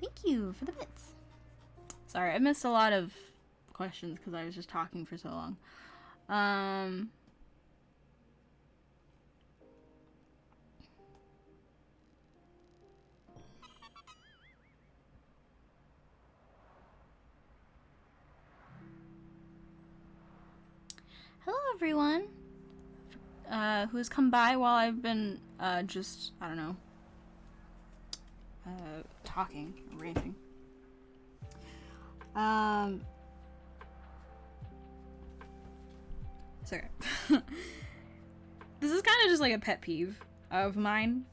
Thank you for the bits. Sorry, I missed a lot of questions because I was just talking for so long. Hello, everyone who has come by while I've been just, I don't know, talking, ranting. Sorry. This is kind of just like a pet peeve of mine,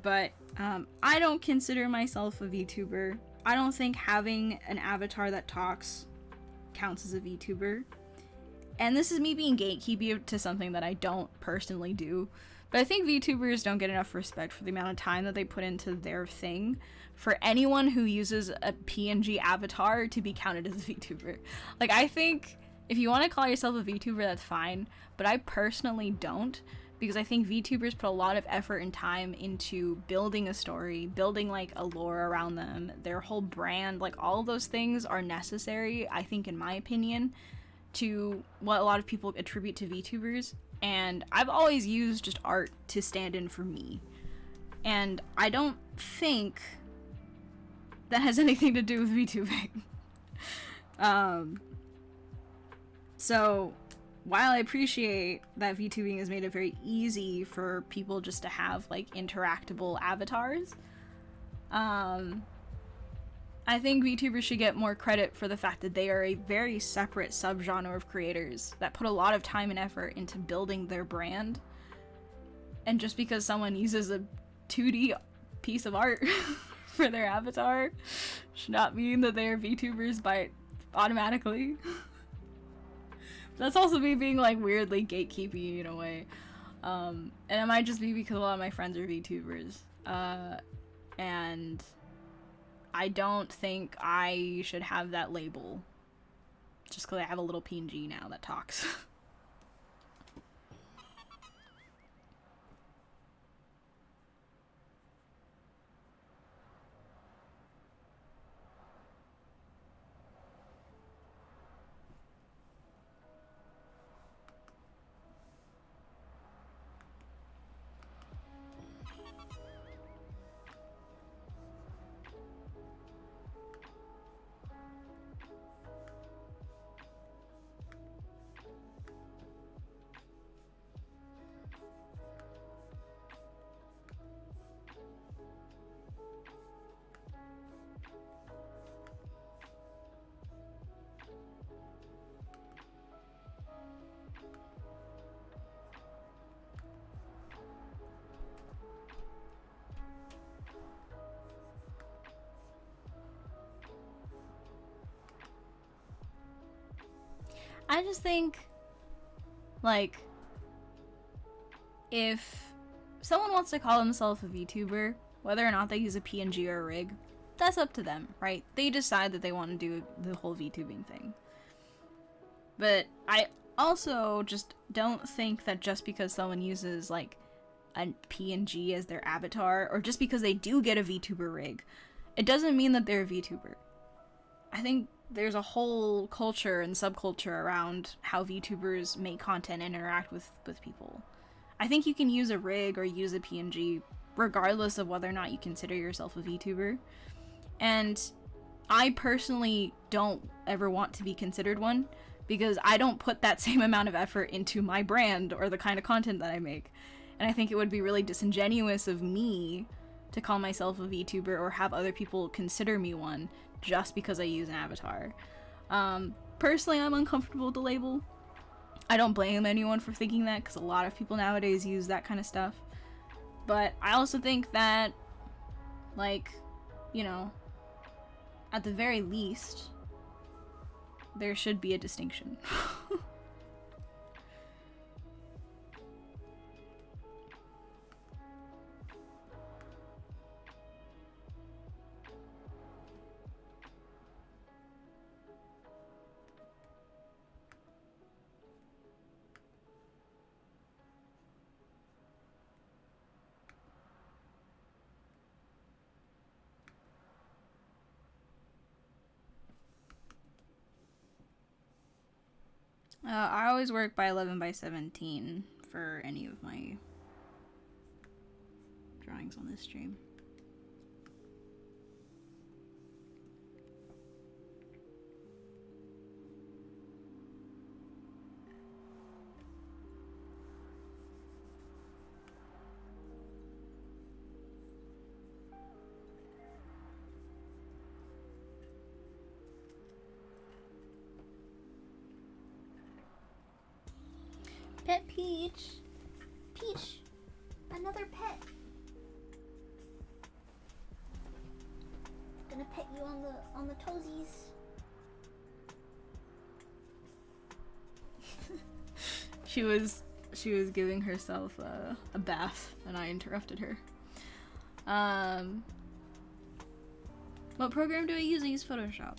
but I don't consider myself a VTuber. I don't think having an avatar that talks counts as a VTuber. And this is me being gatekeepy to something that I don't personally do. But I think VTubers don't get enough respect for the amount of time that they put into their thing for anyone who uses a PNG avatar to be counted as a VTuber. Like, I think if you want to call yourself a VTuber, that's fine. But I personally don't, because I think VTubers put a lot of effort and time into building a story, building like a lore around them, their whole brand. Like, all of those things are necessary, I think, in my opinion, to what a lot of people attribute to VTubers. And I've always used just art to stand in for me. And I don't think that has anything to do with VTubing. So while I appreciate that VTubing has made it very easy for people just to have like interactable avatars, I think VTubers should get more credit for the fact that they are a very separate subgenre of creators that put a lot of time and effort into building their brand. And just because someone uses a 2D piece of art for their avatar should not mean that they are VTubers by automatically. That's also me being like weirdly gatekeepy in a way. And it might just be because a lot of my friends are VTubers. And I don't think I should have that label just because I have a little PNG now that talks. I just think, like, if someone wants to call themselves a VTuber, whether or not they use a PNG or a rig, that's up to them, right? They decide that they want to do the whole VTubing thing. But I also just don't think that just because someone uses, like, a PNG as their avatar, or just because they do get a VTuber rig, it doesn't mean that they're a VTuber. I think there's a whole culture and subculture around how VTubers make content and interact with people. I think you can use a rig or use a PNG regardless of whether or not you consider yourself a VTuber. And I personally don't ever want to be considered one, because I don't put that same amount of effort into my brand or the kind of content that I make. And I think it would be really disingenuous of me to call myself a VTuber or have other people consider me one just because I use an avatar. Personally, I'm uncomfortable with the label. I don't blame anyone for thinking that, because a lot of people nowadays use that kind of stuff. But I also think that, like, you know, at the very least, there should be a distinction. I always work by 11 by 17 for any of my drawings on this stream. Pet Peach! Peach! Another pet! Gonna pet you on the toesies. She was giving herself a bath and I interrupted her. What program do I use? I use Photoshop.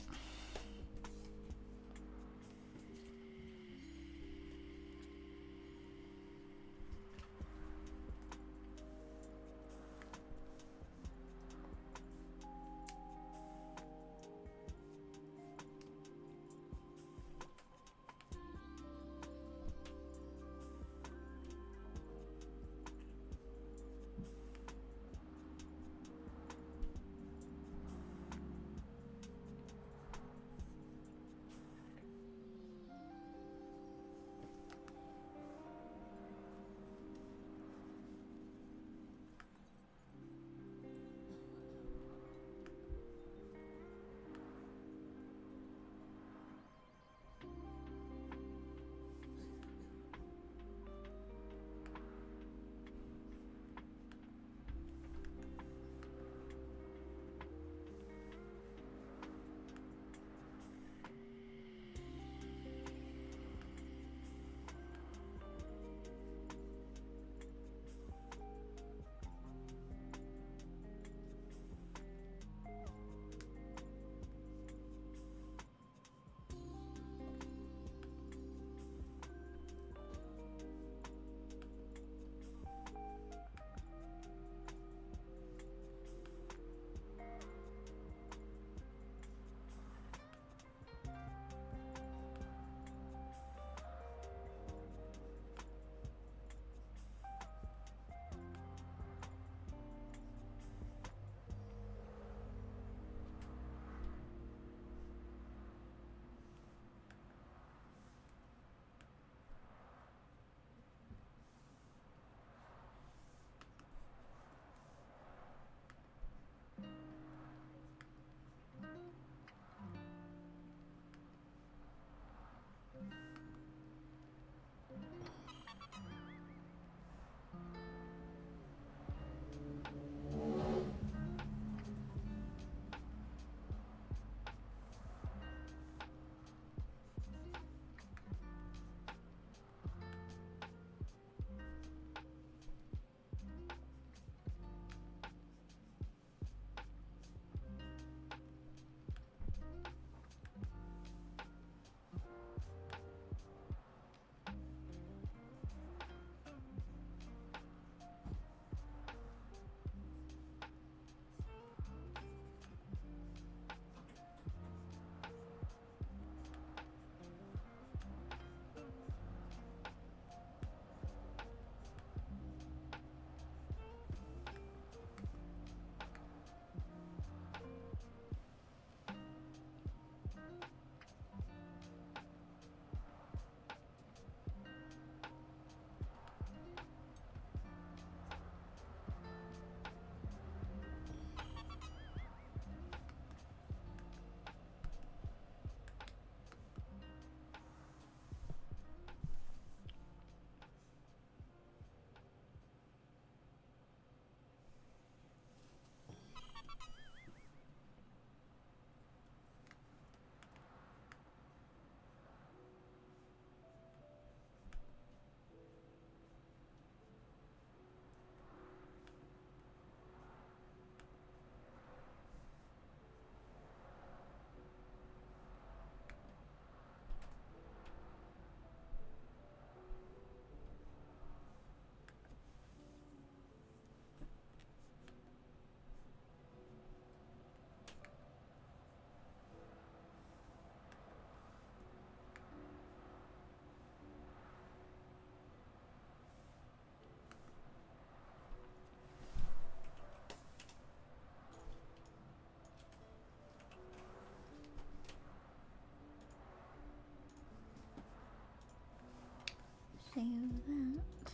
do that.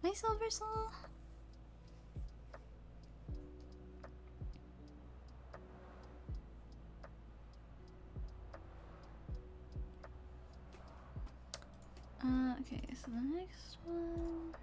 My Silver Soul. Okay, so the next one.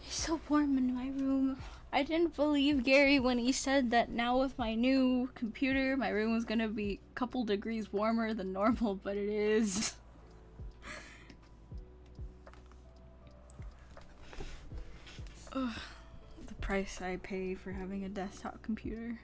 It's so warm in my room. I didn't believe Gary when he said that now with my new computer, my room was gonna be a couple degrees warmer than normal, but it is. Ugh, the price I pay for having a desktop computer.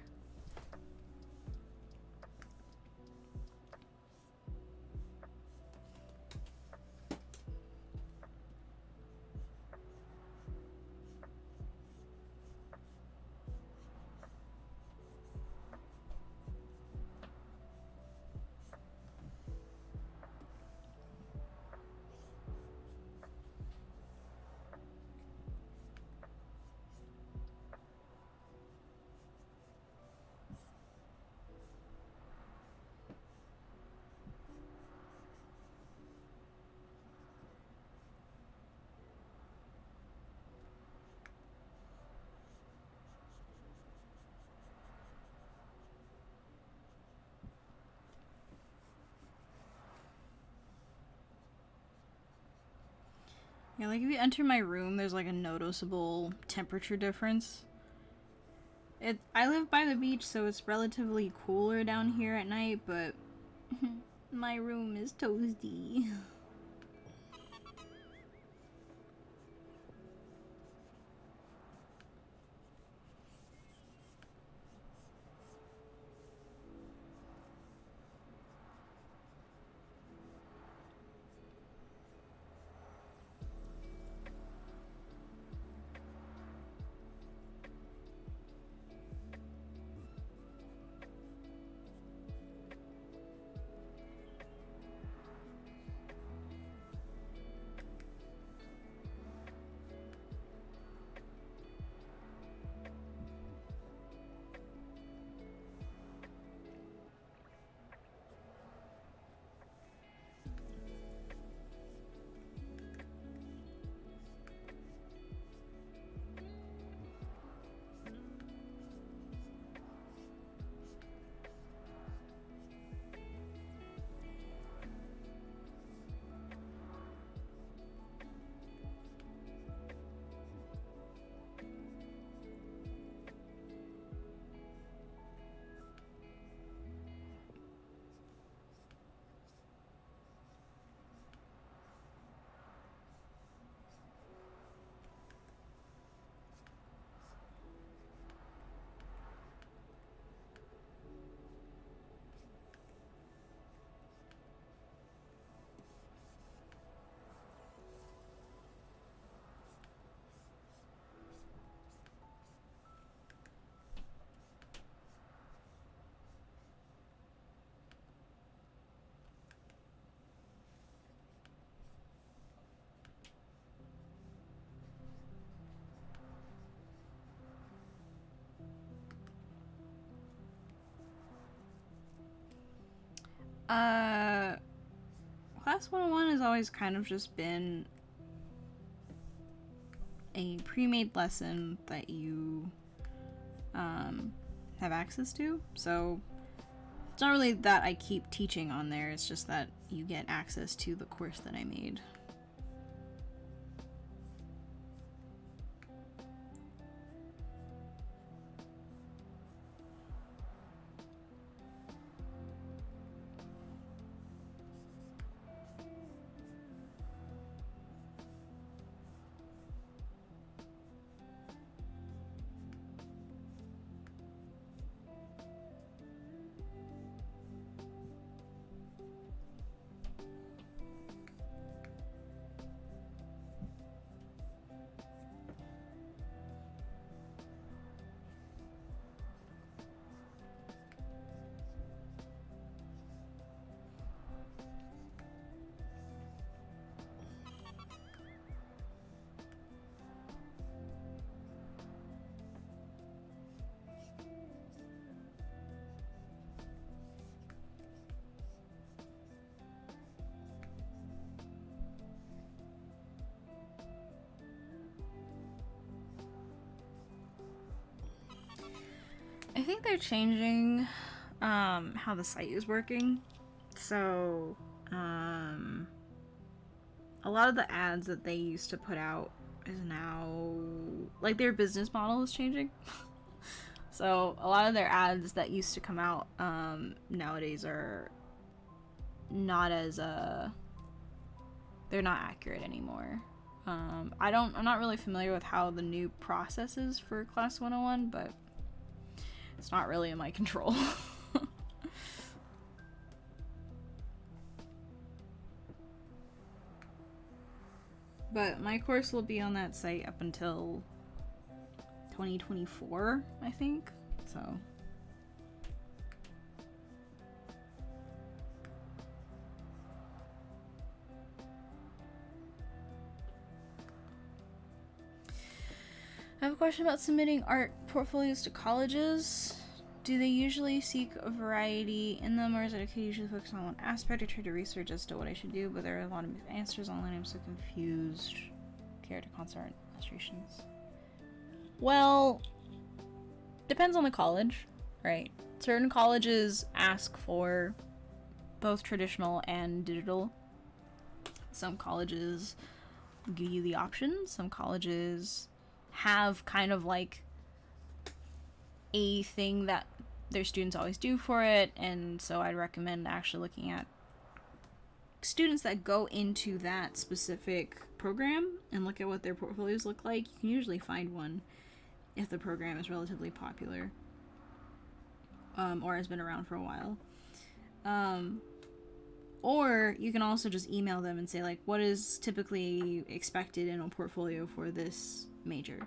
Yeah, like if you enter my room, there's like a noticeable temperature difference. I live by the beach, so it's relatively cooler down here at night, but my room is toasty. Class 101 has always kind of just been a pre-made lesson that you have access to. So it's not really that I keep teaching on there, it's just that you get access to the course that I made. think they're changing how the site is working. So, a lot of the ads that they used to put out is now, like, their business model is changing. So, a lot of their ads that used to come out nowadays are not as, they're not accurate anymore. I'm not really familiar with how the new process is for Class 101, but it's not really in my control. But my course will be on that site up until 2024, I think. So. I have a question about submitting art portfolios to colleges. Do they usually seek a variety in them, or is it okay to usually focus on one aspect? I tried to research as to what I should do, but there are a lot of answers online. I'm so confused. Care to consult illustrations? Well, depends on the college, right? Certain colleges ask for both traditional and digital. Some colleges give you the option. Some colleges have kind of like a thing that their students always do for it, and so I'd recommend actually looking at students that go into that specific program and look at what their portfolios look like. You can usually find one if the program is relatively popular or has been around for a while. Or you can also just email them and say, like, what is typically expected in a portfolio for this major?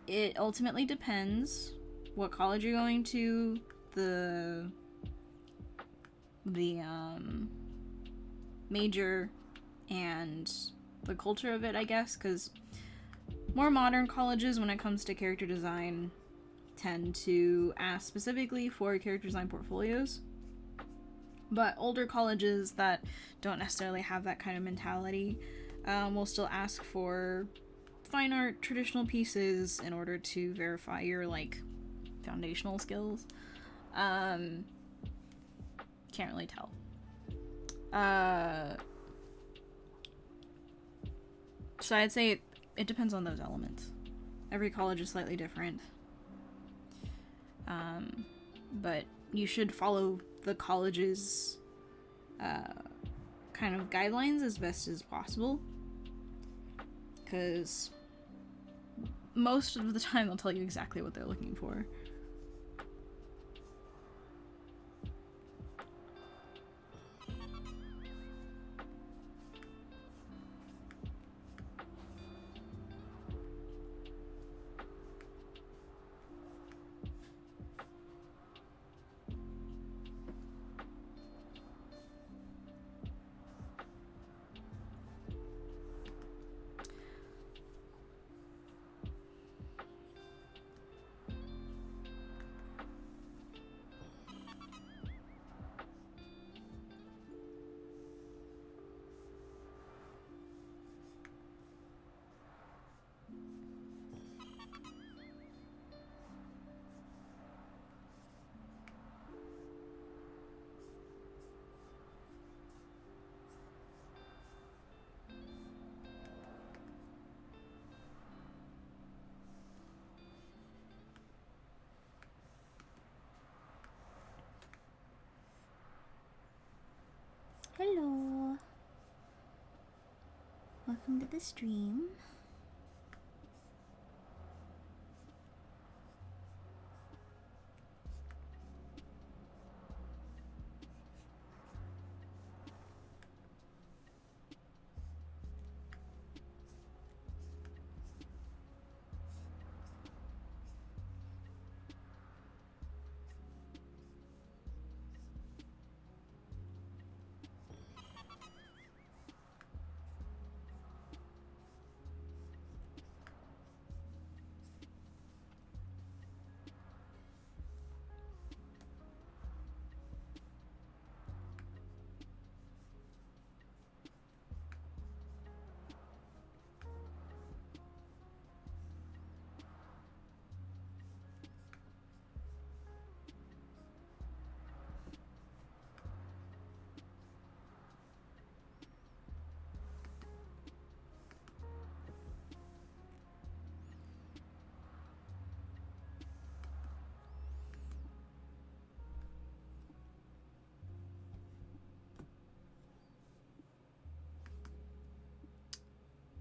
It ultimately depends what college you're going to, the major, and the culture of it, I guess, because more modern colleges, when it comes to character design, tend to ask specifically for character design portfolios. But older colleges that don't necessarily have that kind of mentality will still ask for fine art traditional pieces in order to verify your, like, foundational skills. Can't really tell. So I'd say it depends on those elements. Every college is slightly different. But you should follow the college's kind of guidelines as best as possible, because most of the time they'll tell you exactly what they're looking for. Hello. Welcome to the stream.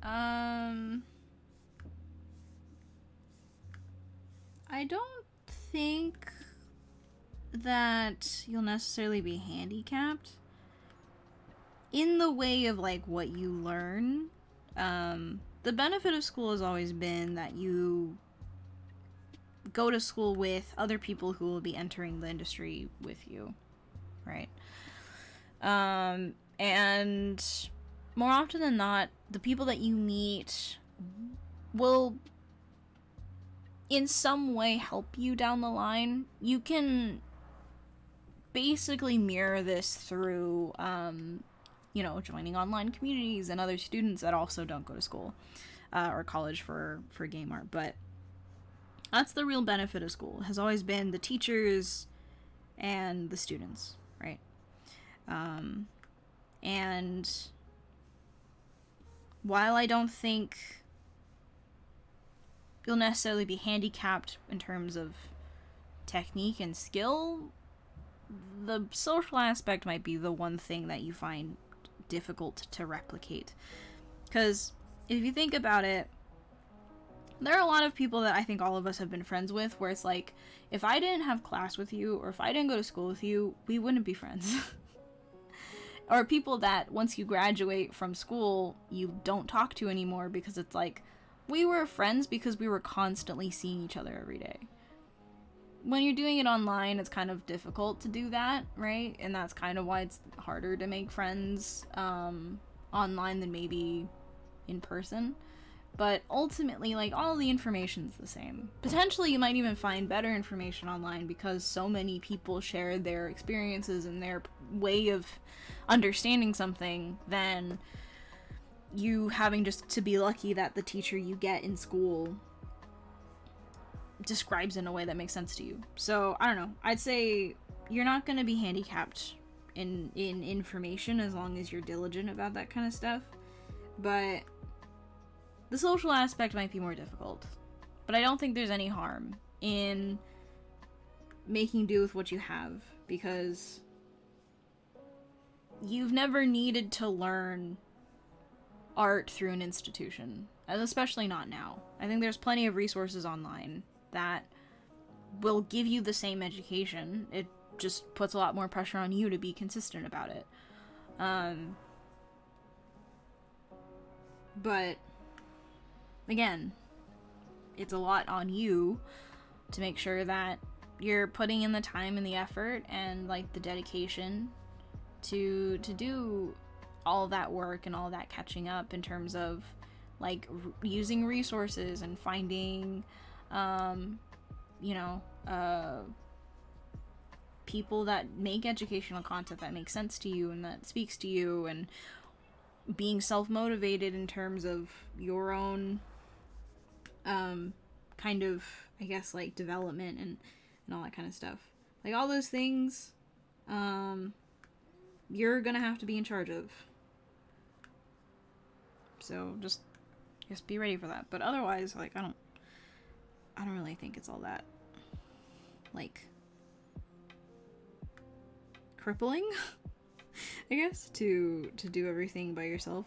I don't think that you'll necessarily be handicapped in the way of like what you learn. The benefit of school has always been that you go to school with other people who will be entering the industry with you, right? And more often than not, the people that you meet will in some way help you down the line. You can basically mirror this through joining online communities and other students that also don't go to school or college for game art. But that's the real benefit of school, has always been the teachers and the students, right? And while I don't think you'll necessarily be handicapped in terms of technique and skill, the social aspect might be the one thing that you find difficult to replicate. Because if you think about it, there are a lot of people that I think all of us have been friends with where it's like, if I didn't have class with you or if I didn't go to school with you, we wouldn't be friends. Or people that once you graduate from school, you don't talk to anymore because it's like, we were friends because we were constantly seeing each other every day. When you're doing it online, it's kind of difficult to do that, right? And that's kind of why it's harder to make friends online than maybe in person. But ultimately, like, all the information's the same. Potentially, you might even find better information online because so many people share their experiences and their way of understanding something than you having just to be lucky that the teacher you get in school describes in a way that makes sense to you. So, I don't know. I'd say you're not going to be handicapped in information as long as you're diligent about that kind of stuff. But the social aspect might be more difficult. But I don't think there's any harm in making do with what you have, because you've never needed to learn art through an institution, and especially not now. I think there's plenty of resources online that will give you the same education. It just puts a lot more pressure on you to be consistent about it. But again, it's a lot on you to make sure that you're putting in the time and the effort and like the dedication to do all that work and all that catching up in terms of like using resources and finding people that make educational content that makes sense to you and that speaks to you, and being self-motivated in terms of your own kind of, I guess, like development and all that kind of stuff. Like all those things you're gonna have to be in charge of. So just be ready for that. But otherwise, like I don't really think it's all that like crippling, I guess, to do everything by yourself.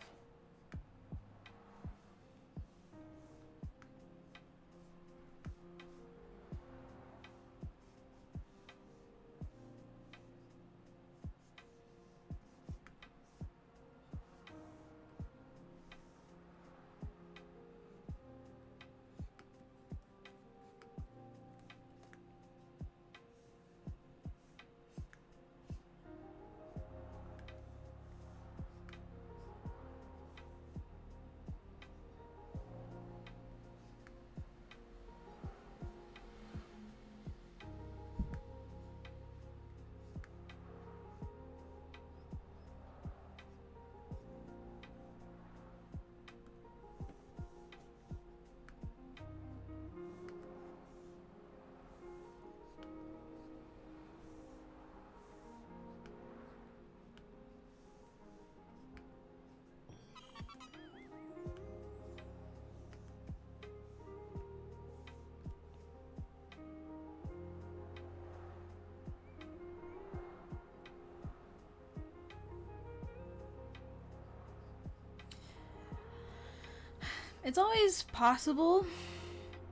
It's always possible,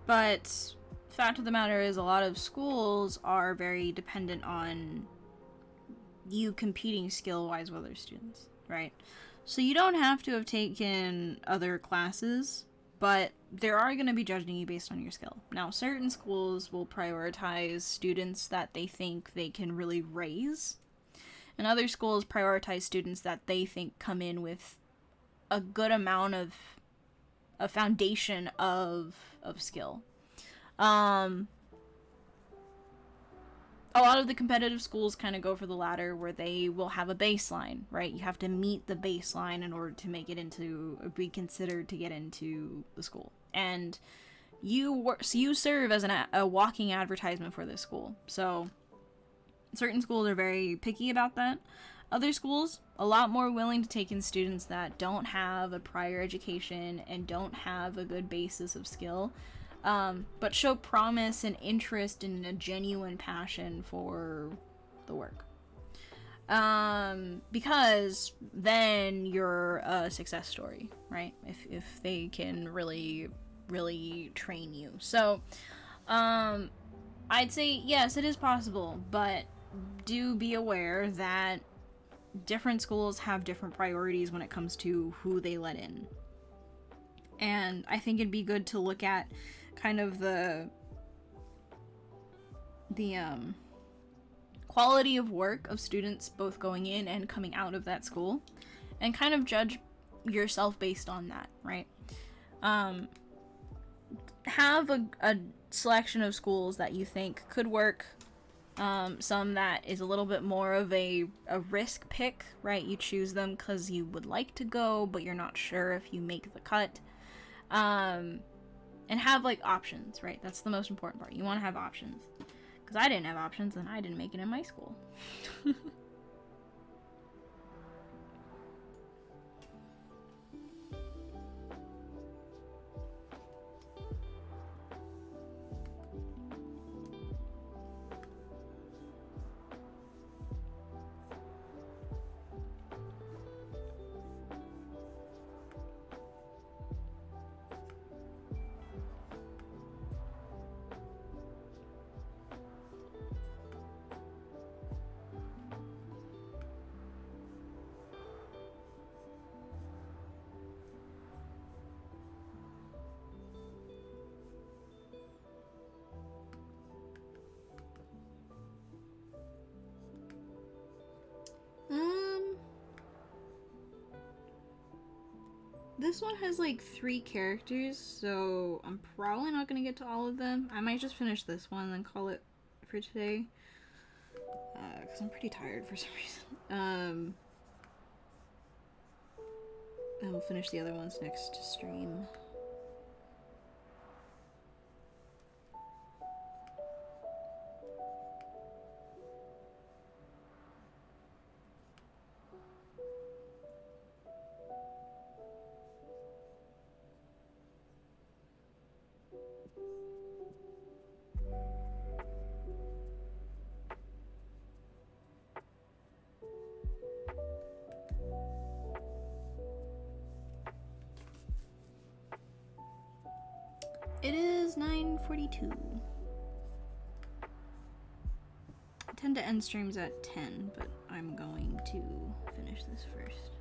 but fact of the matter is a lot of schools are very dependent on you competing skill-wise with other students, right? So you don't have to have taken other classes, but there are going to be judging you based on your skill. Now, certain schools will prioritize students that they think they can really raise, and other schools prioritize students that they think come in with a good amount of a foundation of skill. A lot of the competitive schools kind of go for the latter, where they will have a baseline, right? You have to meet the baseline in order to make it into, be considered to get into the school. And you serve as a walking advertisement for this school. So certain schools are very picky about that. Other schools, a lot more willing to take in students that don't have a prior education and don't have a good basis of skill, but show promise and interest and a genuine passion for the work. Because then you're a success story, right? If they can really, really train you. So, I'd say, yes, it is possible, but do be aware that different schools have different priorities when it comes to who they let in. And I think it'd be good to look at kind of the quality of work of students both going in and coming out of that school, and kind of judge yourself based on that, right? Have a selection of schools that you think could work, some that is a little bit more of a risk pick, right? You choose them because you would like to go, but you're not sure if you make the cut. And have, like, options, right? That's the most important part. You want to have options. Because I didn't have options, and I didn't make it in my school. This one has like 3 characters, so I'm probably not gonna get to all of them. I might just finish this one and then call it for today. Because I'm pretty tired for some reason. And we'll finish the other ones next stream. It is 9:42. I tend to end streams at 10, but I'm going to finish this first.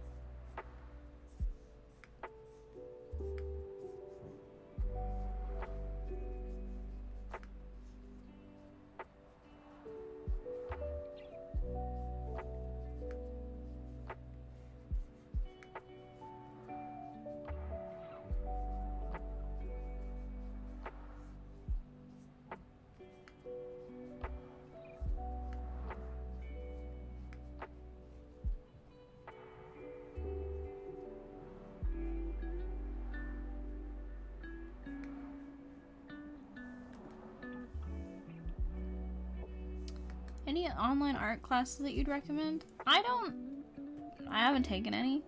Any online art classes that you'd recommend? I haven't taken any.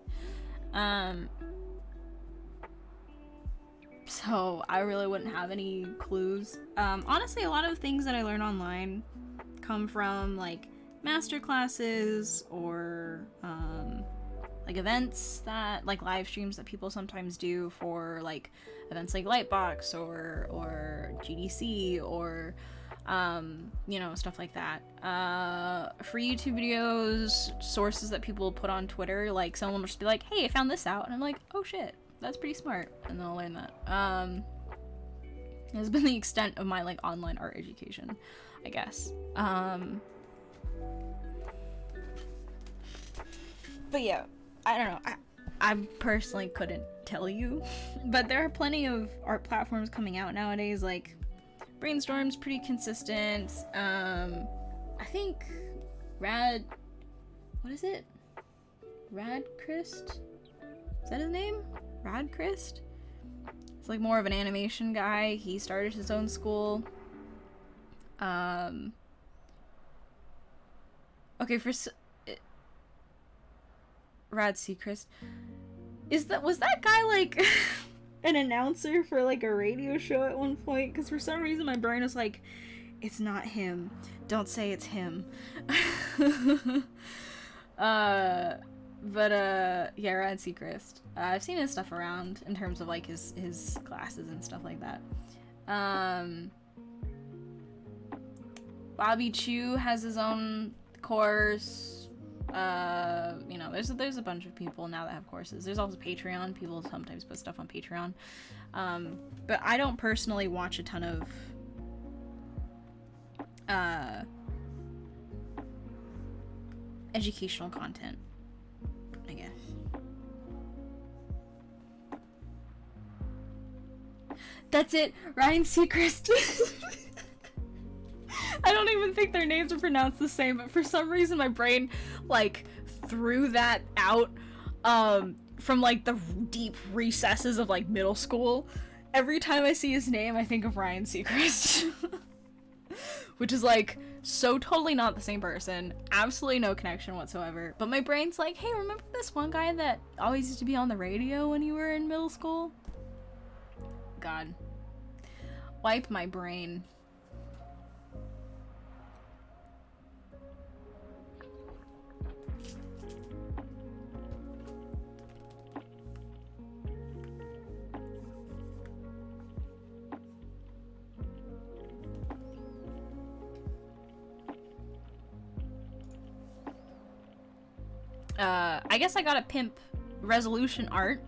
So I really wouldn't have any clues. Honestly, a lot of things that I learn online come from like master classes or like like events that like live streams that people sometimes do for like events like Lightbox or GDC or you know, stuff like that. For YouTube videos, sources that people put on Twitter, like someone will just be like, hey, I found this out, and I'm like, oh shit, that's pretty smart, and then I'll learn that. Has been the extent of my like online art education, I guess. But yeah, I don't know. I personally couldn't tell you, but there are plenty of art platforms coming out nowadays. Like Brainstorm's pretty consistent. I think what is it? Radchrist? Is that his name? Radchrist? It's like more of an animation guy. He started his own school. Okay, Rad Seacrest. Was that guy like an announcer for like a radio show at one point? Because for some reason my brain was like, it's not him. Don't say it's him. Yeah, Rad Seacrest. I've seen his stuff around in terms of like his classes and stuff like that. Bobby Chu has his own course. You know, there's a bunch of people now that have courses. There's also Patreon. People sometimes put stuff on Patreon. But I don't personally watch a ton of educational content, I guess. That's it, Ryan Seacrest. I don't even think their names are pronounced the same, but for some reason my brain like threw that out from like the deep recesses of like middle school. Every time I see his name, I think of Ryan Seacrest. Which is like so totally not the same person. Absolutely no connection whatsoever. But my brain's like, hey, remember this one guy that always used to be on the radio when you were in middle school? God. Wipe my brain. I guess I gotta pimp Resolution Art.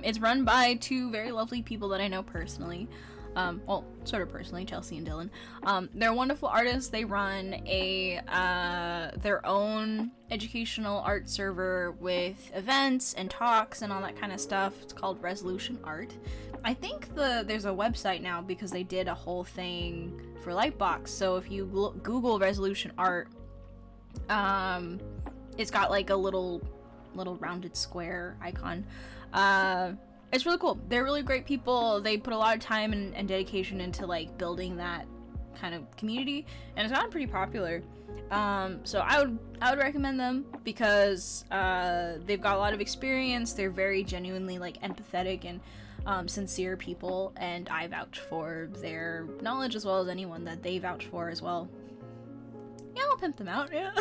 It's run by two very lovely people that I know personally. Well, sort of personally, Chelsea and Dylan. They're wonderful artists. They run their own educational art server with events and talks and all that kind of stuff. It's called Resolution Art. I think there's a website now because they did a whole thing for Lightbox. So if you Google Resolution Art, it's got like a little rounded square icon. It's really cool. They're really great people. They put a lot of time and dedication into like building that kind of community, and it's gotten pretty popular. So I would recommend them because they've got a lot of experience. They're very genuinely like empathetic and sincere people, and I vouch for their knowledge as well as anyone that they vouch for as well. Yeah, I'll pimp them out. Yeah.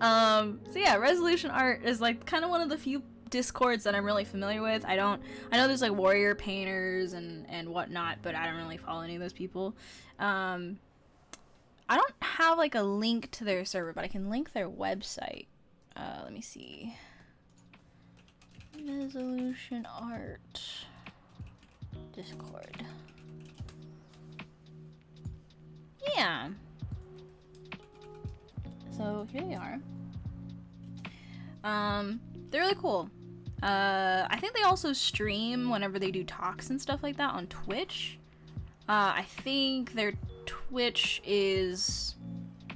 So yeah, Resolution Art is like kind of one of the few discords that I'm really familiar with. I know there's like warrior painters and whatnot, but I don't really follow any of those people. I don't have like a link to their server, but I can link their website. Let me see. Resolution Art Discord. Yeah. So here they are. They're really cool. I think they also stream whenever they do talks and stuff like that on Twitch. I think their Twitch is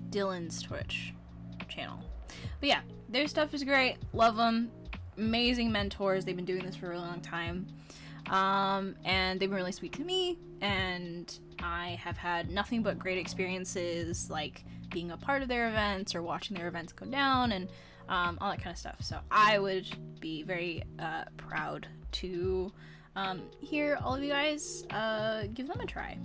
Dylan's Twitch channel. But yeah, their stuff is great. Love them. Amazing mentors. They've been doing this for a really long time. And they've been really sweet to me. And I have had nothing but great experiences, like being a part of their events or watching their events go down and all that kind of stuff. So I would be very proud to hear all of you guys give them a try.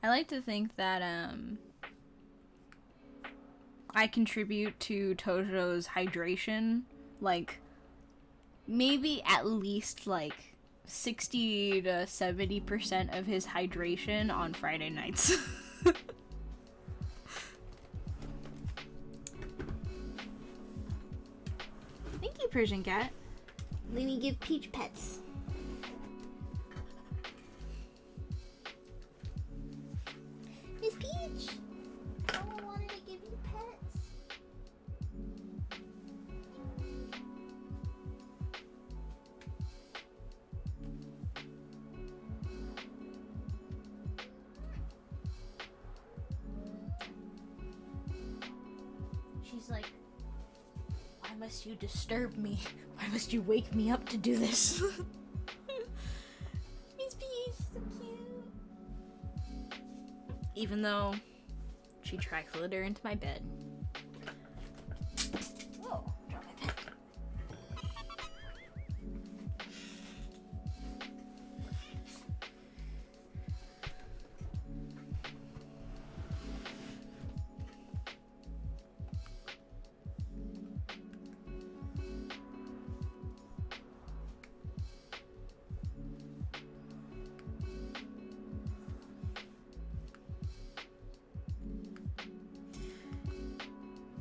I like to think that I contribute to Tojo's hydration, like maybe at least like 60 to 70% of his hydration on Friday nights. Thank you, Persian cat. Let me give Peach pets. Miss Peach! Someone wanted to give you pets. She's like, why must you disturb me? Why must you wake me up to do this? Miss Peach, so cute. Even though she tracks litter into my bed. Whoa, drop my pen.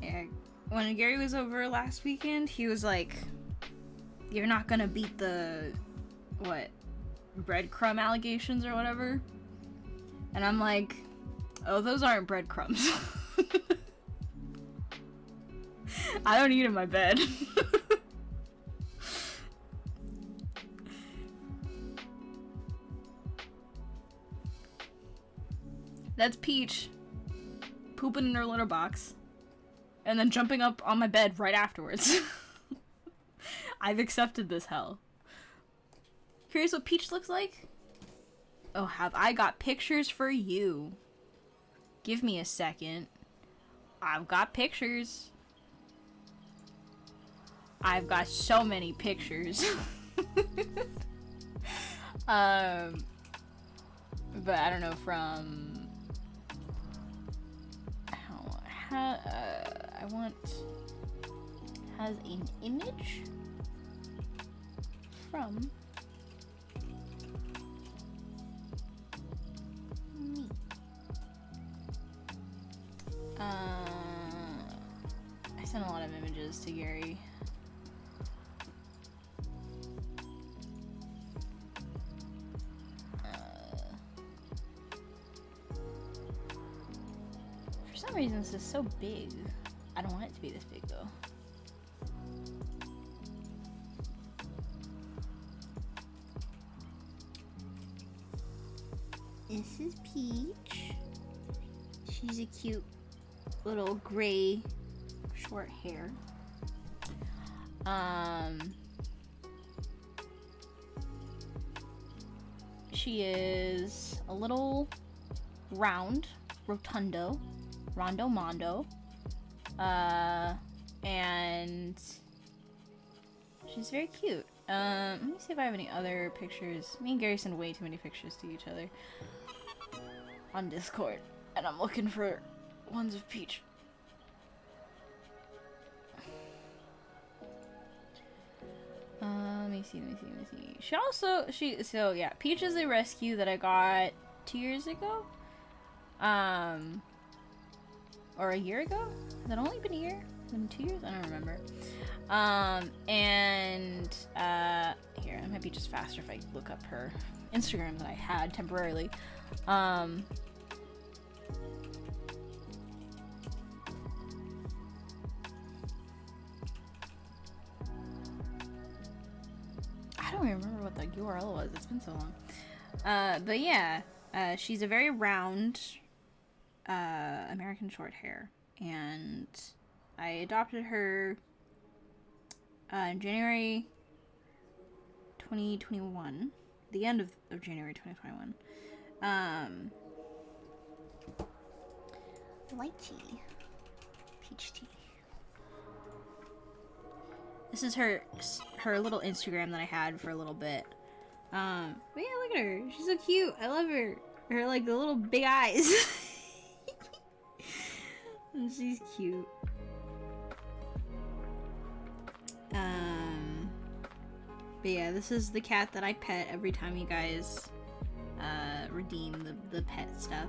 Yeah, when Gary was over last weekend, he was like, "You're not gonna beat the, what, breadcrumb allegations or whatever?" And I'm like, "Oh, those aren't breadcrumbs. I don't eat in my bed." That's Peach pooping in her litter box and then jumping up on my bed right afterwards. I've accepted this hell. Curious what Peach looks like? Oh, have I got pictures for you? Give me a second. I've got pictures. I've got so many pictures. But I don't know, from I want has an image from me. I sent a lot of images to Gary. For some reason this is so big. I don't want it to be this big though. This is Peach. She's a cute little gray short hair. She is a little round, rondo mondo, and she's very cute. Let me see if I have any other pictures. Me and Gary send way too many pictures to each other on Discord, and I'm looking for ones of Peach. Let me see. So yeah, Peach is a rescue that I got 2 years ago. Or a year ago? Has it only been a year? Has it been 2 years? I don't remember. Here, it might be just faster if I look up her Instagram that I had temporarily. I don't even remember what the URL was. It's been so long. But yeah, she's a very round American short hair, and I adopted her in January 2021, the end of January 2021. Lychee. Peach tea. This is her little Instagram that I had for a little bit. But yeah, look at her. She's so cute. I love her. Her like the little big eyes. And she's cute. But yeah, this is the cat that I pet every time you guys redeem the pet stuff.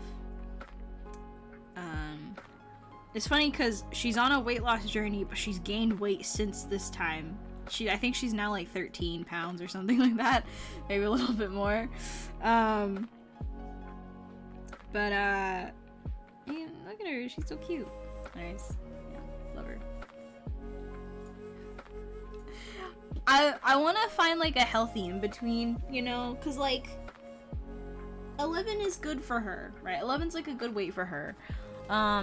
It's funny because she's on a weight loss journey, but she's gained weight since this time. I think she's now like 13 pounds or something like that, maybe a little bit more. Man, look at her, she's so cute. Nice. Yeah, love her. I want to find like a healthy in between, you know, because like 11 is good for her, right? 11's like a good weight for her.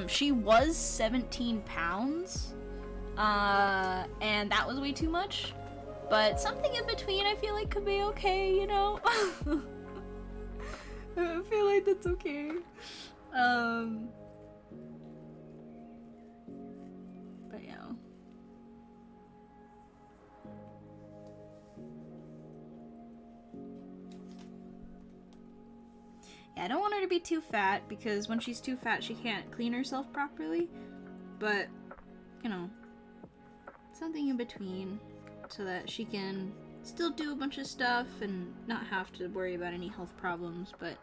She was 17 pounds, and that was way too much, but something in between I feel like could be okay, you know? I feel like that's okay. But yeah. Yeah, I don't want her to be too fat, because when she's too fat she can't clean herself properly, but, you know, something in between so that she can still do a bunch of stuff and not have to worry about any health problems, but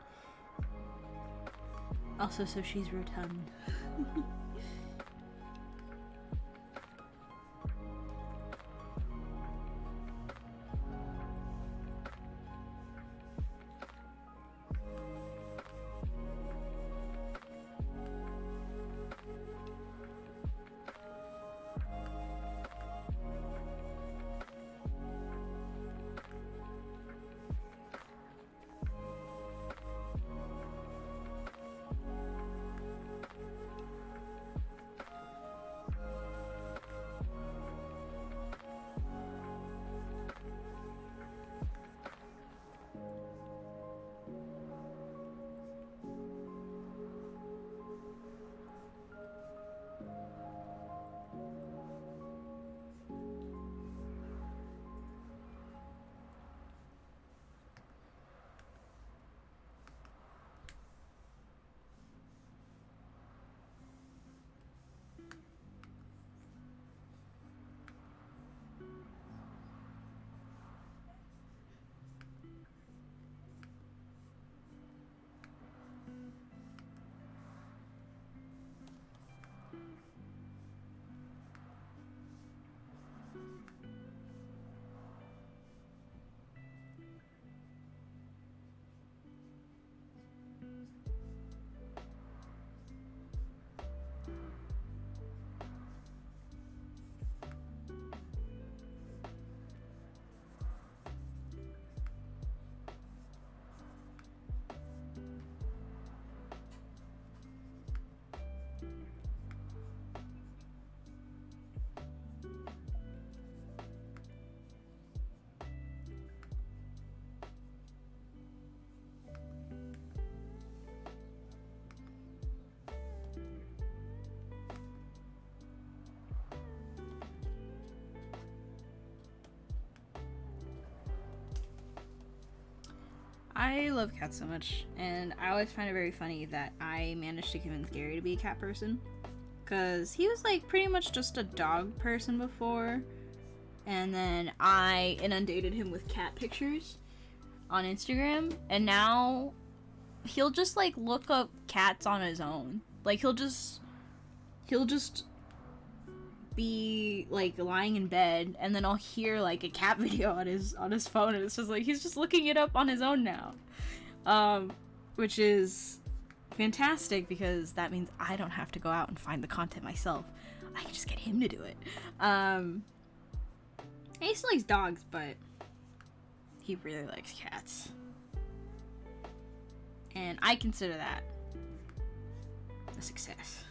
also so she's rotund. I love cats so much, and I always find it very funny that I managed to convince Gary to be a cat person, because he was like pretty much just a dog person before, and then I inundated him with cat pictures on Instagram, and now he'll just like look up cats on his own. Like he'll just be like lying in bed, and then I'll hear like a cat video on his phone, and it's just like he's just looking it up on his own now, which is fantastic because that means I don't have to go out and find the content myself. I can just get him to do it. He still likes dogs, but he really likes cats, and I consider that a success.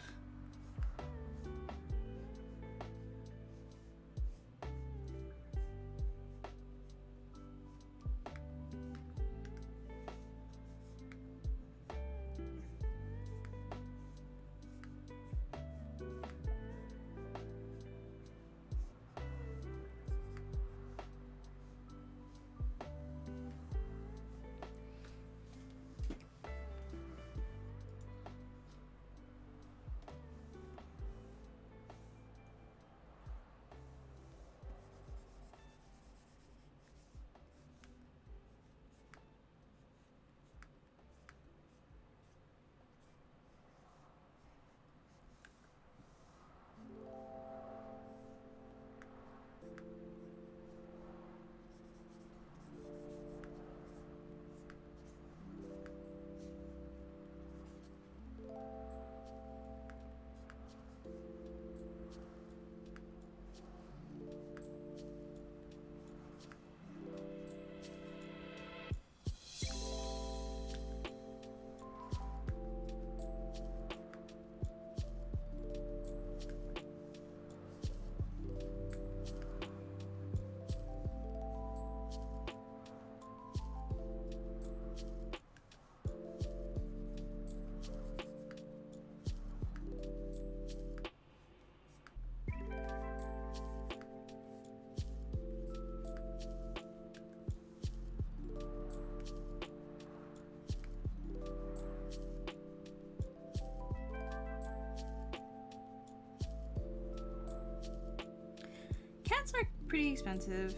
pretty expensive.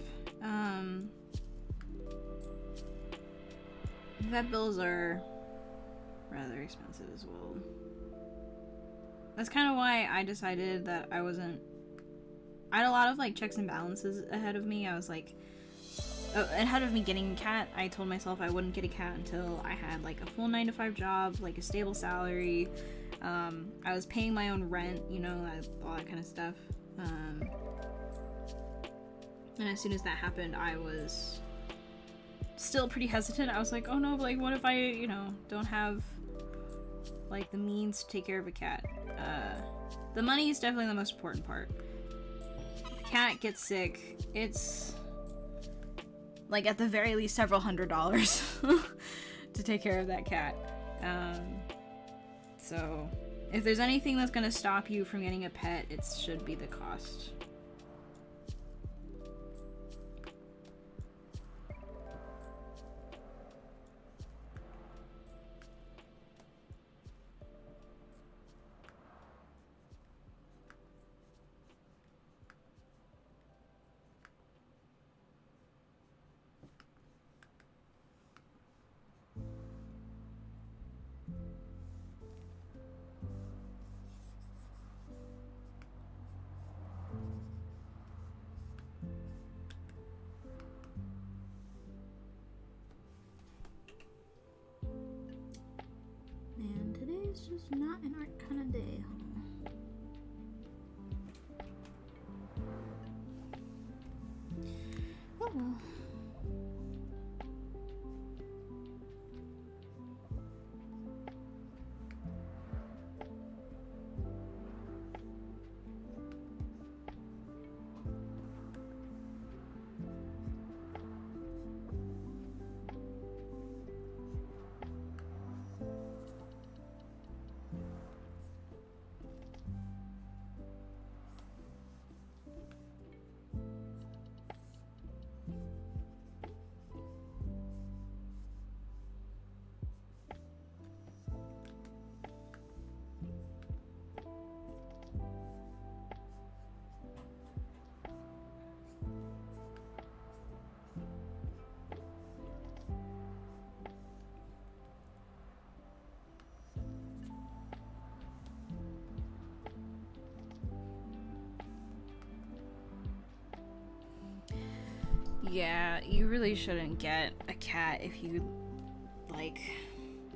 Vet bills are rather expensive as well. That's kind of why I decided that I had a lot of like checks and balances ahead of me. I was like, ahead of me getting a cat, I told myself I wouldn't get a cat until I had like a full 9-to-5 job, like a stable salary. I was paying my own rent, you know, all that kind of stuff. And as soon as that happened, I was still pretty hesitant. I was like, oh no, like what if I, you know, don't have like the means to take care of a cat? The money is definitely the most important part. If the cat gets sick, it's like at the very least several $100s to take care of that cat. So if there's anything that's gonna stop you from getting a pet, it should be the cost. Man, today's just not an art kind of day, huh? Oh well. Yeah, you really shouldn't get a cat if you, like,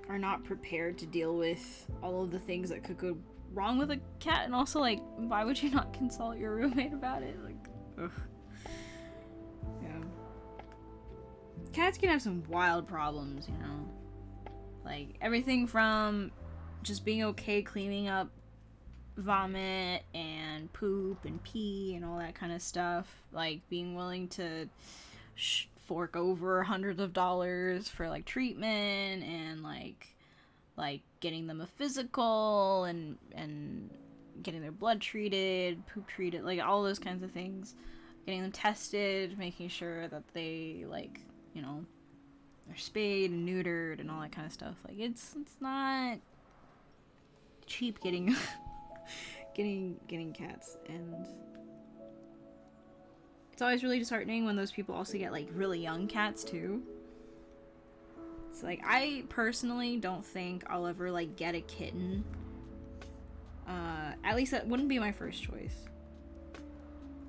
are not prepared to deal with all of the things that could go wrong with a cat, and also, like, why would you not consult your roommate about it? Like, ugh. Yeah. Cats can have some wild problems, you know? Like, everything from just being okay cleaning up vomit and poop and pee and all that kind of stuff, like being willing to fork over hundreds of dollars for like treatment and like getting them a physical and getting their blood treated, poop treated, like all those kinds of things, getting them tested, making sure that they, like, you know, they're spayed and neutered and all that kind of stuff. Like it's not cheap getting getting cats, and it's always really disheartening when those people also get like really young cats too. It's like, I personally don't think I'll ever like get a kitten. At least that wouldn't be my first choice,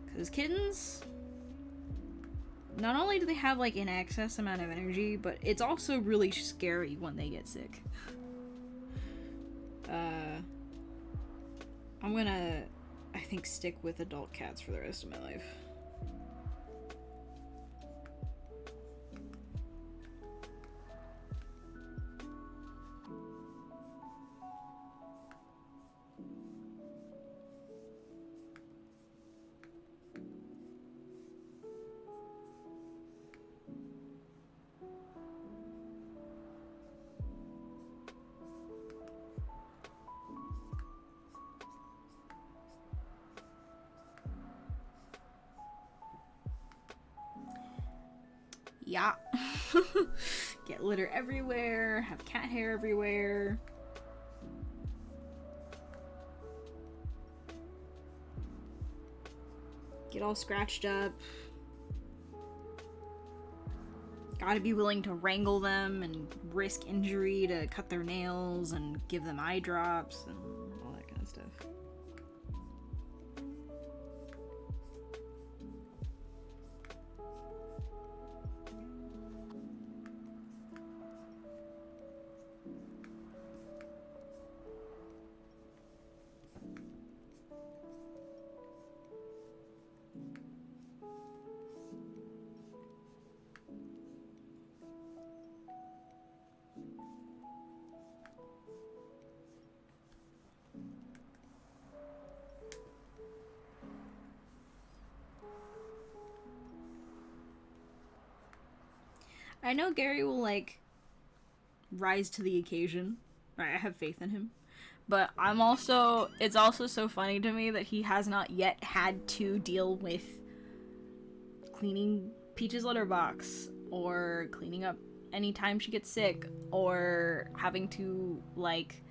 because kittens, not only do they have like an excess amount of energy, but it's also really scary when they get sick. I'm gonna, I think, stick with adult cats for the rest of my life. Yeah. Get litter everywhere, have cat hair everywhere. Get all scratched up. gotta be willing to wrangle them and risk injury to cut their nails and give them eye drops and all that kind of stuff. I know Gary will, like, rise to the occasion. Right, I have faith in him. But it's also so funny to me that he has not yet had to deal with cleaning Peach's litter box, or cleaning up anytime she gets sick, or having to, like,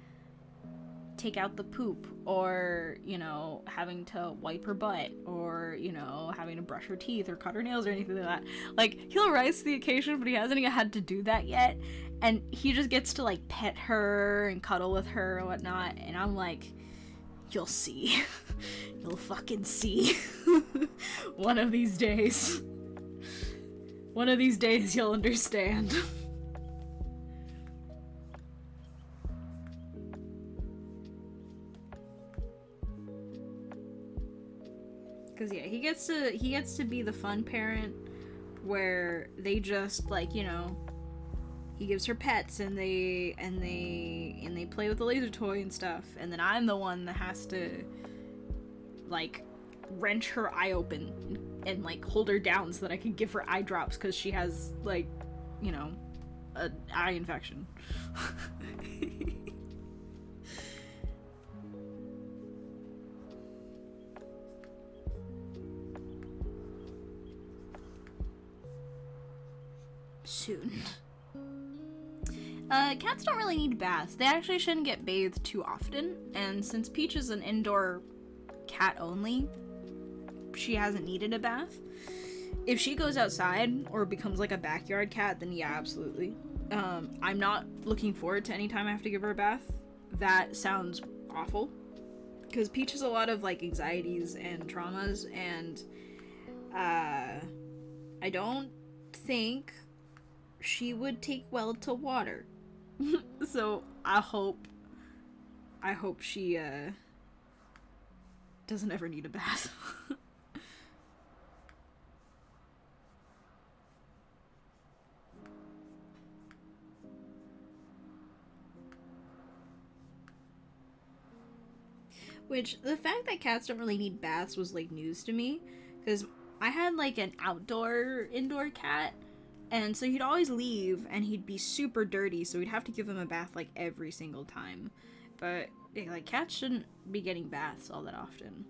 take out the poop, or, you know, having to wipe her butt, or, you know, having to brush her teeth or cut her nails or anything like that. Like, he'll rise to the occasion, but he hasn't even had to do that yet, and he just gets to, like, pet her and cuddle with her and whatnot, and I'm like, you'll see. You'll fucking see. One of these days. One of these days you'll understand. Cause yeah, he gets to be the fun parent where they just, like, you know, he gives her pets and they play with the laser toy and stuff, and then I'm the one that has to, like, wrench her eye open and like hold her down so that I can give her eye drops because she has, like, you know, an eye infection. Soon. Cats don't really need baths. They actually shouldn't get bathed too often, and since Peach is an indoor cat only, she hasn't needed a bath. If she goes outside or becomes like a backyard cat, then yeah, absolutely. I'm not looking forward to any time I have to give her a bath. That sounds awful. Because Peach has a lot of, like, anxieties and traumas, and I don't think she would take well to water. So I hope she doesn't ever need a bath. Which, the fact that cats don't really need baths was, like, news to me, because I had, like, an indoor cat, and so he'd always leave, and he'd be super dirty, so we'd have to give him a bath, like, every single time. But, yeah, like, cats shouldn't be getting baths all that often.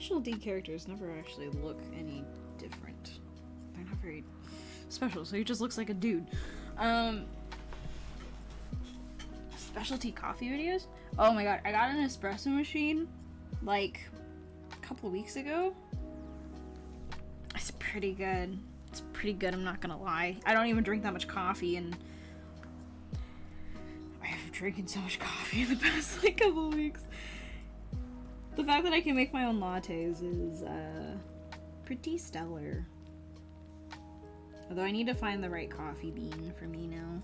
specialty characters never actually look any different. They're not very special, so he just looks like a dude. Specialty coffee videos? Oh my god, I got an espresso machine like a couple weeks ago. It's pretty good. It's pretty good, I'm not gonna lie. I don't even drink that much coffee, and I have drinking so much coffee in the past like couple weeks. The fact that I can make my own lattes is pretty stellar. Although I need to find the right coffee bean for me now.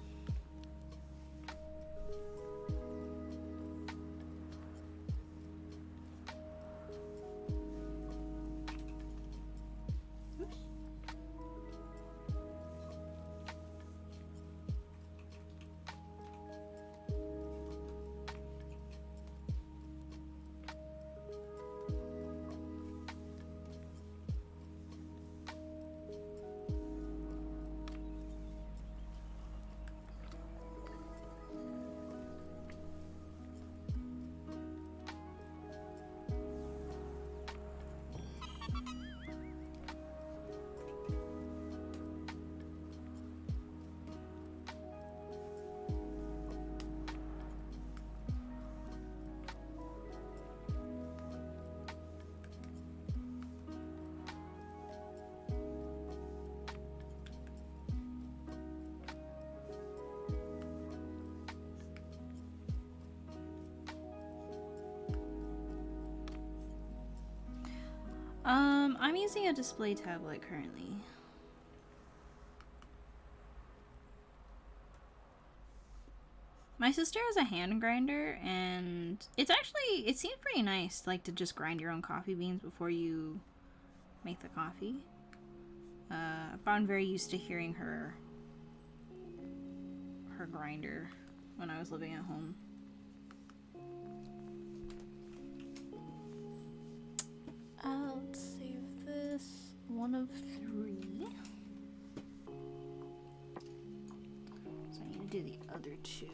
I'm using a display tablet currently. My sister has a hand grinder, and it seems pretty nice, like, to just grind your own coffee beans before you make the coffee. I've gotten very used to hearing her grinder when I was living at home. Let's save this. 1 of 3. So I need to do the other 2.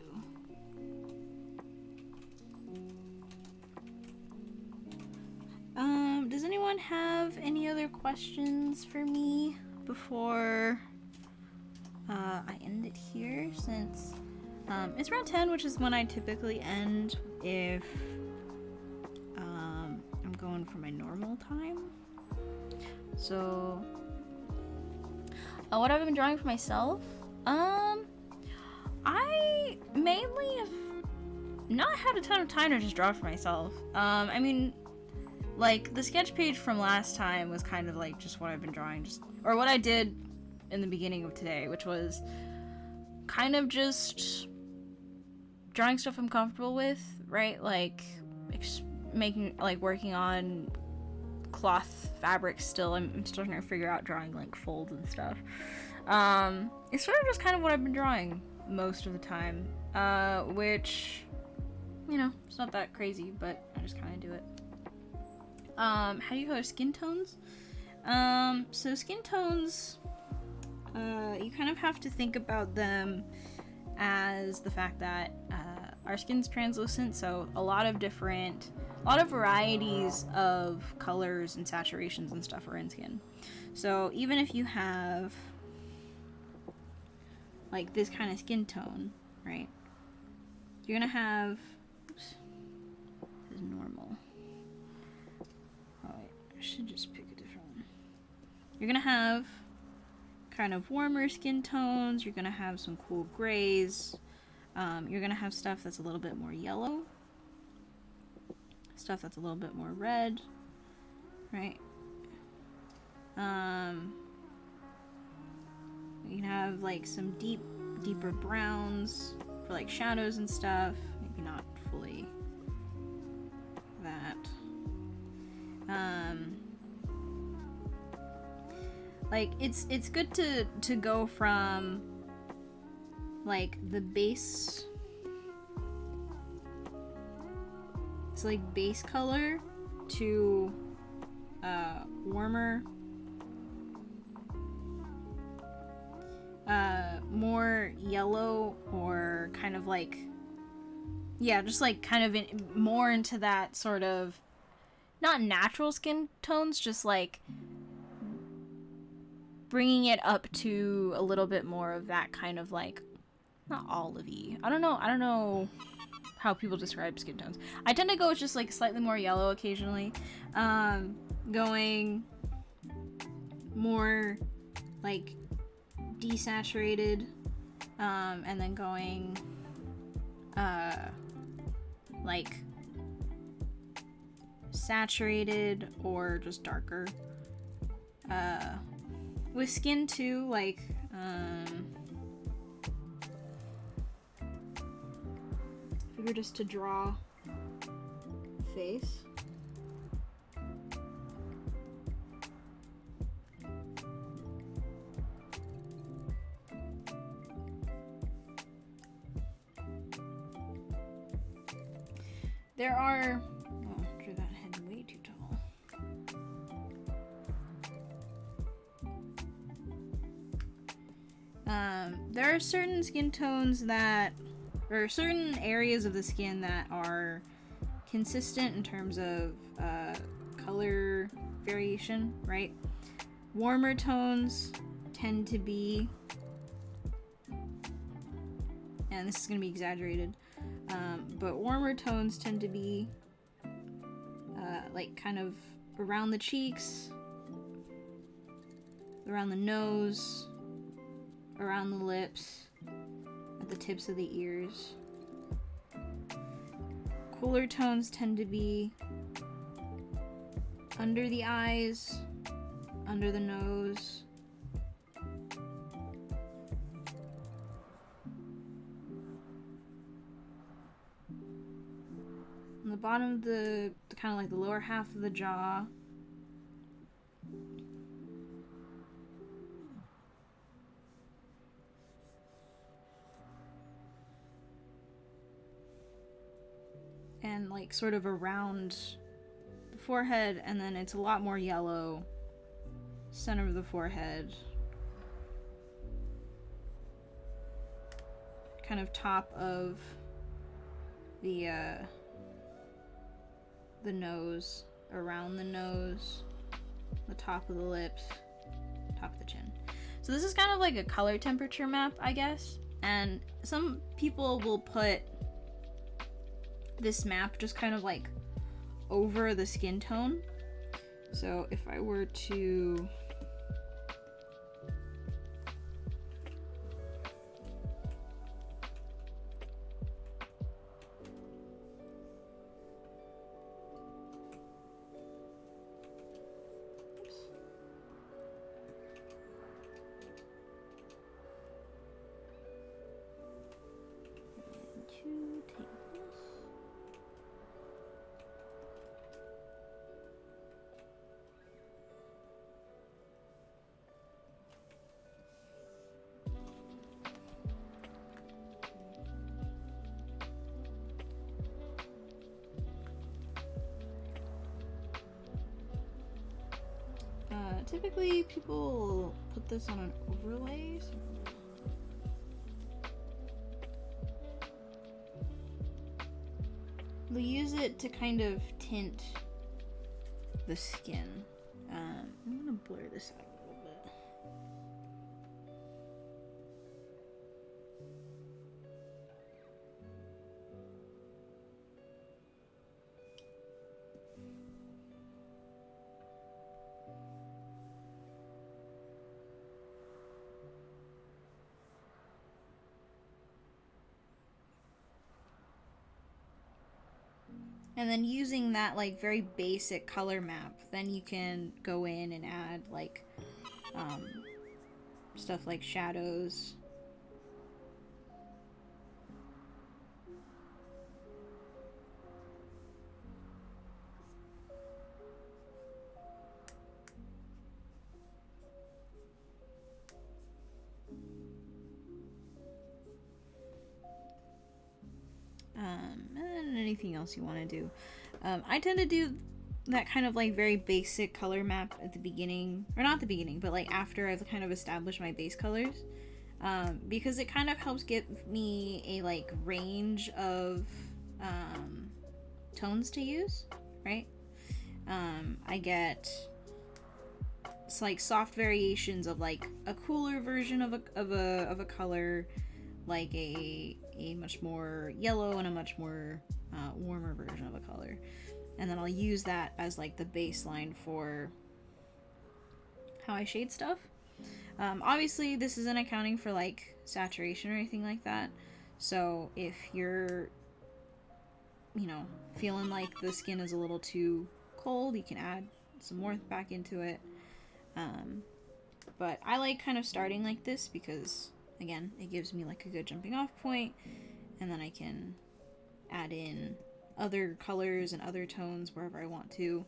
Does anyone have any other questions for me before I end it here, since it's around 10, which is when I typically end if I'm going for my normal time. So what I've been drawing for myself, I mainly have not had a ton of time to just draw for myself. I mean, like, the sketch page from last time was kind of like just what I've been drawing, or what I did in the beginning of today, which was kind of just drawing stuff I'm comfortable with, right? Like, working on cloth fabric still. I'm still trying to figure out drawing, like, folds and stuff. It's sort of just kind of what I've been drawing most of the time, which, you know, it's not that crazy, but I just kind of do it. How do you color skin tones? So skin tones, you kind of have to think about them as the fact that our skin's translucent, so a lot of varieties of colors and saturations and stuff are in skin. So even if you have like this kind of skin tone, right, you're gonna have, oops, this is normal. Oh wait, I should just pick a different one. You're gonna have kind of warmer skin tones, you're gonna have some cool grays, you're gonna have stuff that's a little bit more yellow, stuff that's a little bit more red, right? You can have like some deeper browns for like shadows and stuff, maybe not fully that. Like, it's good to go from like the base, it's like base color, to warmer, more yellow, or kind of like, yeah, just like kind of more into that sort of not natural skin tones, just like bringing it up to a little bit more of that kind of like, not olivey. I don't know how people describe skin tones. I tend to go with just like slightly more yellow occasionally, going more like desaturated, and then going like saturated or just darker. With skin too, like if we were just to draw face. There are... Oh, drew that head way too tall. There are certain skin tones that... or certain areas of the skin that are consistent in terms of color variation, right? Warmer tones tend to be... and this is going to be exaggerated, but warmer tones tend to be like kind of around the cheeks, around the nose, around the lips, at the tips of the ears. Cooler tones tend to be under the eyes, under the nose, on the bottom of the kind of like the lower half of the jaw. And like sort of around the forehead, and then it's a lot more yellow center of the forehead, kind of top of the nose, around the nose, the top of the lips, top of the chin. So this is kind of like a color temperature map, I guess, and some people will put this map just kind of like over the skin tone. So if I were to typically people put this on an overlay. So they'll use it to kind of tint the skin. I'm gonna blur this out a little bit. And then using that like very basic color map, then you can go in and add like stuff like shadows. And then anything else you want to do. I tend to do that kind of like very basic color map at the beginning, or not the beginning, but like after I've kind of established my base colors, because it kind of helps give me a like range of tones to use, right? I get it's like soft variations of like a cooler version of a color, like a much more yellow and a much more warmer version of a color, and then I'll use that as like the baseline for how I shade stuff. Obviously, this isn't accounting for like saturation or anything like that. So if you're, feeling like the skin is a little too cold, you can add some more back into it. But I like kind of starting like this because, again, it gives me like a good jumping off point, and then I can add in other colors and other tones wherever I want to.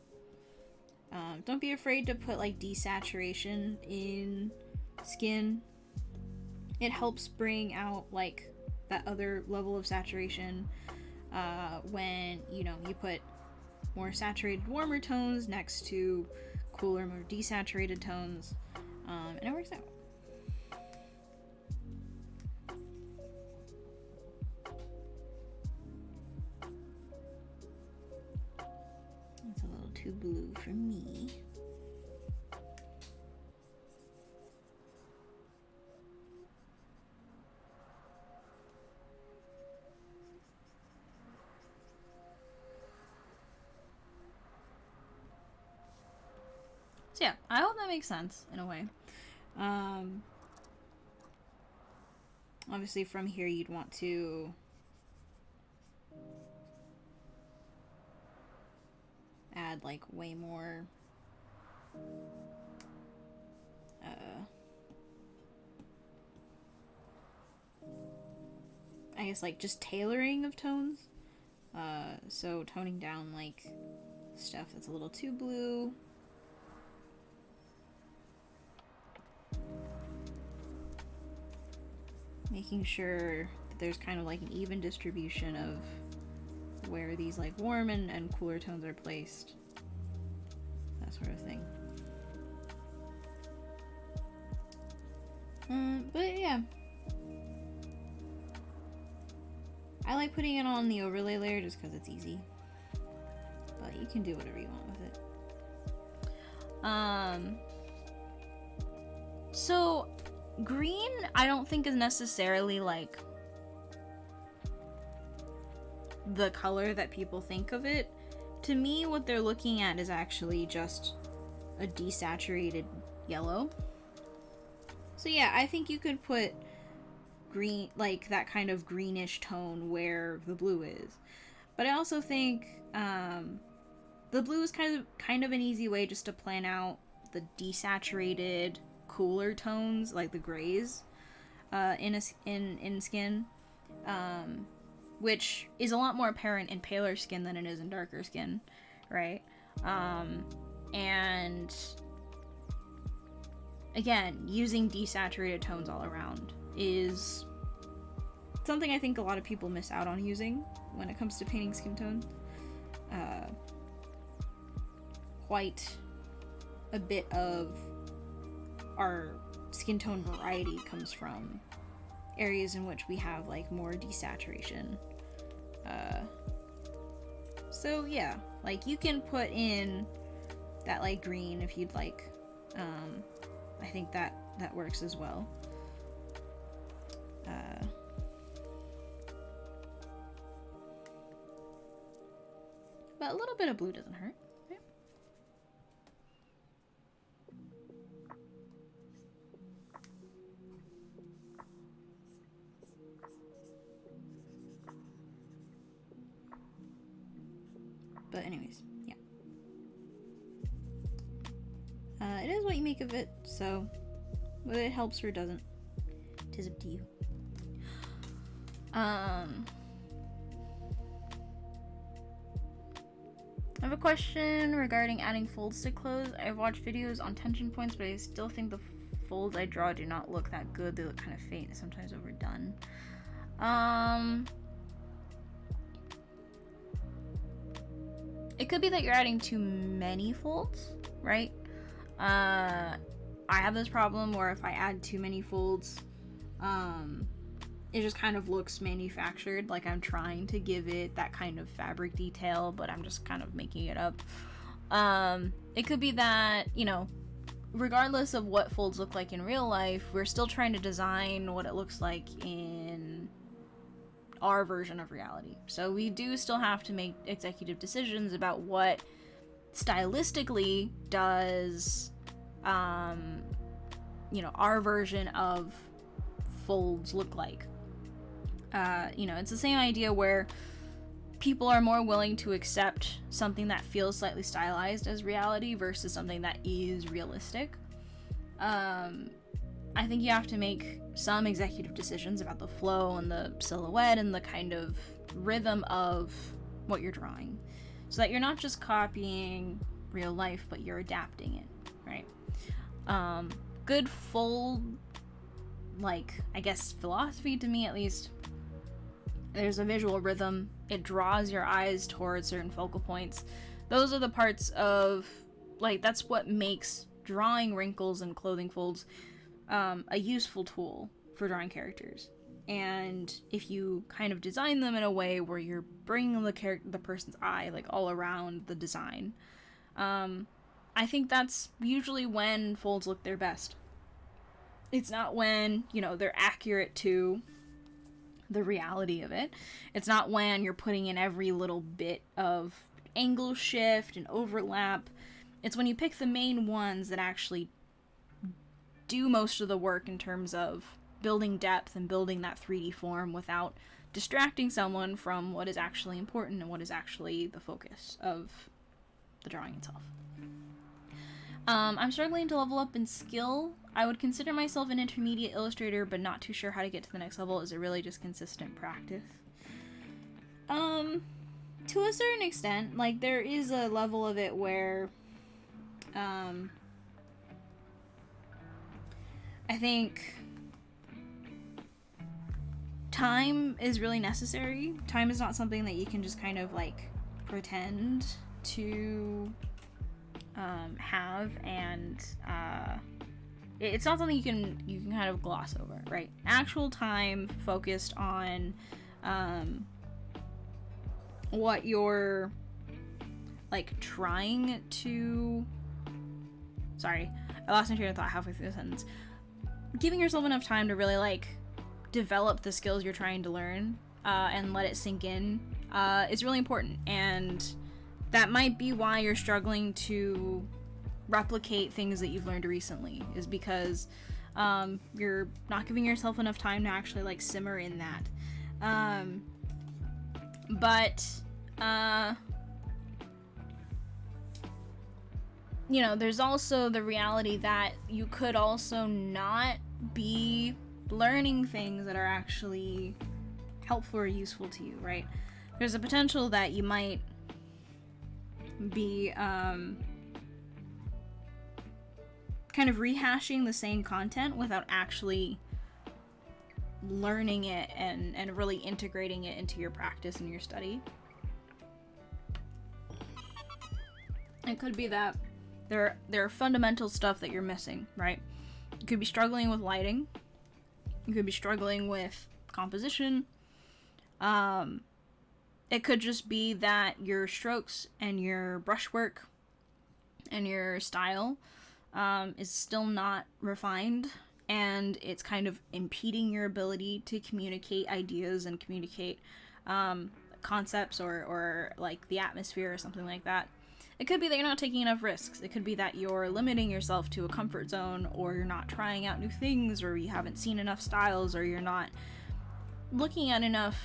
Don't be afraid to put like desaturation in skin. It helps bring out like that other level of saturation when you put more saturated, warmer tones next to cooler, more desaturated tones, and it works out. It's a little too blue for me. So yeah, I hope that makes sense in a way. Obviously from here you'd want to add like way more I guess like just tailoring of tones. So toning down like stuff that's a little too blue. Making sure that there's kind of like an even distribution of where these like warm and cooler tones are placed. That sort of thing. But yeah. I like putting it on the overlay layer just because it's easy. But you can do whatever you want with it. So green, I don't think is necessarily like the color that people think of it. To me, what they're looking at is actually just a desaturated yellow. So yeah, I think you could put green, like that kind of greenish tone where the blue is. But I also think the blue is kind of an easy way just to plan out the desaturated cooler tones, like the grays, in skin, which is a lot more apparent in paler skin than it is in darker skin, right? And again, using desaturated tones all around is something I think a lot of people miss out on using when it comes to painting skin tones. Quite a bit of our skin tone variety comes from areas in which we have like more desaturation. So yeah, like you can put in that light green if you'd like. I think that works as well. But a little bit of blue doesn't hurt. Right? But anyways, yeah. It is what you make of it, so whether it helps or doesn't, 'tis up to you. I have a question regarding adding folds to clothes. I've watched videos on tension points, but I still think the folds I draw do not look that good. They look kind of faint, sometimes overdone. It could be that you're adding too many folds, right? I have this problem where if I add too many folds, it just kind of looks manufactured, like I'm trying to give it that kind of fabric detail, but I'm just kind of making it up. It could be that, you know, regardless of what folds look like in real life, we're still trying to design what it looks like in our version of reality. So we do still have to make executive decisions about what stylistically does, you know, our version of folds look like. You know, it's the same idea where people are more willing to accept something that feels slightly stylized as reality versus something that is realistic. I think you have to make some executive decisions about the flow and the silhouette and the kind of rhythm of what you're drawing, so that you're not just copying real life, but you're adapting it, right? Good fold, like, I guess, philosophy to me at least, there's a visual rhythm. It draws your eyes towards certain focal points. Those are the parts of, like, that's what makes drawing wrinkles and clothing folds a useful tool for drawing characters. And if you kind of design them in a way where you're bringing the person's eye, like, all around the design, I think that's usually when folds look their best. It's not when, you know, they're accurate to the reality of it. It's not when you're putting in every little bit of angle shift and overlap. It's when you pick the main ones that actually do most of the work in terms of building depth and building that 3D form without distracting someone from what is actually important and what is actually the focus of the drawing itself. I'm struggling to level up in skill. I would consider myself an intermediate illustrator, but not too sure how to get to the next level. Is it really just consistent practice? To a certain extent, like, there is a level of it where, I think time is really necessary. Time is not something that you can just kind of, like, pretend to have, and it's not something you can kind of gloss over, right? Actual time focused on what you're, like, trying to... Sorry, I lost my train of thought halfway through the sentence. Giving yourself enough time to really, like, develop the skills you're trying to learn and let it sink in is really important. And that might be why you're struggling to replicate things that you've learned recently, is because you're not giving yourself enough time to actually, like, simmer in that. You know, there's also the reality that you could also not be learning things that are actually helpful or useful to you, right? There's a potential that you might be kind of rehashing the same content without actually learning it and really integrating it into your practice and your study. It could be that there are fundamental stuff that you're missing, right? You could be struggling with lighting. You could be struggling with composition. It could just be that your strokes and your brushwork and your style is still not refined, and it's kind of impeding your ability to communicate ideas and communicate concepts or like the atmosphere or something like that. It could be that you're not taking enough risks. It could be that you're limiting yourself to a comfort zone, or you're not trying out new things, or you haven't seen enough styles, or you're not looking at enough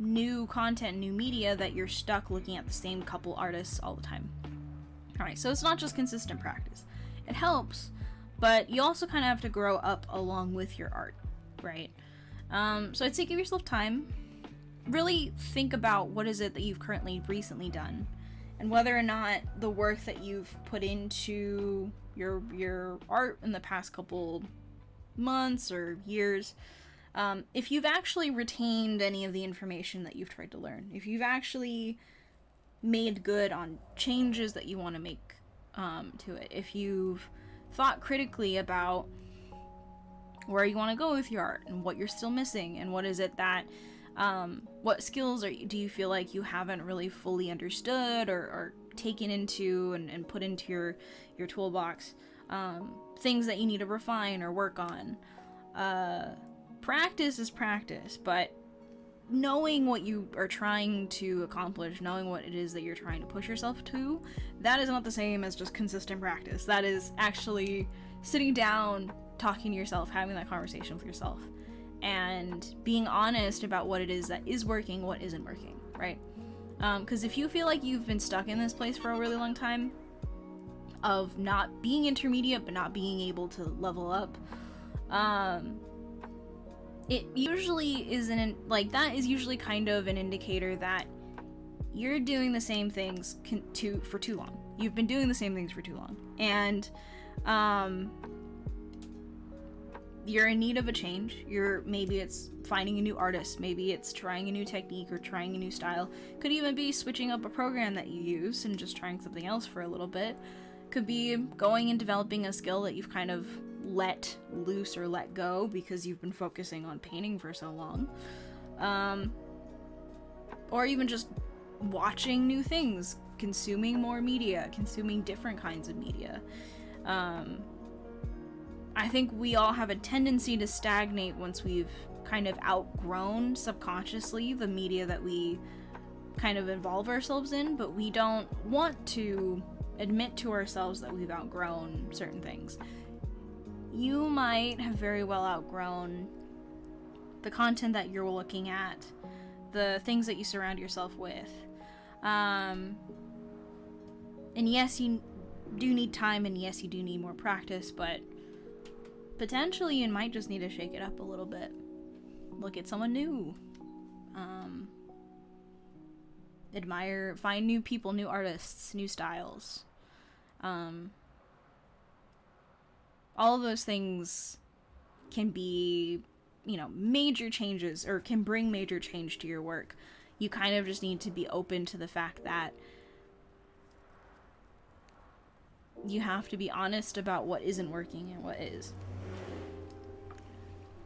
new content, new media, that you're stuck looking at the same couple artists all the time. Alright, so it's not just consistent practice. It helps, but you also kind of have to grow up along with your art, right? So I'd say give yourself time. Really think about what is it that you've recently done, and whether or not the work that you've put into your art in the past couple months or years, if you've actually retained any of the information that you've tried to learn, if you've actually made good on changes that you want to make to it, if you've thought critically about where you want to go with your art and what you're still missing, and what is it that what skills do you feel like you haven't really fully understood or taken into and put into your toolbox. Things that you need to refine or work on. Practice is practice, but knowing what you are trying to accomplish, knowing what it is that you're trying to push yourself to, that is not the same as just consistent practice. That is actually sitting down, talking to yourself, having that conversation with yourself, and being honest about what it is that is working, what isn't working, right? Because if you feel like you've been stuck in this place for a really long time, of not being intermediate but not being able to level up, it usually isn't, like, that is usually kind of an indicator that you're doing the same things for too long. You've been doing the same things for too long, and you're in need of a change. Maybe it's finding a new artist, maybe it's trying a new technique or trying a new style. Could even be switching up a program that you use and just trying something else for a little bit. Could be going and developing a skill that you've kind of let loose or let go because you've been focusing on painting for so long. Or even just watching new things, consuming more media, consuming different kinds of media. I think we all have a tendency to stagnate once we've kind of outgrown subconsciously the media that we kind of involve ourselves in, but we don't want to admit to ourselves that we've outgrown certain things. You might have very well outgrown the content that you're looking at, the things that you surround yourself with. And yes, you do need time, and yes, you do need more practice, but potentially you might just need to shake it up a little bit. Look at someone new. Admire, find new people, new artists, new styles. All of those things can be, major changes, or can bring major change to your work. You kind of just need to be open to the fact that you have to be honest about what isn't working and what is.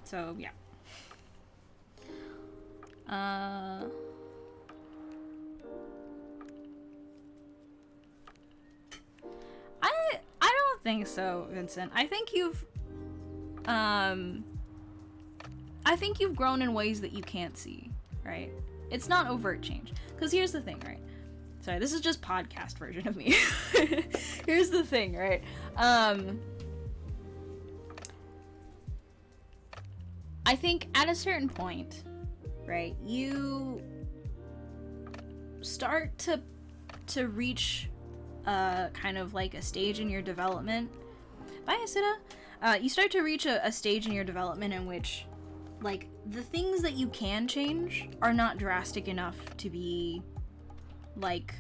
So, yeah. I don't think so, Vincent. I think you've grown in ways that you can't see, right? It's not overt change. Because here's the thing, right? Sorry, this is just podcast version of me. Here's the thing, right? I think at a certain point, right, you start to reach kind of like a stage in your development. Bye, Asida. You start to reach a stage in your development in which, like, the things that you can change are not drastic enough to be, like,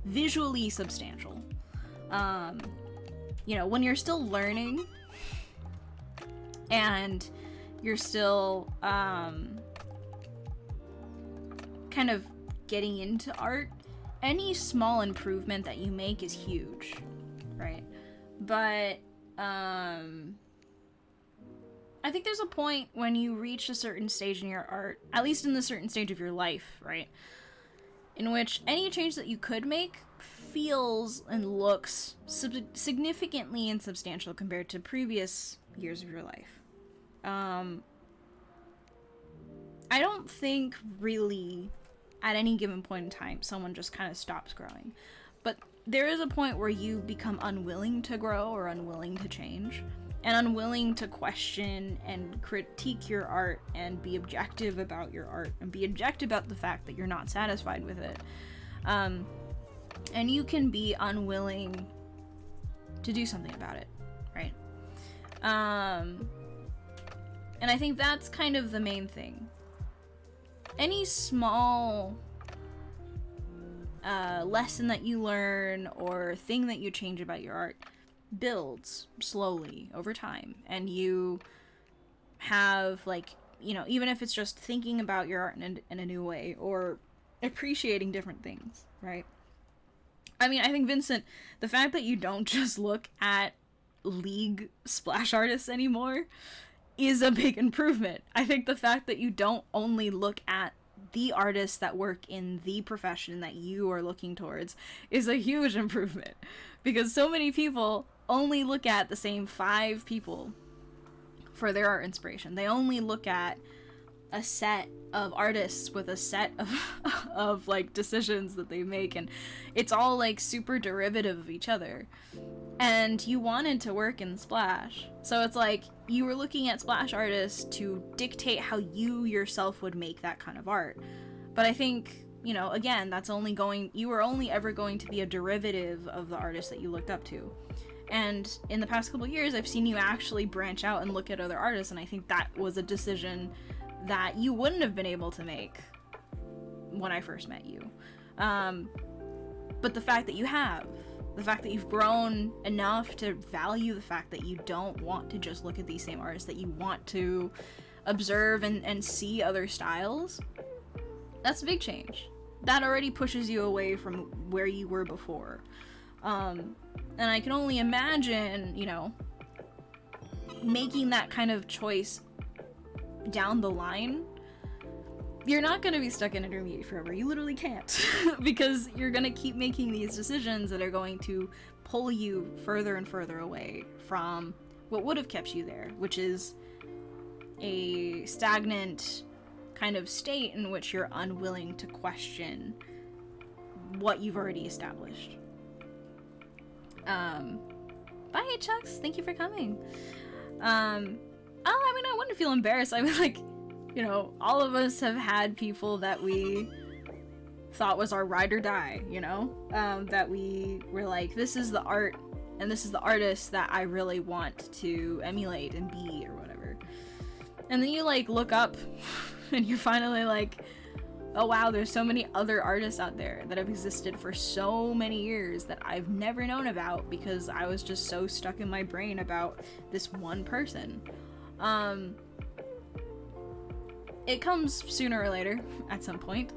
visually substantial. When you're still learning and you're still kind of getting into art, any small improvement that you make is huge, right? But I think there's a point when you reach a certain stage in your art, at least in the certain stage of your life, right, in which any change that you could make feels and looks significantly insubstantial compared to previous years of your life. I don't think really at any given point in time someone just kind of stops growing, but there is a point where you become unwilling to grow or unwilling to change, and unwilling to question and critique your art and be objective about your art and be objective about the fact that you're not satisfied with it. And you can be unwilling to do something about it, right? And I think that's kind of the main thing. Any small lesson that you learn or thing that you change about your art builds slowly over time, and you have, like, even if it's just thinking about your art in a new way or appreciating different things, right? I mean, I think, Vincent, the fact that you don't just look at League splash artists anymore is a big improvement. I think the fact that you don't only look at the artists that work in the profession that you are looking towards is a huge improvement, because so many people only look at the same 5 people for their art inspiration. They only look at a set of artists with a set of like decisions that they make, and it's all like super derivative of each other. And you wanted to work in Splash, so it's like you were looking at Splash artists to dictate how you yourself would make that kind of art. But I think, you know, again, you were only ever going to be a derivative of the artist that you looked up to. And in the past couple years, I've seen you actually branch out and look at other artists, and I think that was a decision that you wouldn't have been able to make when I first met you. But the fact that you've grown enough to value the fact that you don't want to just look at these same artists, that you want to observe and see other styles, that's a big change. That already pushes you away from where you were before. And I can only imagine, you know, making that kind of choice down the line. You're not going to be stuck in intermediate forever. You literally can't. Because you're going to keep making these decisions that are going to pull you further and further away from what would have kept you there, which is a stagnant kind of state in which you're unwilling to question what you've already established. Bye, Chucks. Thank you for coming. I mean, I wouldn't feel embarrassed. I mean, like, you know, all of us have had people that we thought was our ride or die, you know? That we were like, this is the art and this is the artist that I really want to emulate and be, or whatever. And then you, like, look up and you're finally like, oh wow, there's so many other artists out there that have existed for so many years that I've never known about because I was just so stuck in my brain about this one person. It comes sooner or later, at some point.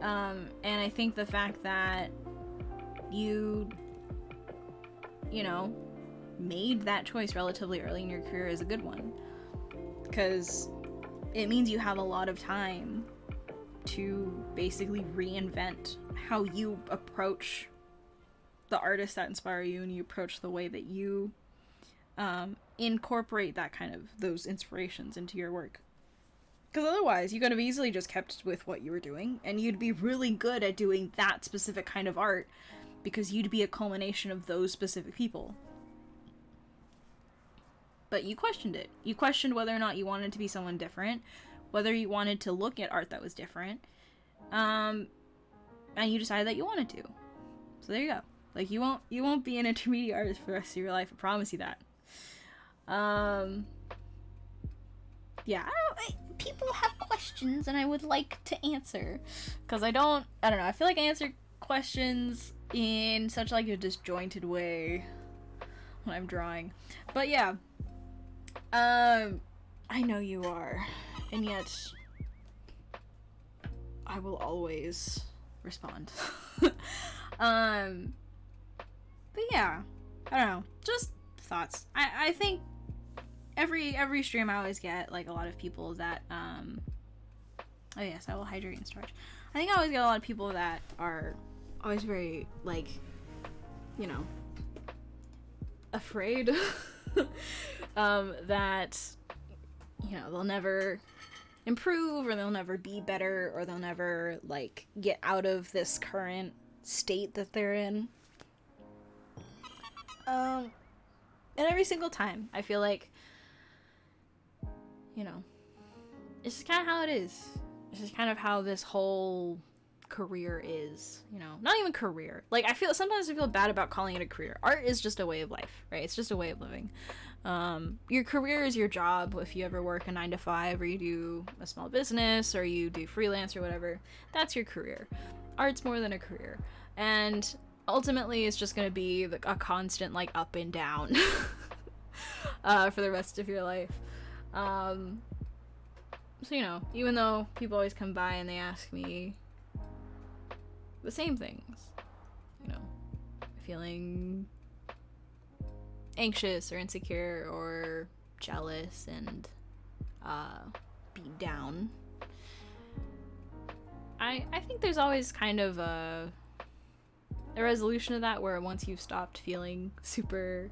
And I think the fact that you know, made that choice relatively early in your career is a good one. Because it means you have a lot of time to basically reinvent how you approach the artists that inspire you, and you approach the way that you incorporate that kind of those inspirations into your work. Because otherwise, you could have easily just kept with what you were doing, and you'd be really good at doing that specific kind of art because you'd be a culmination of those specific people. But you questioned it. You questioned whether or not you wanted to be someone different, whether you wanted to look at art that was different, and you decided that you wanted to. So there you go. Like, you won't be an intermediate artist for the rest of your life, I promise you that. Yeah, people have questions and I would like to answer, because I don't know, I feel like I answer questions in such like a disjointed way when I'm drawing. But yeah, I know you are, and yet I will always respond. But yeah, I don't know, just thoughts. I think every stream I always get like a lot of people that oh yes, I will hydrate and starch. I think I always get a lot of people that are always very, like, you know, afraid that, you know, they'll never improve, or they'll never be better, or they'll never, like, get out of this current state that they're in. And every single time, I feel like, you know, it's just kind of how it is. It's just kind of how this whole career is, you know. Not even career. Like, sometimes I feel bad about calling it a career. Art is just a way of life, right? It's just a way of living. Your career is your job. If you ever work a 9-to-5, or you do a small business, or you do freelance or whatever, that's your career. Art's more than a career. And ultimately, it's just going to be a constant, like, up and down for the rest of your life. So, you know, even though people always come by and they ask me the same things, you know, feeling anxious or insecure or jealous and beat down, I think there's always kind of a resolution to that, where once you've stopped feeling super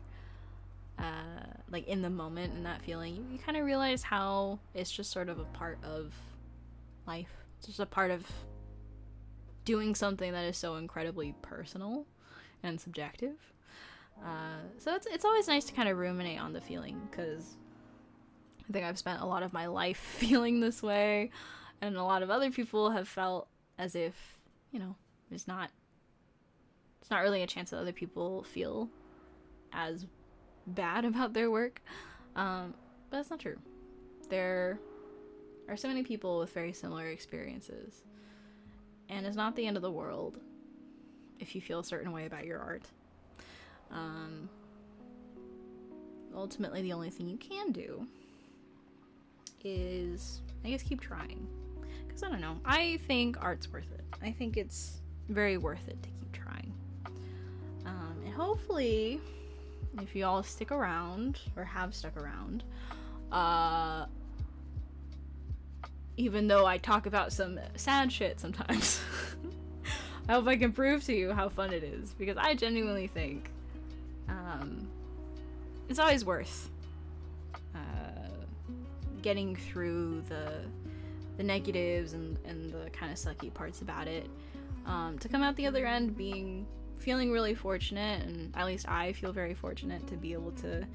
like in the moment in that feeling, you kind of realize how it's just sort of a part of life. It's just a part of doing something that is so incredibly personal and subjective. So it's always nice to kind of ruminate on the feeling, because I think I've spent a lot of my life feeling this way, and a lot of other people have felt as if, you know, it's not really a chance that other people feel as bad about their work. But that's not true. There are so many people with very similar experiences, and it's not the end of the world if you feel a certain way about your art. Ultimately, the only thing you can do is, I guess, keep trying. Because I don't know, I think art's worth it. I think it's very worth it to keep trying. And hopefully, if you all stick around, or have stuck around, even though I talk about some sad shit sometimes, I hope I can prove to you how fun it is, because I genuinely think it's always worth getting through the negatives and the kind of sucky parts about it, to come out the other end feeling really fortunate, and at least I feel very fortunate to be able to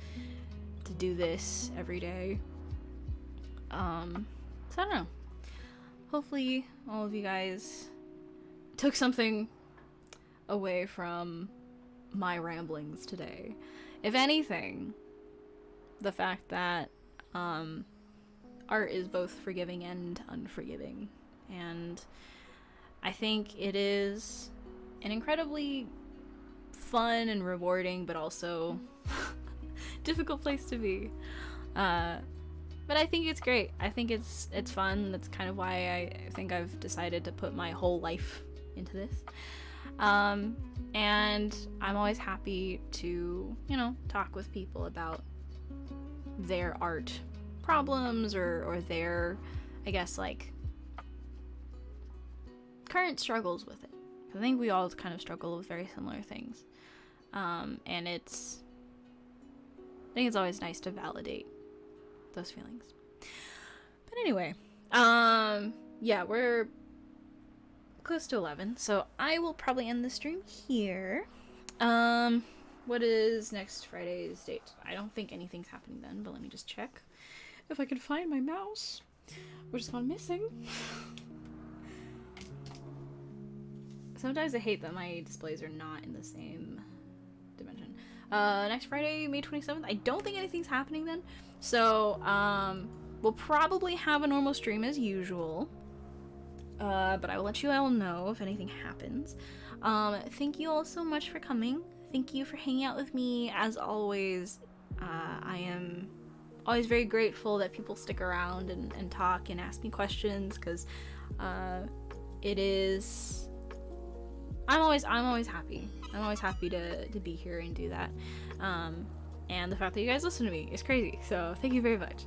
do this every day. So I don't know. Hopefully all of you guys took something away from my ramblings today. If anything, the fact that art is both forgiving and unforgiving. And I think it is an incredibly fun and rewarding, but also difficult place to be. But I think it's great. I think it's fun. That's kind of why I think I've decided to put my whole life into this. And I'm always happy to, you know, talk with people about their art problems or their, I guess, like, current struggles with it. I think we all kind of struggle with very similar things. And I think it's always nice to validate those feelings. But anyway, yeah, we're close to 11, so I will probably end the stream here. What is next Friday's date? I don't think anything's happening then, but let me just check if I can find my mouse, which has gone missing. Sometimes I hate that my displays are not in the same dimension. Next Friday, May 27th, I don't think anything's happening then, so we'll probably have a normal stream as usual. But I will let you all know if anything happens. Thank you all so much for coming. Thank you for hanging out with me. As always, I am always very grateful that people stick around and talk and ask me questions, because it is... I'm always happy. I'm always happy to be here and do that. And the fact that you guys listen to me is crazy, so thank you very much.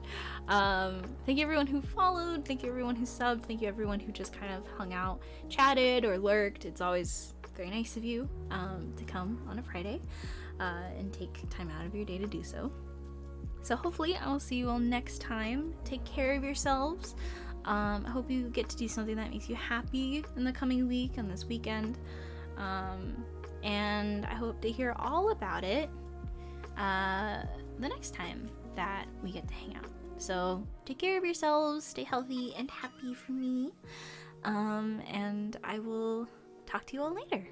Thank you everyone who followed, thank you everyone who subbed, thank you everyone who just kind of hung out, chatted, or lurked. It's always very nice of you to come on a Friday and take time out of your day to do so. So hopefully I will see you all next time. Take care of yourselves. I hope you get to do something that makes you happy in the coming week and this weekend. And I hope to hear all about it the next time that we get to hang out. So take care of yourselves, stay healthy and happy for me, and I will talk to you all later.